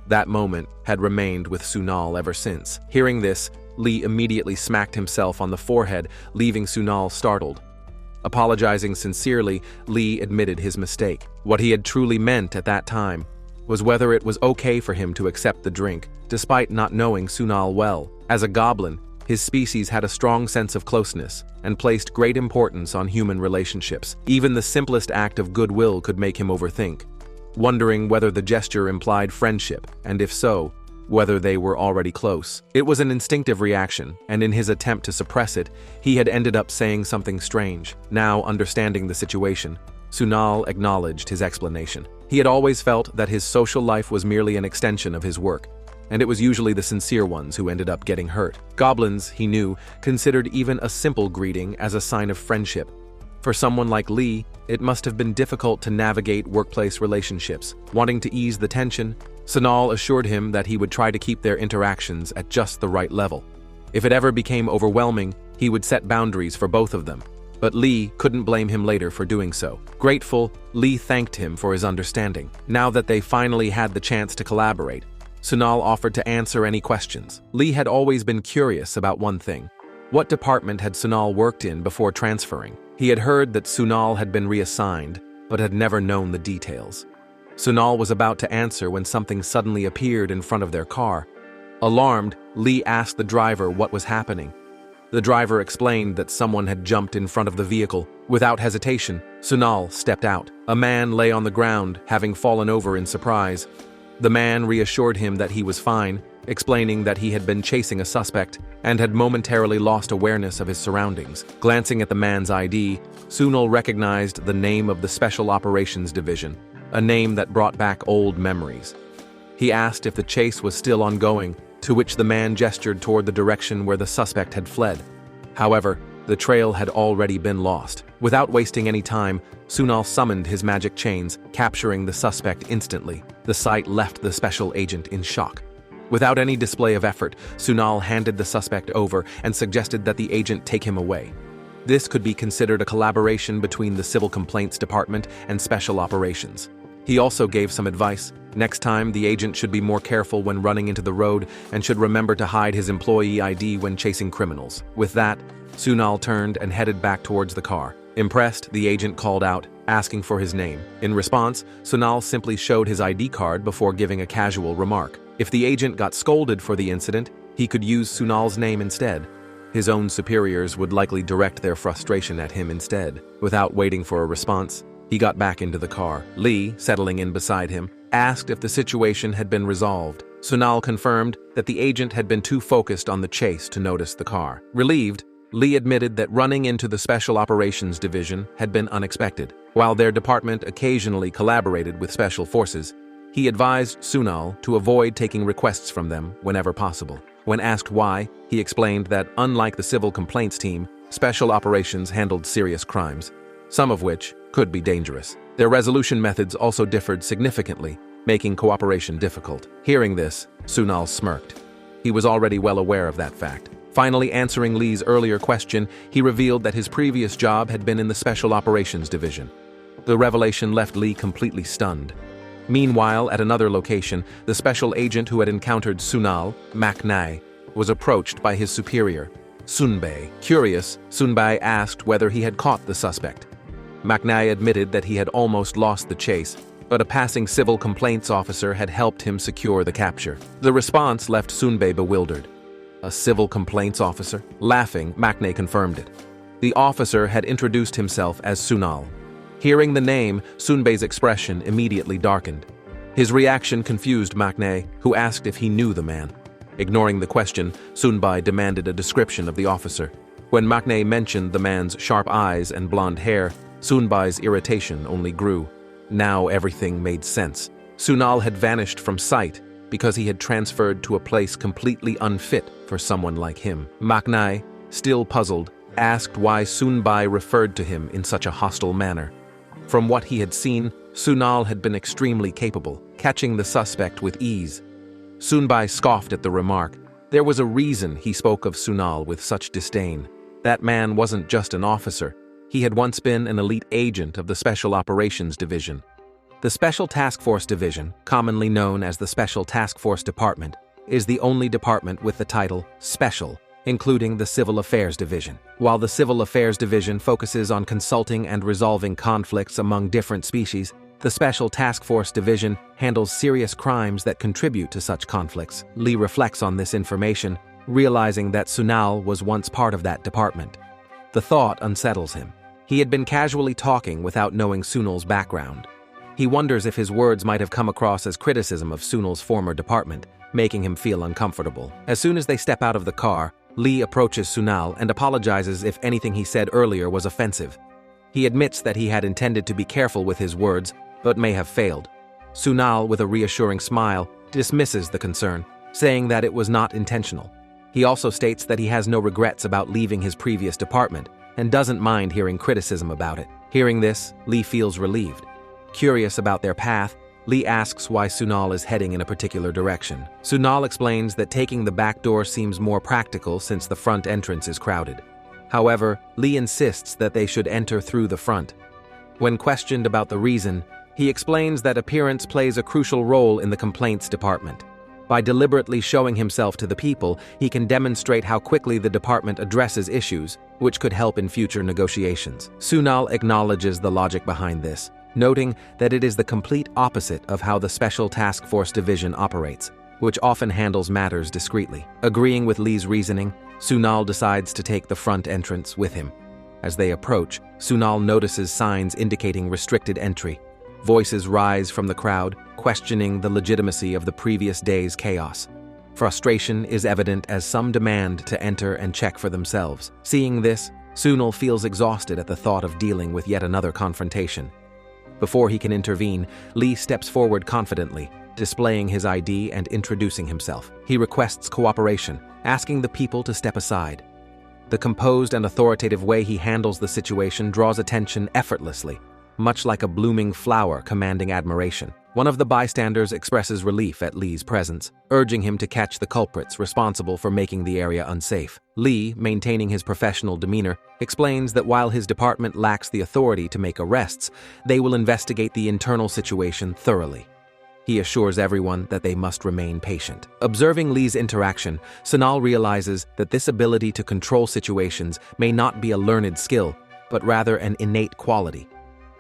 That moment had remained with Sunal ever since. Hearing this, Lee immediately smacked himself on the forehead, leaving Sunal startled. Apologizing sincerely, Lee admitted his mistake. What he had truly meant at that time was whether it was okay for him to accept the drink, despite not knowing Sunal well. As a goblin, his species had a strong sense of closeness and placed great importance on human relationships. Even the simplest act of goodwill could make him overthink, wondering whether the gesture implied friendship, and if so, whether they were already close. It was an instinctive reaction, and in his attempt to suppress it, he had ended up saying something strange. Now, understanding the situation, Sunal acknowledged his explanation. He had always felt that his social life was merely an extension of his work, and it was usually the sincere ones who ended up getting hurt. Goblins, he knew, considered even a simple greeting as a sign of friendship. For someone like Lee, it must have been difficult to navigate workplace relationships. Wanting to ease the tension, Sunal assured him that he would try to keep their interactions at just the right level. If it ever became overwhelming, he would set boundaries for both of them. But Lee couldn't blame him later for doing so. Grateful, Lee thanked him for his understanding. Now that they finally had the chance to collaborate, Sunal offered to answer any questions. Lee had always been curious about one thing. What department had Sunal worked in before transferring? He had heard that Sunal had been reassigned, but had never known the details. Sunal was about to answer when something suddenly appeared in front of their car. Alarmed, Lee asked the driver what was happening. The driver explained that someone had jumped in front of the vehicle. Without hesitation, Sunal stepped out. A man lay on the ground, having fallen over in surprise. The man reassured him that he was fine, explaining that he had been chasing a suspect and had momentarily lost awareness of his surroundings. Glancing at the man's ID, Sunal recognized the name of the Special Operations Division, a name that brought back old memories. He asked if the chase was still ongoing, to which the man gestured toward the direction where the suspect had fled. However, the trail had already been lost. Without wasting any time, Sunal summoned his magic chains, capturing the suspect instantly. The sight left the special agent in shock. Without any display of effort, Sunal handed the suspect over and suggested that the agent take him away. This could be considered a collaboration between the Civil Complaints Department and Special Operations. He also gave some advice. Next time, the agent should be more careful when running into the road and should remember to hide his employee ID when chasing criminals. With that, Sunal turned and headed back towards the car. Impressed, the agent called out, asking for his name. In response, Sunal simply showed his ID card before giving a casual remark. If the agent got scolded for the incident, he could use Sunal's name instead. His own superiors would likely direct their frustration at him instead. Without waiting for a response, he got back into the car. Lee, settling in beside him, asked if the situation had been resolved. Sunal confirmed that the agent had been too focused on the chase to notice the car. Relieved, Lee admitted that running into the Special Operations Division had been unexpected. While their department occasionally collaborated with special forces, he advised Sunal to avoid taking requests from them whenever possible. When asked why, he explained that unlike the Civil Complaints team, Special Operations handled serious crimes, some of which could be dangerous. Their resolution methods also differed significantly, making cooperation difficult. Hearing this, Sunal smirked. He was already well aware of that fact. Finally answering Lee's earlier question, he revealed that his previous job had been in the Special Operations Division. The revelation left Lee completely stunned. Meanwhile, at another location, the special agent who had encountered Sunal, Maknai, was approached by his superior, Sunbei. Curious, Sunbei asked whether he had caught the suspect. Maknai admitted that he had almost lost the chase, but a passing civil complaints officer had helped him secure the capture. The response left Sunbei bewildered. A civil complaints officer? Laughing, Maknai confirmed it. The officer had introduced himself as Sunal. Hearing the name, Sunbei's expression immediately darkened. His reaction confused Maknai, who asked if he knew the man. Ignoring the question, Sunbei demanded a description of the officer. When Maknai mentioned the man's sharp eyes and blonde hair, Sunbei's irritation only grew. Now everything made sense. Sunal had vanished from sight because he had transferred to a place completely unfit for someone like him. Maknai, still puzzled, asked why Sunbei referred to him in such a hostile manner. From what he had seen, Sunal had been extremely capable, catching the suspect with ease. Sunbei scoffed at the remark. There was a reason he spoke of Sunal with such disdain. That man wasn't just an officer. He had once been an elite agent of the Special Operations Division. The Special Task Force Division, commonly known as the Special Task Force Department, is the only department with the title Special. including the Civil Affairs Division. While the Civil Affairs Division focuses on consulting and resolving conflicts among different species, the Special Task Force Division handles serious crimes that contribute to such conflicts. Lee reflects on this information, realizing that Sunal was once part of that department. The thought unsettles him. He had been casually talking without knowing Sunal's background. He wonders if his words might have come across as criticism of Sunal's former department, making him feel uncomfortable. As soon as they step out of the car, Lee approaches Sunal and apologizes if anything he said earlier was offensive. He admits that he had intended to be careful with his words, but may have failed. Sunal, with a reassuring smile, dismisses the concern, saying that it was not intentional. He also states that he has no regrets about leaving his previous department and doesn't mind hearing criticism about it. Hearing this, Lee feels relieved. Curious about their path, Lee asks why Sunal is heading in a particular direction. Sunal explains that taking the back door seems more practical since the front entrance is crowded. However, Lee insists that they should enter through the front. When questioned about the reason, he explains that appearance plays a crucial role in the complaints department. By deliberately showing himself to the people, he can demonstrate how quickly the department addresses issues, which could help in future negotiations. Sunal acknowledges the logic behind this, noting that it is the complete opposite of how the Special Task Force Division operates, which often handles matters discreetly. Agreeing with Lee's reasoning, Sunal decides to take the front entrance with him. As they approach, Sunal notices signs indicating restricted entry. Voices rise from the crowd, questioning the legitimacy of the previous day's chaos. Frustration is evident as some demand to enter and check for themselves. Seeing this, Sunal feels exhausted at the thought of dealing with yet another confrontation. Before he can intervene, Lee steps forward confidently, displaying his ID and introducing himself. He requests cooperation, asking the people to step aside. The composed and authoritative way he handles the situation draws attention effortlessly, much like a blooming flower commanding admiration. One of the bystanders expresses relief at Lee's presence, urging him to catch the culprits responsible for making the area unsafe. Lee, maintaining his professional demeanor, explains that while his department lacks the authority to make arrests, they will investigate the internal situation thoroughly. He assures everyone that they must remain patient. Observing Lee's interaction, Sunal realizes that this ability to control situations may not be a learned skill, but rather an innate quality.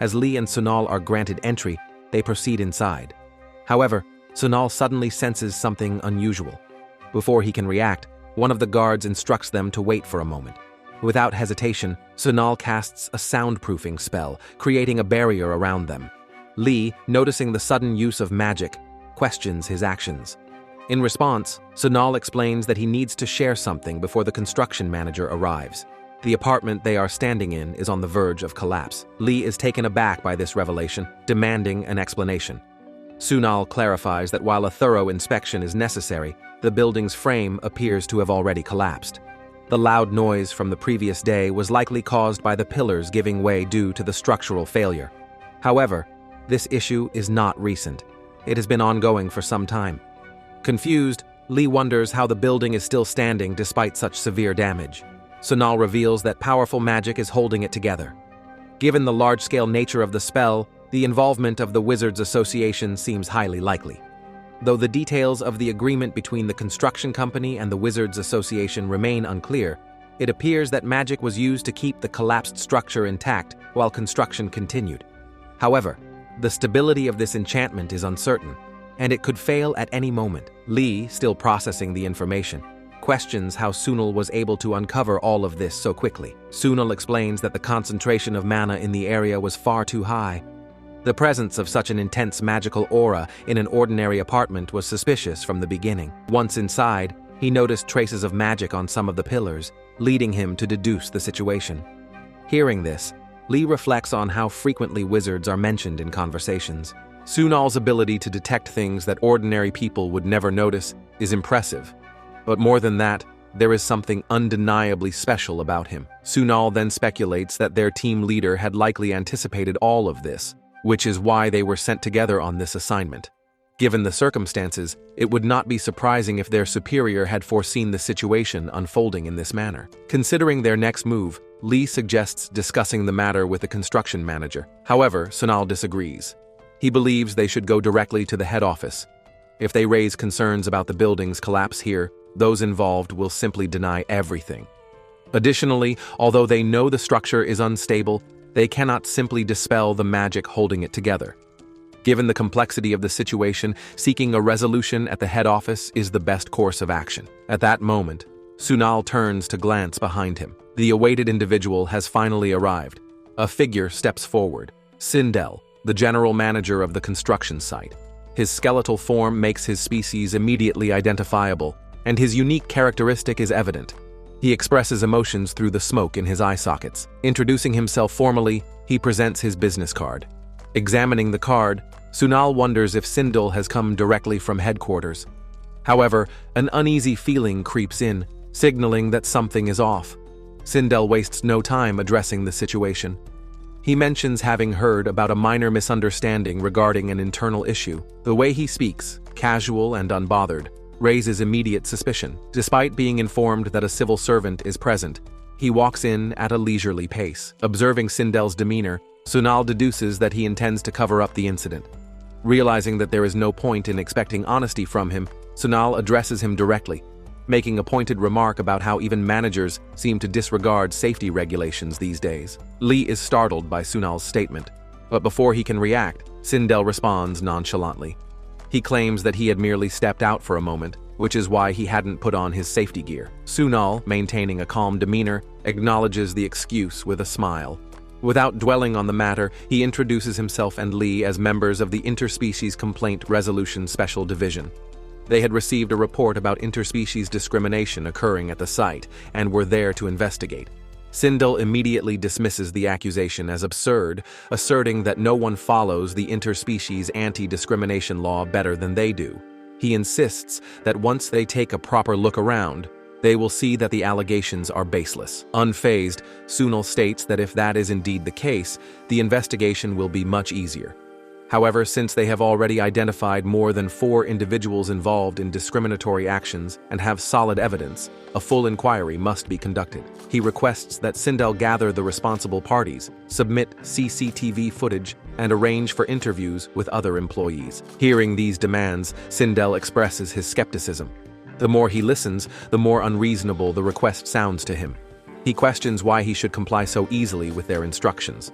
As Lee and Sunal are granted entry, they proceed inside. However, Sunal suddenly senses something unusual. Before he can react, one of the guards instructs them to wait for a moment. Without hesitation, Sunal casts a soundproofing spell, creating a barrier around them. Lee, noticing the sudden use of magic, questions his actions. In response, Sunal explains that he needs to share something before the construction manager arrives. The apartment they are standing in is on the verge of collapse. Lee is taken aback by this revelation, demanding an explanation. Sunal clarifies that while a thorough inspection is necessary, the building's frame appears to have already collapsed. The loud noise from the previous day was likely caused by the pillars giving way due to the structural failure. However, this issue is not recent. It has been ongoing for some time. Confused, Lee wonders how the building is still standing despite such severe damage. Sunal reveals that powerful magic is holding it together. Given the large-scale nature of the spell, the involvement of the Wizards Association seems highly likely. Though the details of the agreement between the construction company and the Wizards Association remain unclear, it appears that magic was used to keep the collapsed structure intact while construction continued. However, the stability of this enchantment is uncertain, and it could fail at any moment. Lee, still processing the information, questions how Sunal was able to uncover all of this so quickly. Sunal explains that the concentration of mana in the area was far too high. The presence of such an intense magical aura in an ordinary apartment was suspicious from the beginning. Once inside, he noticed traces of magic on some of the pillars, leading him to deduce the situation. Hearing this, Lee reflects on how frequently wizards are mentioned in conversations. Sunal's ability to detect things that ordinary people would never notice is impressive. But more than that, there is something undeniably special about him. Sunal then speculates that their team leader had likely anticipated all of this, which is why they were sent together on this assignment. Given the circumstances, it would not be surprising if their superior had foreseen the situation unfolding in this manner. Considering their next move, Lee suggests discussing the matter with the construction manager. However, Sunal disagrees. He believes they should go directly to the head office. If they raise concerns about the building's collapse here, those involved will simply deny everything. Additionally, although they know the structure is unstable, they cannot simply dispel the magic holding it together. Given the complexity of the situation, seeking a resolution at the head office is the best course of action. At that moment, Sunal turns to glance behind him. The awaited individual has finally arrived. A figure steps forward. Sindel, the general manager of the construction site. His skeletal form makes his species immediately identifiable, and his unique characteristic is evident. He expresses emotions through the smoke in his eye sockets. Introducing himself formally, he presents his business card. Examining the card, Sunal wonders if Sindel has come directly from headquarters. However, an uneasy feeling creeps in, signaling that something is off. Sindel wastes no time addressing the situation. He mentions having heard about a minor misunderstanding regarding an internal issue. The way he speaks, casual and unbothered, raises immediate suspicion. Despite being informed that a civil servant is present, he walks in at a leisurely pace. Observing Sindel's demeanor, Sunal deduces that he intends to cover up the incident. Realizing that there is no point in expecting honesty from him, Sunal addresses him directly, making a pointed remark about how even managers seem to disregard safety regulations these days. Lee is startled by Sunal's statement, but before he can react, Sindel responds nonchalantly. He claims that he had merely stepped out for a moment, which is why he hadn't put on his safety gear. Sunal, maintaining a calm demeanor, acknowledges the excuse with a smile. Without dwelling on the matter, he introduces himself and Lee as members of the Interspecies Complaint Resolution Special Division. They had received a report about interspecies discrimination occurring at the site and were there to investigate. Sindel immediately dismisses the accusation as absurd, asserting that no one follows the interspecies anti-discrimination law better than they do. He insists that once they take a proper look around, they will see that the allegations are baseless. Unfazed, Sunal states that if that is indeed the case, the investigation will be much easier. However, since they have already identified more than 4 individuals involved in discriminatory actions and have solid evidence, a full inquiry must be conducted. He requests that Sindel gather the responsible parties, submit CCTV footage, and arrange for interviews with other employees. Hearing these demands, Sindel expresses his skepticism. The more he listens, the more unreasonable the request sounds to him. He questions why he should comply so easily with their instructions.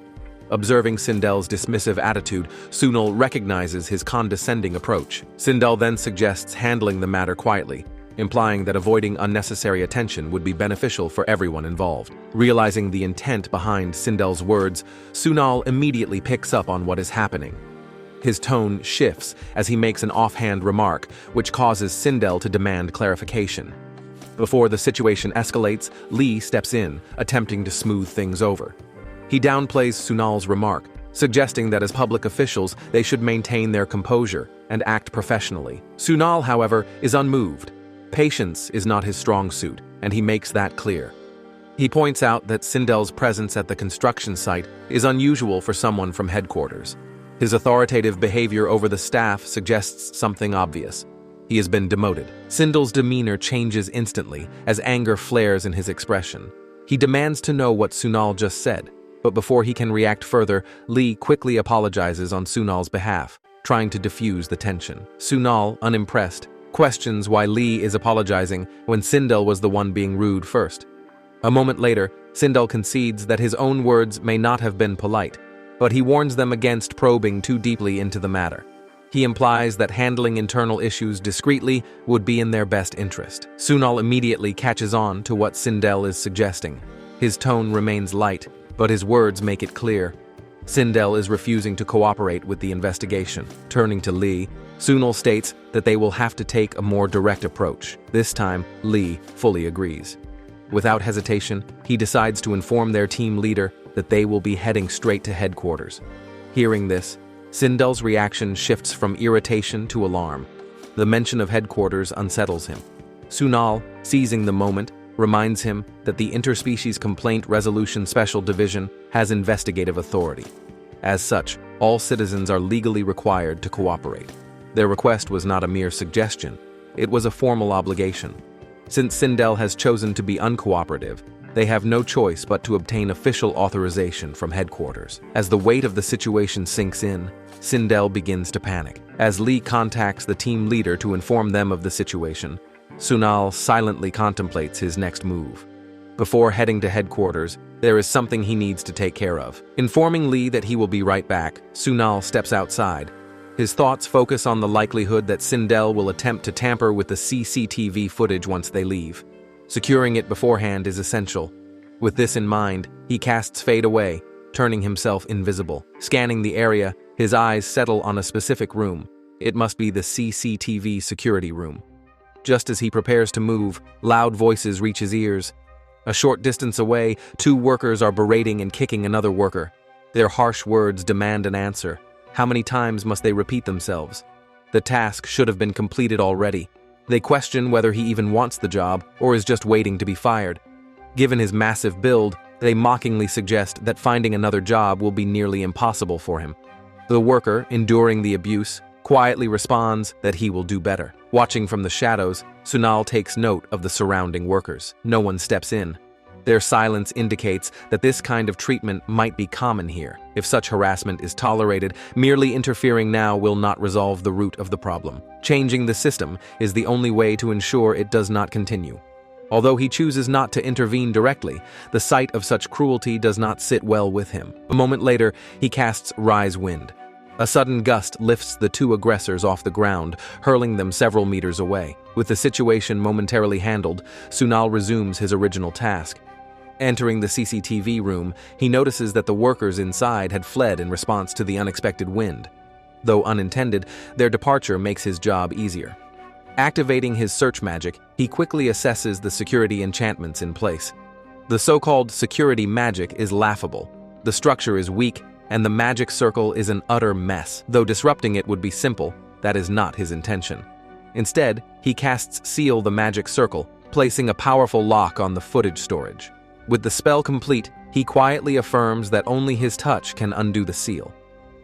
Observing Sindel's dismissive attitude, Sunal recognizes his condescending approach. Sindel then suggests handling the matter quietly, implying that avoiding unnecessary attention would be beneficial for everyone involved. Realizing the intent behind Sindel's words, Sunal immediately picks up on what is happening. His tone shifts as he makes an offhand remark, which causes Sindel to demand clarification. Before the situation escalates, Lee steps in, attempting to smooth things over. He downplays Sunal's remark, suggesting that as public officials, they should maintain their composure and act professionally. Sunal, however, is unmoved. Patience is not his strong suit, and he makes that clear. He points out that Sindel's presence at the construction site is unusual for someone from headquarters. His authoritative behavior over the staff suggests something obvious. He has been demoted. Sindel's demeanor changes instantly as anger flares in his expression. He demands to know what Sunal just said, but before he can react further, Lee quickly apologizes on Sunal's behalf, trying to diffuse the tension. Sunal, unimpressed, questions why Lee is apologizing when Sindel was the one being rude first. A moment later, Sindel concedes that his own words may not have been polite, but he warns them against probing too deeply into the matter. He implies that handling internal issues discreetly would be in their best interest. Sunal immediately catches on to what Sindel is suggesting. His tone remains light, but his words make it clear. Sindel is refusing to cooperate with the investigation. Turning to Lee, Sunal states that they will have to take a more direct approach. This time, Lee fully agrees. Without hesitation, he decides to inform their team leader that they will be heading straight to headquarters. Hearing this, Sindel's reaction shifts from irritation to alarm. The mention of headquarters unsettles him. Sunal, seizing the moment, reminds him that the Interspecies Complaint Resolution Special Division has investigative authority. As such, all citizens are legally required to cooperate. Their request was not a mere suggestion, it was a formal obligation. Since Sindel has chosen to be uncooperative, they have no choice but to obtain official authorization from headquarters. As the weight of the situation sinks in, Sindel begins to panic. As Lee contacts the team leader to inform them of the situation, Sunal silently contemplates his next move. Before heading to headquarters, there is something he needs to take care of. Informing Lee that he will be right back, Sunal steps outside. His thoughts focus on the likelihood that Sindel will attempt to tamper with the CCTV footage once they leave. Securing it beforehand is essential. With this in mind, he casts Fade away, turning himself invisible. Scanning the area, his eyes settle on a specific room. It must be the CCTV security room. Just as he prepares to move, loud voices reach his ears. A short distance away, two workers are berating and kicking another worker. Their harsh words demand an answer. How many times must they repeat themselves? The task should have been completed already. They question whether he even wants the job or is just waiting to be fired. Given his massive build, they mockingly suggest that finding another job will be nearly impossible for him. The worker, enduring the abuse, quietly responds that he will do better. Watching from the shadows, Sunal takes note of the surrounding workers. No one steps in. Their silence indicates that this kind of treatment might be common here. If such harassment is tolerated, merely interfering now will not resolve the root of the problem. Changing the system is the only way to ensure it does not continue. Although he chooses not to intervene directly, the sight of such cruelty does not sit well with him. A moment later, he casts Rise Wind. A sudden gust lifts the two aggressors off the ground, hurling them several meters away. With the situation momentarily handled, Sunal resumes his original task. Entering the CCTV room, he notices that the workers inside had fled in response to the unexpected wind. Though unintended, their departure makes his job easier. Activating his search magic, he quickly assesses the security enchantments in place. The so-called security magic is laughable. The structure is weak, and the magic circle is an utter mess. Though disrupting it would be simple, that is not his intention. Instead, he casts Seal the Magic Circle, placing a powerful lock on the footage storage. With the spell complete, he quietly affirms that only his touch can undo the seal.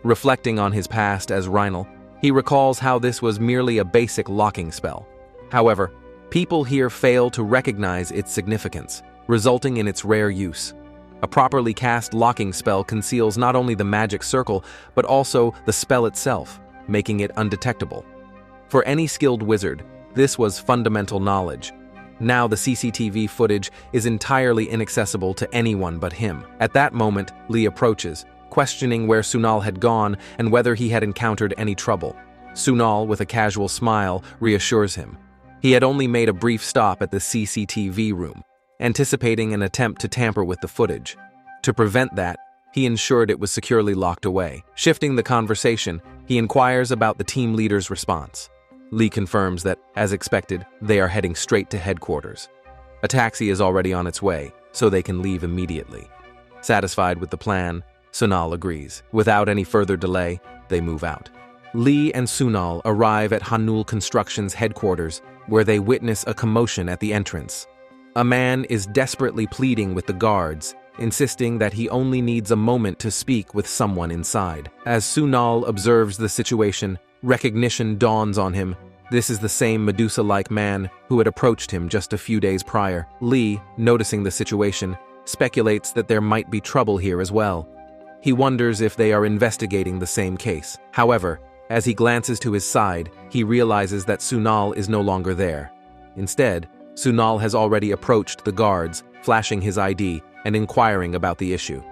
Reflecting on his past as Rhinal, he recalls how this was merely a basic locking spell. However, people here fail to recognize its significance, resulting in its rare use. A properly cast locking spell conceals not only the magic circle, but also the spell itself, making it undetectable. For any skilled wizard, this was fundamental knowledge. Now the CCTV footage is entirely inaccessible to anyone but him. At that moment, Lee approaches, questioning where Sunal had gone and whether he had encountered any trouble. Sunal, with a casual smile, reassures him. He had only made a brief stop at the CCTV room, anticipating an attempt to tamper with the footage. To prevent that, he ensured it was securely locked away. Shifting the conversation, he inquires about the team leader's response. Lee confirms that, as expected, they are heading straight to headquarters. A taxi is already on its way, so they can leave immediately. Satisfied with the plan, Sunal agrees. Without any further delay, they move out. Lee and Sunal arrive at Hanul Construction's headquarters, where they witness a commotion at the entrance. A man is desperately pleading with the guards, insisting that he only needs a moment to speak with someone inside. As Sunal observes the situation, recognition dawns on him. This is the same Medusa-like man who had approached him just a few days prior. Lee, noticing the situation, speculates that there might be trouble here as well. He wonders if they are investigating the same case. However, as he glances to his side, he realizes that Sunal is no longer there. Instead, Sunal has already approached the guards, flashing his ID and inquiring about the issue.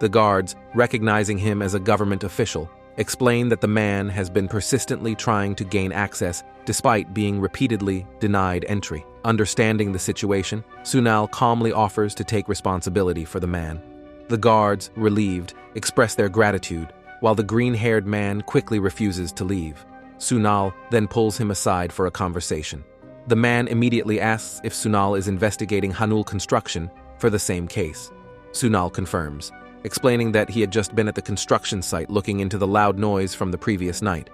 The guards, recognizing him as a government official, explain that the man has been persistently trying to gain access despite being repeatedly denied entry. Understanding the situation, Sunal calmly offers to take responsibility for the man. The guards, relieved, express their gratitude, while the green-haired man quickly refuses to leave. Sunal then pulls him aside for a conversation. The man immediately asks if Sunal is investigating Hanul Construction for the same case. Sunal confirms, explaining that he had just been at the construction site looking into the loud noise from the previous night.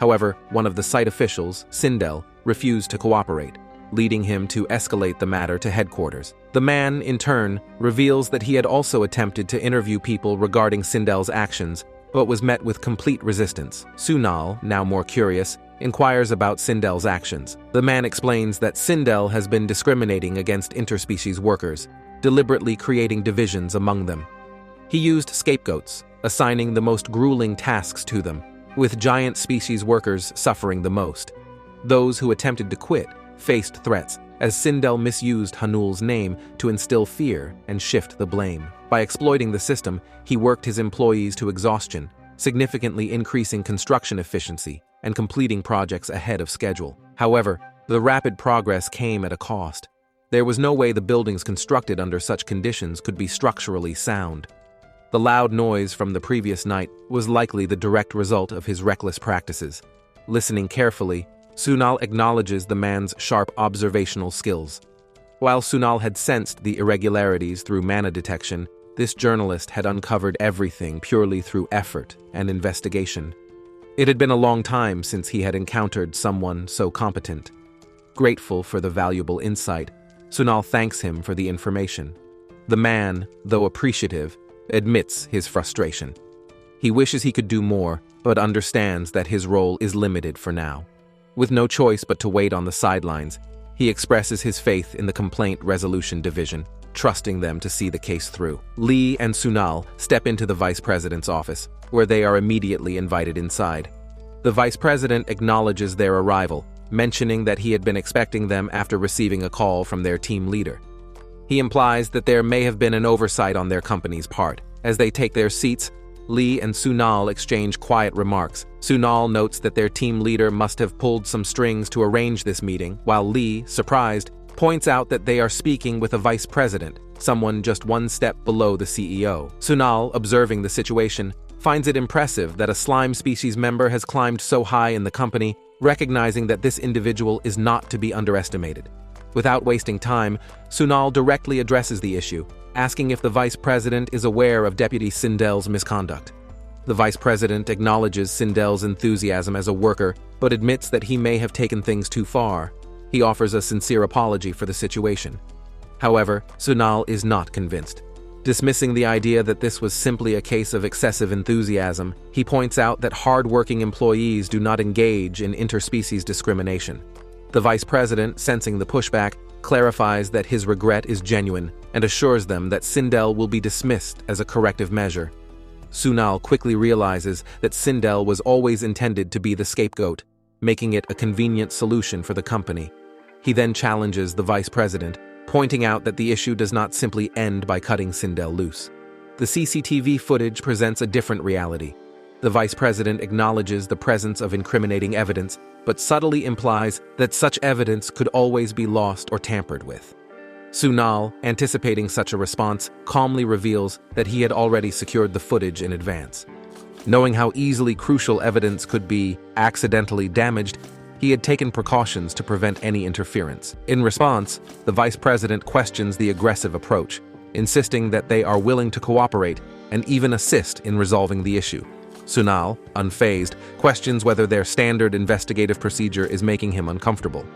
However, one of the site officials, Sindel, refused to cooperate, leading him to escalate the matter to headquarters. The man, in turn, reveals that he had also attempted to interview people regarding Sindel's actions, but was met with complete resistance. Sunal, now more curious, inquires about Sindel's actions. The man explains that Sindel has been discriminating against interspecies workers, deliberately creating divisions among them. He used scapegoats, assigning the most grueling tasks to them, with giant species workers suffering the most. Those who attempted to quit faced threats, as Sindel misused Hanul's name to instill fear and shift the blame. By exploiting the system, he worked his employees to exhaustion, significantly increasing construction efficiency and completing projects ahead of schedule. However, the rapid progress came at a cost. There was no way the buildings constructed under such conditions could be structurally sound. The loud noise from the previous night was likely the direct result of his reckless practices. Listening carefully, Sunal acknowledges the man's sharp observational skills. While Sunal had sensed the irregularities through mana detection, this journalist had uncovered everything purely through effort and investigation. It had been a long time since he had encountered someone so competent. Grateful for the valuable insight, Sunal thanks him for the information. The man, though appreciative, admits his frustration. He wishes he could do more, but understands that his role is limited for now. With no choice but to wait on the sidelines, he expresses his faith in the Complaint Resolution Division, trusting them to see the case through. Lee and Sunal step into the Vice President's office, where they are immediately invited inside. The Vice President acknowledges their arrival, mentioning that he had been expecting them after receiving a call from their team leader. He implies that there may have been an oversight on their company's part. As they take their seats, Lee and Sunal exchange quiet remarks. Sunal notes that their team leader must have pulled some strings to arrange this meeting, while Lee, surprised, points out that they are speaking with a vice president, someone just one step below the CEO. Sunal, observing the situation, finds it impressive that a slime species member has climbed so high in the company, recognizing that this individual is not to be underestimated. Without wasting time, Sunal directly addresses the issue, asking if the vice president is aware of Deputy Sindel's misconduct. The vice president acknowledges Sindel's enthusiasm as a worker, but admits that he may have taken things too far. He offers a sincere apology for the situation. However, Sunal is not convinced. Dismissing the idea that this was simply a case of excessive enthusiasm, he points out that hard-working employees do not engage in interspecies discrimination. The vice president, sensing the pushback, clarifies that his regret is genuine and assures them that Sindel will be dismissed as a corrective measure. Sunal quickly realizes that Sindel was always intended to be the scapegoat, making it a convenient solution for the company. He then challenges the vice president, pointing out that the issue does not simply end by cutting Sindel loose. The CCTV footage presents a different reality. The vice president acknowledges the presence of incriminating evidence, but subtly implies that such evidence could always be lost or tampered with. Sunal, anticipating such a response, calmly reveals that he had already secured the footage in advance. Knowing how easily crucial evidence could be accidentally damaged, he had taken precautions to prevent any interference. In response, the vice president questions the aggressive approach, insisting that they are willing to cooperate and even assist in resolving the issue. Sunal, unfazed, questions whether their standard investigative procedure is making him uncomfortable.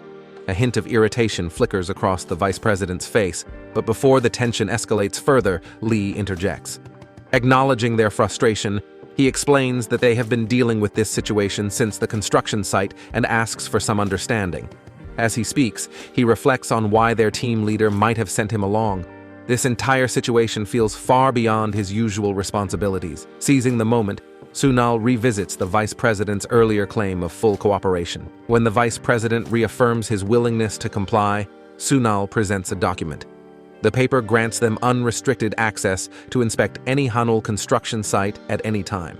A hint of irritation flickers across the vice president's face, but before the tension escalates further, Lee interjects. Acknowledging their frustration, he explains that they have been dealing with this situation since the construction site and asks for some understanding. As he speaks, he reflects on why their team leader might have sent him along. This entire situation feels far beyond his usual responsibilities. Seizing the moment, Sunal revisits the vice president's earlier claim of full cooperation. When the vice president reaffirms his willingness to comply, Sunal presents a document. The paper grants them unrestricted access to inspect any Hanul construction site at any time.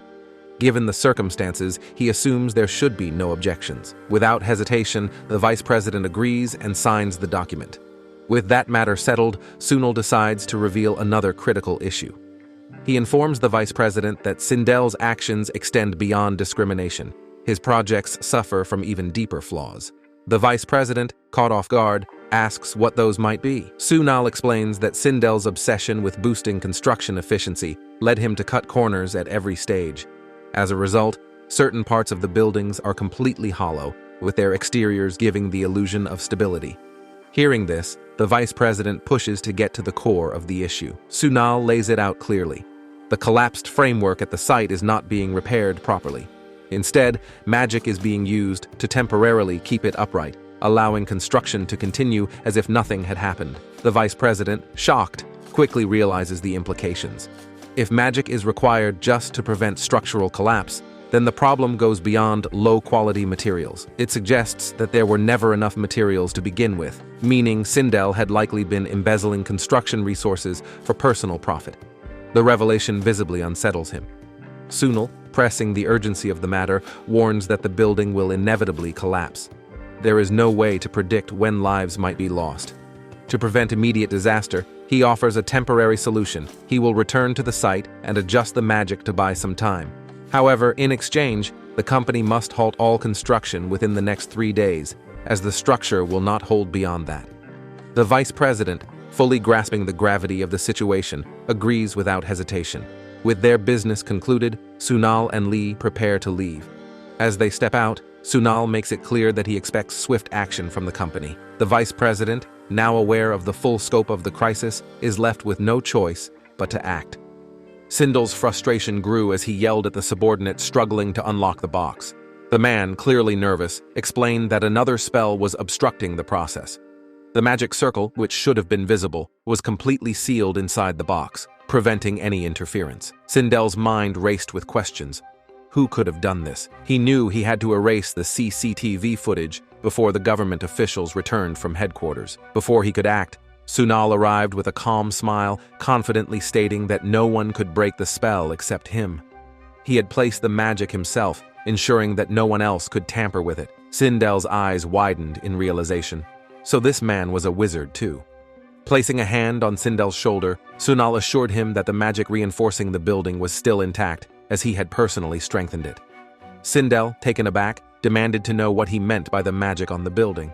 Given the circumstances, he assumes there should be no objections. Without hesitation, the vice president agrees and signs the document. With that matter settled, Sunal decides to reveal another critical issue. He informs the vice president that Sindel's actions extend beyond discrimination. His projects suffer from even deeper flaws. The vice president, caught off guard, asks what those might be. Sunal explains that Sindel's obsession with boosting construction efficiency led him to cut corners at every stage. As a result, certain parts of the buildings are completely hollow, with their exteriors giving the illusion of stability. Hearing this, the vice president pushes to get to the core of the issue. Sunal lays it out clearly. The collapsed framework at the site is not being repaired properly. Instead, magic is being used to temporarily keep it upright, allowing construction to continue as if nothing had happened. The vice president, shocked, quickly realizes the implications. If magic is required just to prevent structural collapse, then the problem goes beyond low-quality materials. It suggests that there were never enough materials to begin with, meaning Sindel had likely been embezzling construction resources for personal profit. The revelation visibly unsettles him. Sunal, pressing the urgency of the matter, warns that the building will inevitably collapse. There is no way to predict when lives might be lost. To prevent immediate disaster, he offers a temporary solution. He will return to the site and adjust the magic to buy some time. However, in exchange, the company must halt all construction within the next 3 days, as the structure will not hold beyond that. The vice president, fully grasping the gravity of the situation, agrees without hesitation. With their business concluded, Sunal and Lee prepare to leave. As they step out, Sunal makes it clear that he expects swift action from the company. The vice president, now aware of the full scope of the crisis, is left with no choice but to act. Sindel's frustration grew as he yelled at the subordinate struggling to unlock the box. The man, clearly nervous, explained that another spell was obstructing the process. The magic circle, which should have been visible, was completely sealed inside the box, preventing any interference. Sindel's mind raced with questions. Who could have done this? He knew he had to erase the CCTV footage before the government officials returned from headquarters. Before he could act, Sunal arrived with a calm smile, confidently stating that no one could break the spell except him. He had placed the magic himself, ensuring that no one else could tamper with it. Sindel's eyes widened in realization. So this man was a wizard too. Placing a hand on Sindel's shoulder, Sunal assured him that the magic reinforcing the building was still intact, as he had personally strengthened it. Sindel, taken aback, demanded to know what he meant by the magic on the building.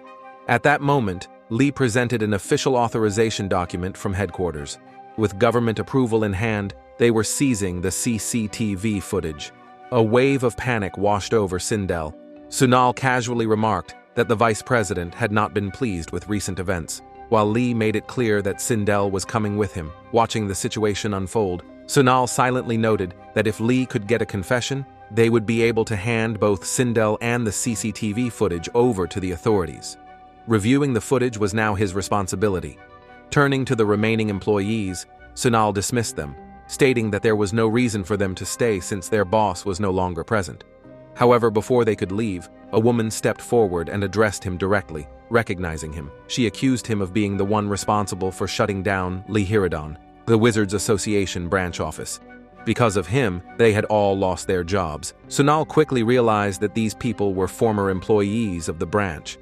At that moment, Lee presented an official authorization document from headquarters. With government approval in hand, they were seizing the CCTV footage. A wave of panic washed over Sindel. Sunal casually remarked that the vice president had not been pleased with recent events, while Lee made it clear that Sindel was coming with him. Watching the situation unfold, Sunal silently noted that if Lee could get a confession, they would be able to hand both Sindel and the CCTV footage over to the authorities. Reviewing the footage was now his responsibility. Turning to the remaining employees, Sunal dismissed them, stating that there was no reason for them to stay since their boss was no longer present. However, before they could leave, a woman stepped forward and addressed him directly. Recognizing him, she accused him of being the one responsible for shutting down Yahello, the Wizards Association branch office. Because of him, they had all lost their jobs. Sunal quickly realized that these people were former employees of the branch.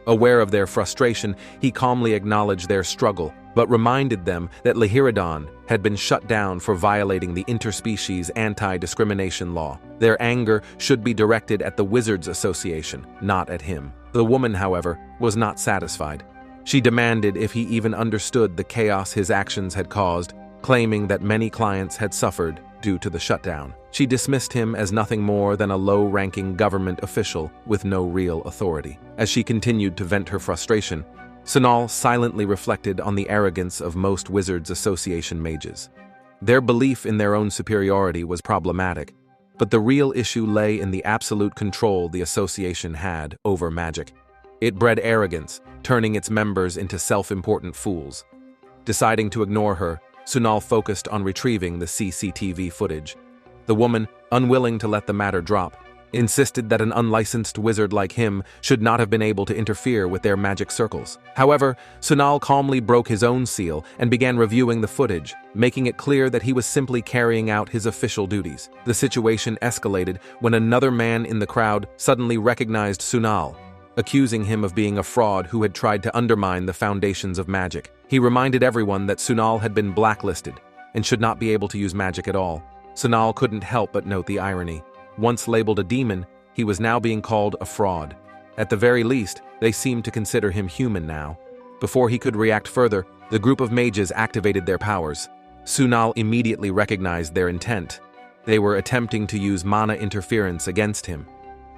Aware of their frustration, he calmly acknowledged their struggle, but reminded them that Yahello had been shut down for violating the interspecies anti-discrimination law. Their anger should be directed at the Wizards Association, not at him. The woman, however, was not satisfied. She demanded if he even understood the chaos his actions had caused, claiming that many clients had suffered due to the shutdown. She dismissed him as nothing more than a low-ranking government official with no real authority. As she continued to vent her frustration, Sunal silently reflected on the arrogance of most Wizards Association mages. Their belief in their own superiority was problematic, but the real issue lay in the absolute control the association had over magic. It bred arrogance, turning its members into self-important fools. Deciding to ignore her, Sunal focused on retrieving the CCTV footage. The woman, unwilling to let the matter drop, insisted that an unlicensed wizard like him should not have been able to interfere with their magic circles. However, Sunal calmly broke his own seal and began reviewing the footage, making it clear that he was simply carrying out his official duties. The situation escalated when another man in the crowd suddenly recognized Sunal, accusing him of being a fraud who had tried to undermine the foundations of magic. He reminded everyone that Sunal had been blacklisted and should not be able to use magic at all. Sunal couldn't help but note the irony. Once labeled a demon, he was now being called a fraud. At the very least, they seemed to consider him human now. Before he could react further, the group of mages activated their powers. Sunal immediately recognized their intent. They were attempting to use mana interference against him.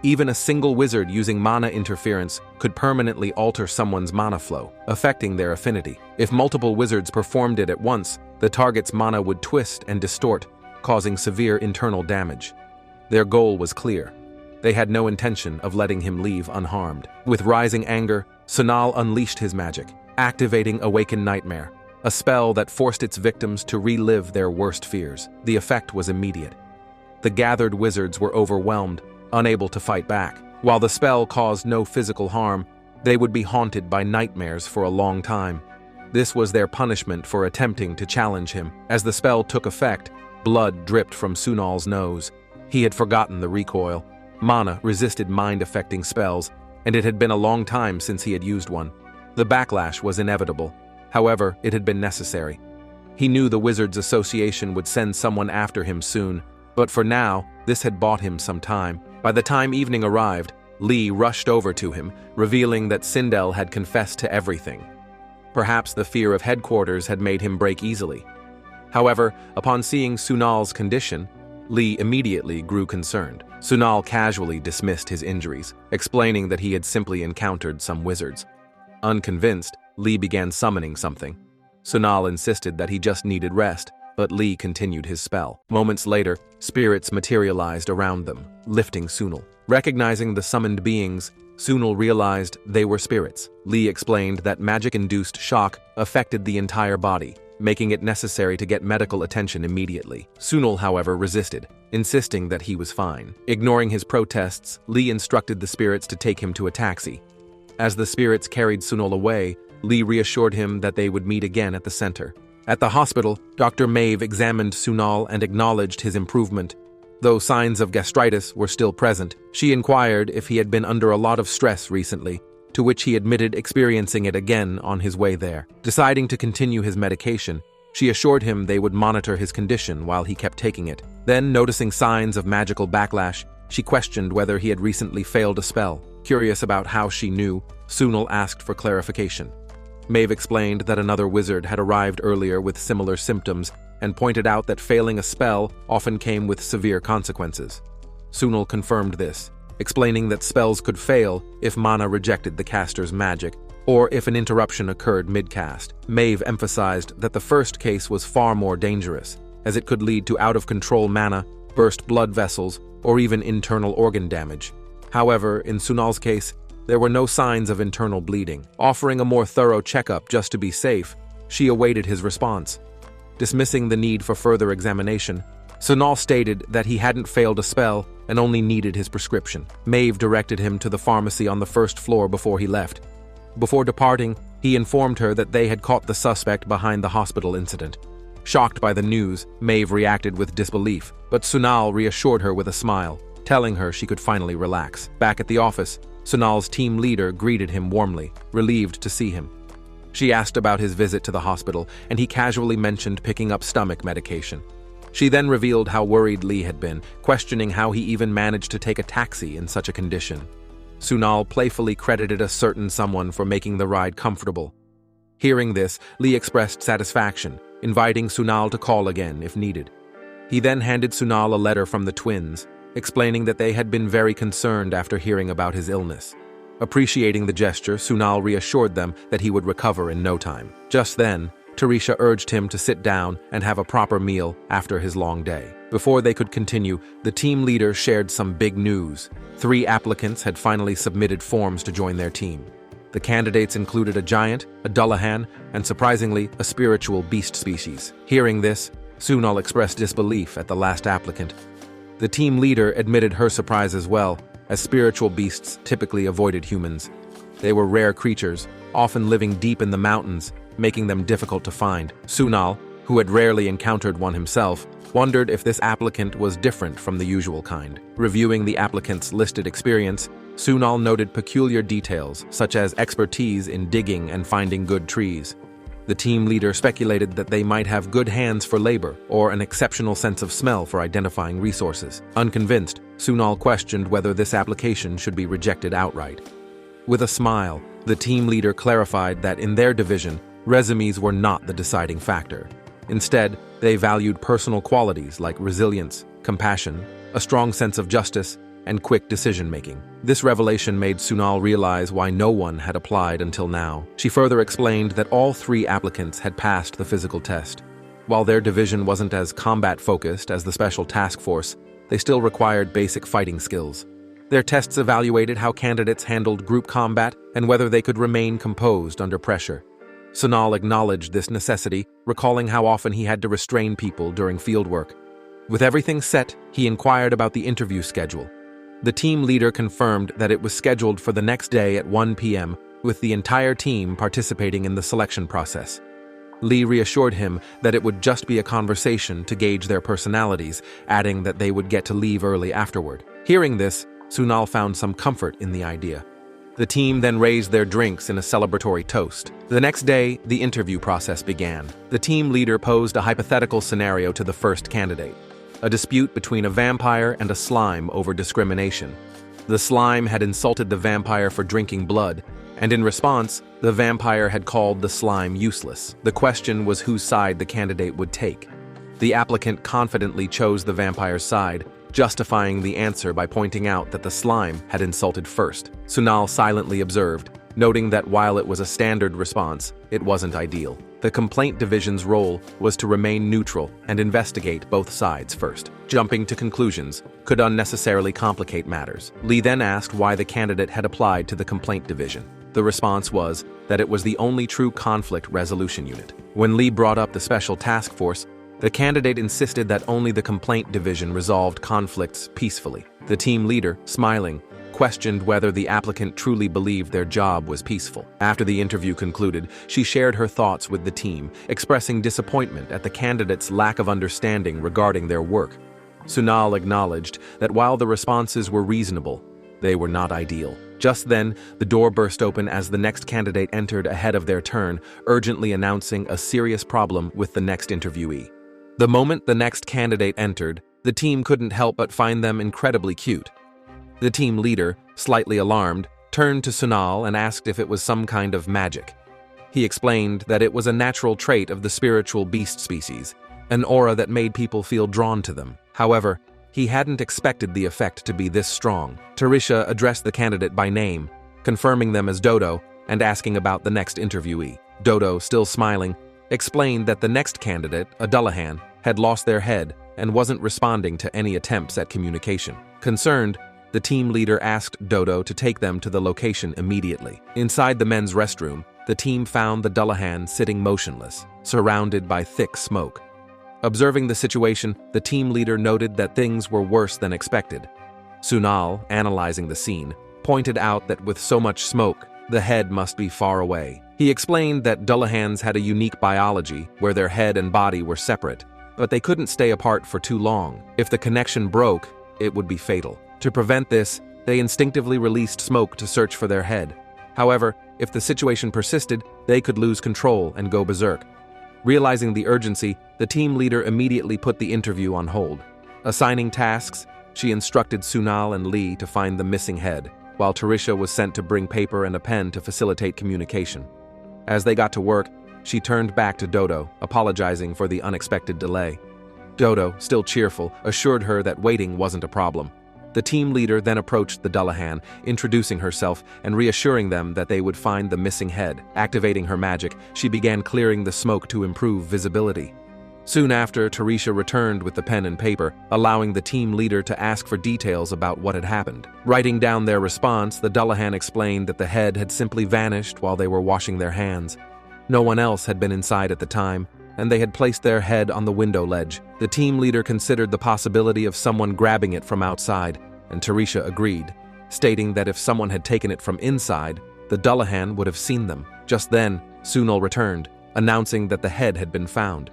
Even a single wizard using mana interference could permanently alter someone's mana flow, affecting their affinity. If multiple wizards performed it at once, the target's mana would twist and distort, causing severe internal damage. Their goal was clear. They had no intention of letting him leave unharmed. With rising anger, Sunal unleashed his magic, activating Awaken Nightmare, a spell that forced its victims to relive their worst fears. The effect was immediate. The gathered wizards were overwhelmed, unable to fight back. While the spell caused no physical harm, they would be haunted by nightmares for a long time. This was their punishment for attempting to challenge him. As the spell took effect, blood dripped from Sunal's nose. He had forgotten the recoil. Mana resisted mind-affecting spells, and it had been a long time since he had used one. The backlash was inevitable. However, it had been necessary. He knew the Wizards Association would send someone after him soon, but for now, this had bought him some time. By the time evening arrived, Lee rushed over to him, revealing that Sindel had confessed to everything. Perhaps the fear of headquarters had made him break easily. However, upon seeing Sunal's condition, Lee immediately grew concerned. Sunal casually dismissed his injuries, explaining that he had simply encountered some wizards. Unconvinced, Lee began summoning something. Sunal insisted that he just needed rest, but Lee continued his spell. Moments later, spirits materialized around them, lifting Sunal. Recognizing the summoned beings, Sunal realized they were spirits. Lee explained that magic-induced shock affected the entire body, making it necessary to get medical attention immediately. Sunal, however, resisted, insisting that he was fine. Ignoring his protests, Lee instructed the spirits to take him to a taxi. As the spirits carried Sunal away, Lee reassured him that they would meet again at the center. At the hospital, Dr. Maeve examined Sunal and acknowledged his improvement. Though signs of gastritis were still present, she inquired if he had been under a lot of stress recently, to which he admitted experiencing it again on his way there. Deciding to continue his medication, she assured him they would monitor his condition while he kept taking it. Then, noticing signs of magical backlash, she questioned whether he had recently failed a spell. Curious about how she knew, Sunal asked for clarification. Maeve explained that another wizard had arrived earlier with similar symptoms and pointed out that failing a spell often came with severe consequences. Sunal confirmed this, explaining that spells could fail if mana rejected the caster's magic, or if an interruption occurred mid-cast. Maeve emphasized that the first case was far more dangerous, as it could lead to out-of-control mana, burst blood vessels, or even internal organ damage. However, in Sunal's case, there were no signs of internal bleeding. Offering a more thorough checkup just to be safe, she awaited his response. Dismissing the need for further examination, Sunal stated that he hadn't failed a spell and only needed his prescription. Maeve directed him to the pharmacy on the first floor before he left. Before departing, he informed her that they had caught the suspect behind the hospital incident. Shocked by the news, Maeve reacted with disbelief, but Sunal reassured her with a smile, telling her she could finally relax. Back at the office, Sunal's team leader greeted him warmly, relieved to see him. She asked about his visit to the hospital, and he casually mentioned picking up stomach medication. She then revealed how worried Lee had been, questioning how he even managed to take a taxi in such a condition. Sunal playfully credited a certain someone for making the ride comfortable. Hearing this, Lee expressed satisfaction, inviting Sunal to call again if needed. He then handed Sunal a letter from the twins, explaining that they had been very concerned after hearing about his illness. Appreciating the gesture, Sunal reassured them that he would recover in no time. Just then, Teresha urged him to sit down and have a proper meal after his long day. Before they could continue, the team leader shared some big news. 3 applicants had finally submitted forms to join their team. The candidates included a giant, a Dullahan, and surprisingly, a spiritual beast species. Hearing this, Sunal expressed disbelief at the last applicant. The team leader admitted her surprise as well, as spiritual beasts typically avoided humans. They were rare creatures, often living deep in the mountains, making them difficult to find. Sunal, who had rarely encountered one himself, wondered if this applicant was different from the usual kind. Reviewing the applicant's listed experience, Sunal noted peculiar details, such as expertise in digging and finding good trees. The team leader speculated that they might have good hands for labor or an exceptional sense of smell for identifying resources. Unconvinced, Sunal questioned whether this application should be rejected outright. With a smile, the team leader clarified that in their division, resumes were not the deciding factor. Instead, they valued personal qualities like resilience, compassion, a strong sense of justice, and quick decision-making. This revelation made Sunal realize why no one had applied until now. She further explained that all 3 applicants had passed the physical test. While their division wasn't as combat-focused as the Special Task Force, they still required basic fighting skills. Their tests evaluated how candidates handled group combat and whether they could remain composed under pressure. Sunal acknowledged this necessity, recalling how often he had to restrain people during fieldwork. With everything set, he inquired about the interview schedule. The team leader confirmed that it was scheduled for the next day at 1 p.m., with the entire team participating in the selection process. Lee reassured him that it would just be a conversation to gauge their personalities, adding that they would get to leave early afterward. Hearing this, Sunal found some comfort in the idea. The team then raised their drinks in a celebratory toast. The next day, the interview process began. The team leader posed a hypothetical scenario to the first candidate: a dispute between a vampire and a slime over discrimination. The slime had insulted the vampire for drinking blood, and in response, the vampire had called the slime useless. The question was whose side the candidate would take. The applicant confidently chose the vampire's side, justifying the answer by pointing out that the slime had insulted first. Sunal silently observed, noting that while it was a standard response, it wasn't ideal. The complaint division's role was to remain neutral and investigate both sides first. Jumping to conclusions could unnecessarily complicate matters. Lee then asked why the candidate had applied to the complaint division. The response was that it was the only true conflict resolution unit. When Lee brought up the special task force, the candidate insisted that only the complaint division resolved conflicts peacefully. The team leader, smiling, questioned whether the applicant truly believed their job was peaceful. After the interview concluded, she shared her thoughts with the team, expressing disappointment at the candidate's lack of understanding regarding their work. Sunal acknowledged that while the responses were reasonable, they were not ideal. Just then, the door burst open as the next candidate entered ahead of their turn, urgently announcing a serious problem with the next interviewee. The moment the next candidate entered, the team couldn't help but find them incredibly cute. The team leader, slightly alarmed, turned to Sunal and asked if it was some kind of magic. He explained that it was a natural trait of the spiritual beast species, an aura that made people feel drawn to them. However, he hadn't expected the effect to be this strong. Tarisha addressed the candidate by name, confirming them as Dodo and asking about the next interviewee. Dodo, still smiling, explained that the next candidate, a Dullahan, had lost their head and wasn't responding to any attempts at communication. Concerned, the team leader asked Dodo to take them to the location immediately. Inside the men's restroom, the team found the Dullahan sitting motionless, surrounded by thick smoke. Observing the situation, the team leader noted that things were worse than expected. Sunal, analyzing the scene, pointed out that with so much smoke, the head must be far away. He explained that Dullahans had a unique biology where their head and body were separate, but they couldn't stay apart for too long. If the connection broke, it would be fatal. To prevent this, they instinctively released smoke to search for their head. However, if the situation persisted, they could lose control and go berserk. Realizing the urgency, the team leader immediately put the interview on hold. Assigning tasks, she instructed Sunal and Lee to find the missing head, while Tarisha was sent to bring paper and a pen to facilitate communication. As they got to work, she turned back to Dodo, apologizing for the unexpected delay. Dodo, still cheerful, assured her that waiting wasn't a problem. The team leader then approached the Dullahan, introducing herself and reassuring them that they would find the missing head. Activating her magic, she began clearing the smoke to improve visibility. Soon after, Tarisha returned with the pen and paper, allowing the team leader to ask for details about what had happened. Writing down their response, the Dullahan explained that the head had simply vanished while they were washing their hands. No one else had been inside at the time, and they had placed their head on the window ledge. The team leader considered the possibility of someone grabbing it from outside, and Tarisha agreed, stating that if someone had taken it from inside, the Dullahan would have seen them. Just then, Sunal returned, announcing that the head had been found.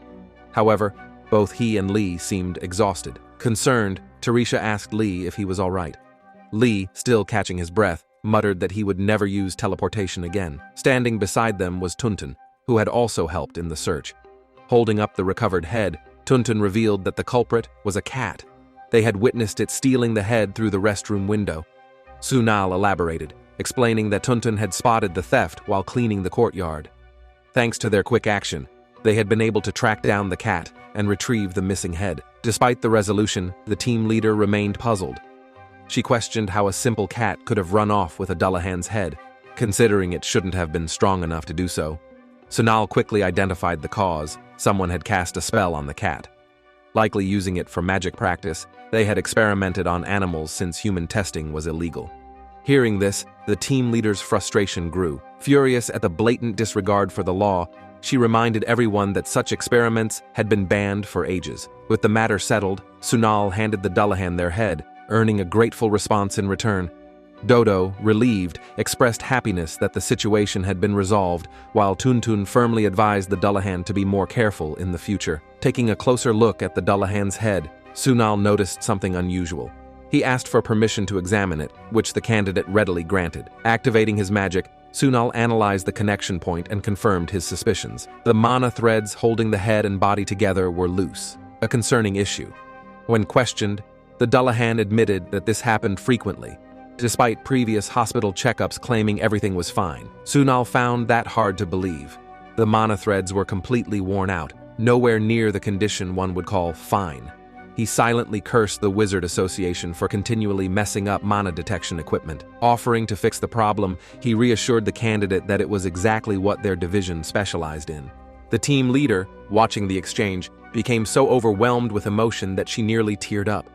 However, both he and Lee seemed exhausted. Concerned, Tarisha asked Lee if he was all right. Lee, still catching his breath, muttered that he would never use teleportation again. Standing beside them was Tuntun, who had also helped in the search. Holding up the recovered head, Tuntun revealed that the culprit was a cat. They had witnessed it stealing the head through the restroom window. Sunal elaborated, explaining that Tuntun had spotted the theft while cleaning the courtyard. Thanks to their quick action, they had been able to track down the cat and retrieve the missing head. Despite the resolution, the team leader remained puzzled. She questioned how a simple cat could have run off with a Dullahan's head, considering it shouldn't have been strong enough to do so. Sunal quickly identified the cause. Someone had cast a spell on the cat. Likely using it for magic practice, they had experimented on animals since human testing was illegal. Hearing this, the team leader's frustration grew. Furious at the blatant disregard for the law, she reminded everyone that such experiments had been banned for ages. With the matter settled, Sunal handed the Dullahan their head, earning a grateful response in return. Dodo, relieved, expressed happiness that the situation had been resolved, while Tuntun firmly advised the Dullahan to be more careful in the future. Taking a closer look at the Dullahan's head, Sunal noticed something unusual. He asked for permission to examine it, which the candidate readily granted. Activating his magic, Sunal analyzed the connection point and confirmed his suspicions. The mana threads holding the head and body together were loose, a concerning issue. When questioned, the Dullahan admitted that this happened frequently, despite previous hospital checkups claiming everything was fine. Sunal found that hard to believe. The mana threads were completely worn out, nowhere near the condition one would call fine. He silently cursed the Wizard Association for continually messing up mana detection equipment. Offering to fix the problem, he reassured the candidate that it was exactly what their division specialized in. The team leader, watching the exchange, became so overwhelmed with emotion that she nearly teared up.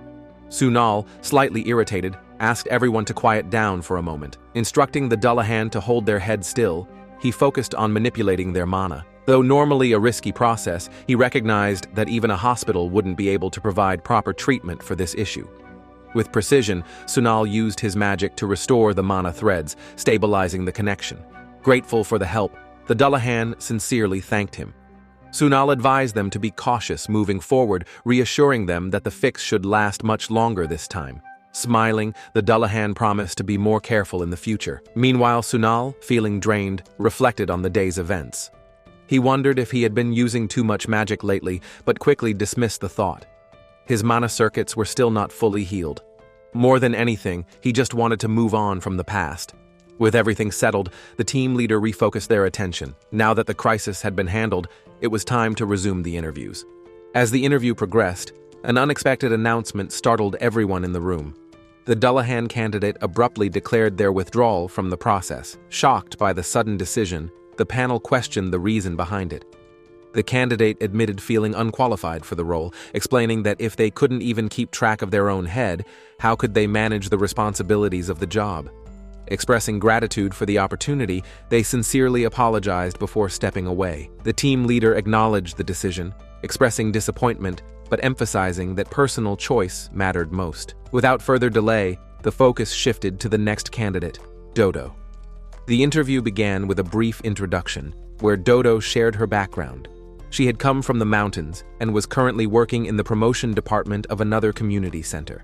Sunal, slightly irritated, asked everyone to quiet down for a moment. Instructing the Dullahan to hold their head still, he focused on manipulating their mana. Though normally a risky process, he recognized that even a hospital wouldn't be able to provide proper treatment for this issue. With precision, Sunal used his magic to restore the mana threads, stabilizing the connection. Grateful for the help, the Dullahan sincerely thanked him. Sunal advised them to be cautious moving forward, reassuring them that the fix should last much longer this time. Smiling, the Dullahan promised to be more careful in the future. Meanwhile, Sunal, feeling drained, reflected on the day's events. He wondered if he had been using too much magic lately, but quickly dismissed the thought. His mana circuits were still not fully healed. More than anything, he just wanted to move on from the past. With everything settled, the team leader refocused their attention. Now that the crisis had been handled, it was time to resume the interviews. As the interview progressed, an unexpected announcement startled everyone in the room. The Dullahan candidate abruptly declared their withdrawal from the process. Shocked by the sudden decision, the panel questioned the reason behind it. The candidate admitted feeling unqualified for the role, explaining that if they couldn't even keep track of their own head, how could they manage the responsibilities of the job? Expressing gratitude for the opportunity, they sincerely apologized before stepping away. The team leader acknowledged the decision, expressing disappointment, but emphasizing that personal choice mattered most. Without further delay, the focus shifted to the next candidate, Dodo. The interview began with a brief introduction, where Dodo shared her background. She had come from the mountains and was currently working in the promotion department of another community center.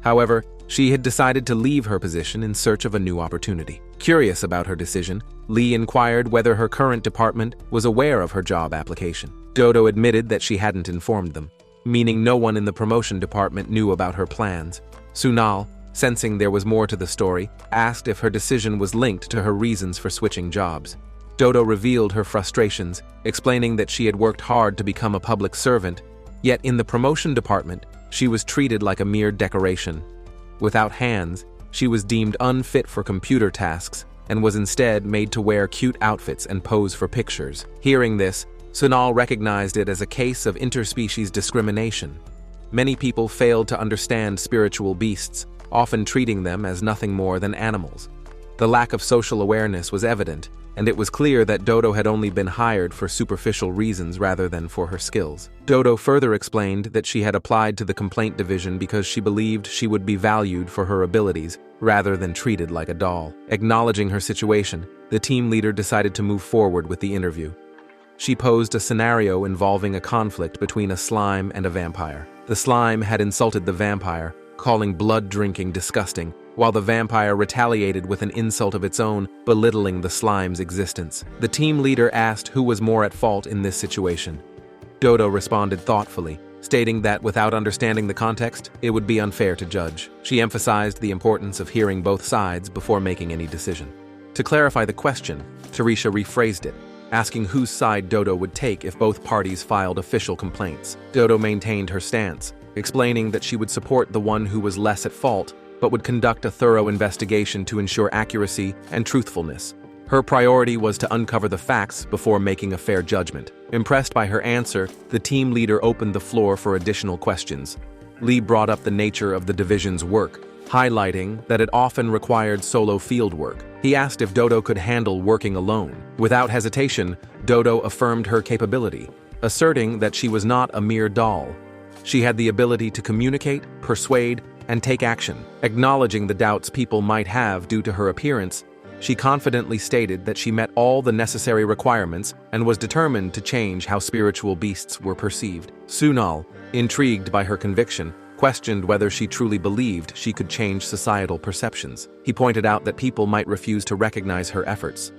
However, she had decided to leave her position in search of a new opportunity. Curious about her decision, Lee inquired whether her current department was aware of her job application. Dodo admitted that she hadn't informed them, meaning no one in the promotion department knew about her plans. Sunal, sensing there was more to the story, asked if her decision was linked to her reasons for switching jobs. Dodo revealed her frustrations, explaining that she had worked hard to become a public servant, yet in the promotion department, she was treated like a mere decoration. Without hands, she was deemed unfit for computer tasks and was instead made to wear cute outfits and pose for pictures. Hearing this, Sunal recognized it as a case of interspecies discrimination. Many people failed to understand spiritual beasts, often treating them as nothing more than animals. The lack of social awareness was evident, and it was clear that Dodo had only been hired for superficial reasons rather than for her skills. Dodo further explained that she had applied to the complaint division because she believed she would be valued for her abilities, rather than treated like a doll. Acknowledging her situation, the team leader decided to move forward with the interview. She posed a scenario involving a conflict between a slime and a vampire. The slime had insulted the vampire, calling blood drinking disgusting, while the vampire retaliated with an insult of its own, belittling the slime's existence. The team leader asked who was more at fault in this situation. Dodo responded thoughtfully, stating that without understanding the context, it would be unfair to judge. She emphasized the importance of hearing both sides before making any decision. To clarify the question, Tarisha rephrased it, asking whose side Dodo would take if both parties filed official complaints. Dodo maintained her stance, explaining that she would support the one who was less at fault, but would conduct a thorough investigation to ensure accuracy and truthfulness. Her priority was to uncover the facts before making a fair judgment. Impressed by her answer, the team leader opened the floor for additional questions. Lee brought up the nature of the division's work, highlighting that it often required solo field work. He asked if Dodo could handle working alone. Without hesitation, Dodo affirmed her capability, asserting that she was not a mere doll. She had the ability to communicate, persuade, and take action. Acknowledging the doubts people might have due to her appearance, she confidently stated that she met all the necessary requirements and was determined to change how spiritual beasts were perceived. Sunal, intrigued by her conviction, questioned whether she truly believed she could change societal perceptions. He pointed out that people might refuse to recognize her efforts.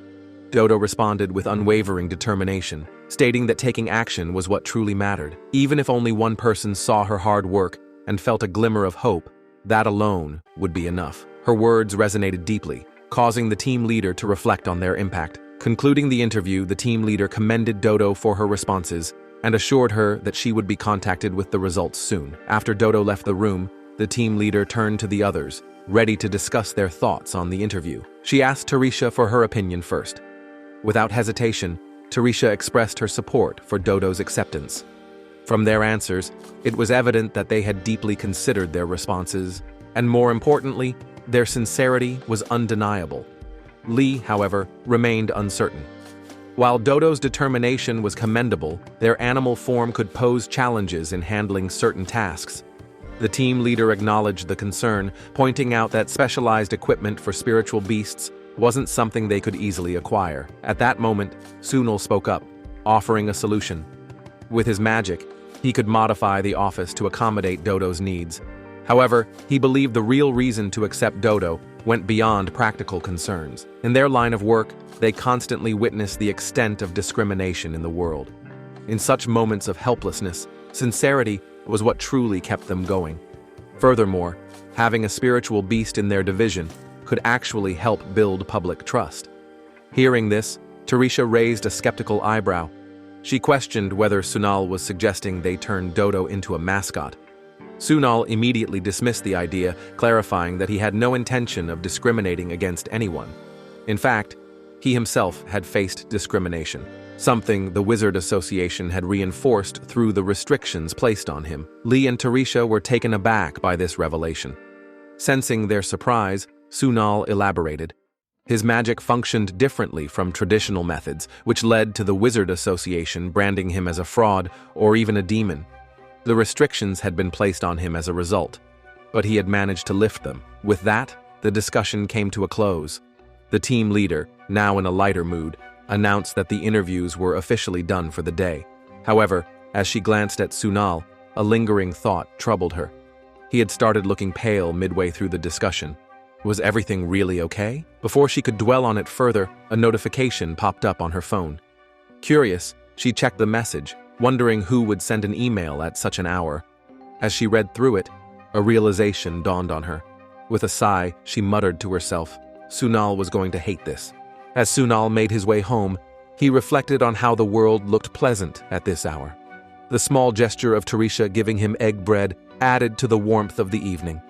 Dodo responded with unwavering determination, stating that taking action was what truly mattered. Even if only one person saw her hard work and felt a glimmer of hope, that alone would be enough. Her words resonated deeply, causing the team leader to reflect on their impact. Concluding the interview, the team leader commended Dodo for her responses and assured her that she would be contacted with the results soon. After Dodo left the room, the team leader turned to the others, ready to discuss their thoughts on the interview. She asked Tarisha for her opinion first. Without hesitation, Tarisha expressed her support for Dodo's acceptance. From their answers, it was evident that they had deeply considered their responses, and more importantly, their sincerity was undeniable. Lee, however, remained uncertain. While Dodo's determination was commendable, their animal form could pose challenges in handling certain tasks. The team leader acknowledged the concern, pointing out that specialized equipment for spiritual beasts wasn't something they could easily acquire. At that moment, Sunal spoke up, offering a solution. With his magic, he could modify the office to accommodate Dodo's needs. However, he believed the real reason to accept Dodo went beyond practical concerns. In their line of work, they constantly witnessed the extent of discrimination in the world. In such moments of helplessness, sincerity was what truly kept them going. Furthermore, having a spiritual beast in their division could actually help build public trust. Hearing this, Tarisha raised a skeptical eyebrow. She questioned whether Sunal was suggesting they turn Dodo into a mascot. Sunal immediately dismissed the idea, clarifying that he had no intention of discriminating against anyone. In fact, he himself had faced discrimination, something the Wizard Association had reinforced through the restrictions placed on him. Lee and Tarisha were taken aback by this revelation. Sensing their surprise, Sunal elaborated. His magic functioned differently from traditional methods, which led to the Wizard Association branding him as a fraud or even a demon. The restrictions had been placed on him as a result, but he had managed to lift them. With that, the discussion came to a close. The team leader, now in a lighter mood, announced that the interviews were officially done for the day. However, as she glanced at Sunal, a lingering thought troubled her. He had started looking pale midway through the discussion. Was everything really okay? Before she could dwell on it further, a notification popped up on her phone. Curious, she checked the message, wondering who would send an email at such an hour. As she read through it, a realization dawned on her. With a sigh, she muttered to herself, Sunal was going to hate this. As Sunal made his way home, he reflected on how the world looked pleasant at this hour. The small gesture of Tarisha giving him egg bread added to the warmth of the evening.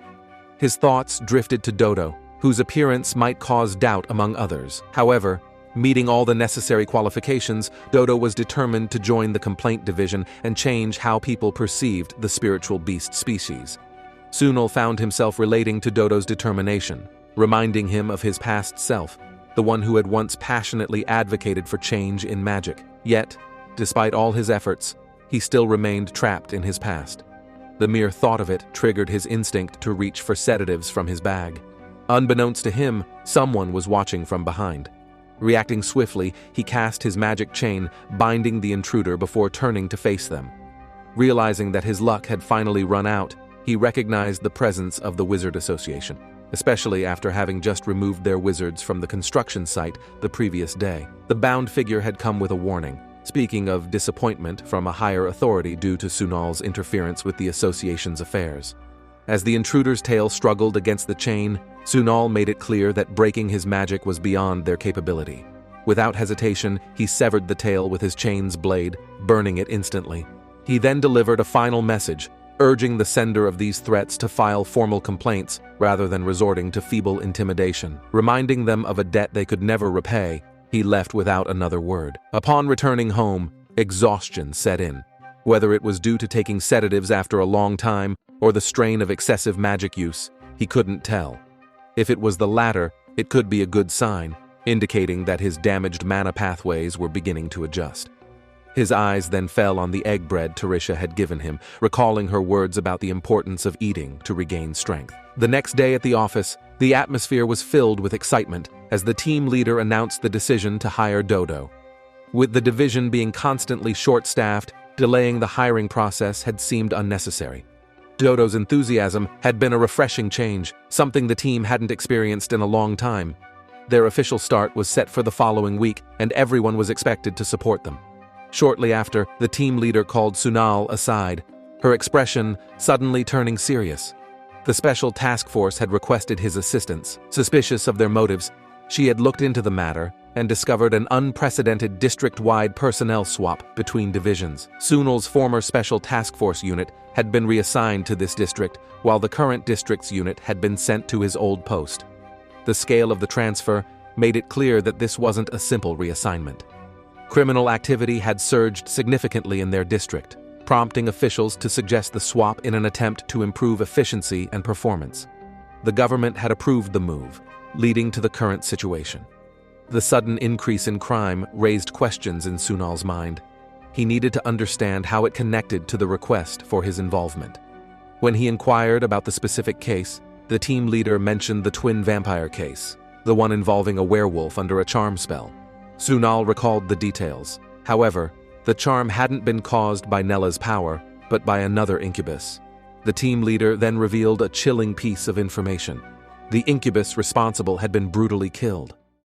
His thoughts drifted to Dodo, whose appearance might cause doubt among others. However, meeting all the necessary qualifications, Dodo was determined to join the complaint division and change how people perceived the spiritual beast species. Sunal found himself relating to Dodo's determination, reminding him of his past self, the one who had once passionately advocated for change in magic. Yet, despite all his efforts, he still remained trapped in his past. The mere thought of it triggered his instinct to reach for sedatives from his bag. Unbeknownst to him, someone was watching from behind. Reacting swiftly, he cast his magic chain, binding the intruder before turning to face them. Realizing that his luck had finally run out, he recognized the presence of the Wizard Association, especially after having just removed their wizards from the construction site the previous day. The bound figure had come with a warning, speaking of disappointment from a higher authority due to Sunal's interference with the association's affairs. As the intruder's tail struggled against the chain, Sunal made it clear that breaking his magic was beyond their capability. Without hesitation, he severed the tail with his chain's blade, burning it instantly. He then delivered a final message, urging the sender of these threats to file formal complaints rather than resorting to feeble intimidation. Reminding them of a debt they could never repay, he left without another word. Upon returning home, exhaustion set in. Whether it was due to taking sedatives after a long time or the strain of excessive magic use, he couldn't tell. If it was the latter, it could be a good sign, indicating that his damaged mana pathways were beginning to adjust. His eyes then fell on the egg bread Tarisha had given him, recalling her words about the importance of eating to regain strength. The next day at the office, the atmosphere was filled with excitement as the team leader announced the decision to hire Dodo. With the division being constantly short-staffed, delaying the hiring process had seemed unnecessary. Dodo's enthusiasm had been a refreshing change, something the team hadn't experienced in a long time. Their official start was set for the following week, and everyone was expected to support them. Shortly after, the team leader called Sunal aside, her expression suddenly turning serious. The special task force had requested his assistance. Suspicious of their motives, she had looked into the matter and discovered an unprecedented district-wide personnel swap between divisions. Sunal's former special task force unit had been reassigned to this district, while the current district's unit had been sent to his old post. The scale of the transfer made it clear that this wasn't a simple reassignment. Criminal activity had surged significantly in their district, prompting officials to suggest the swap in an attempt to improve efficiency and performance. The government had approved the move, leading to the current situation. The sudden increase in crime raised questions in Sunal's mind. He needed to understand how it connected to the request for his involvement. When he inquired about the specific case, the team leader mentioned the twin vampire case, the one involving a werewolf under a charm spell. Sunal recalled the details. However, the charm hadn't been caused by Nella's power, but by another incubus. The team leader then revealed a chilling piece of information. The incubus responsible had been brutally killed.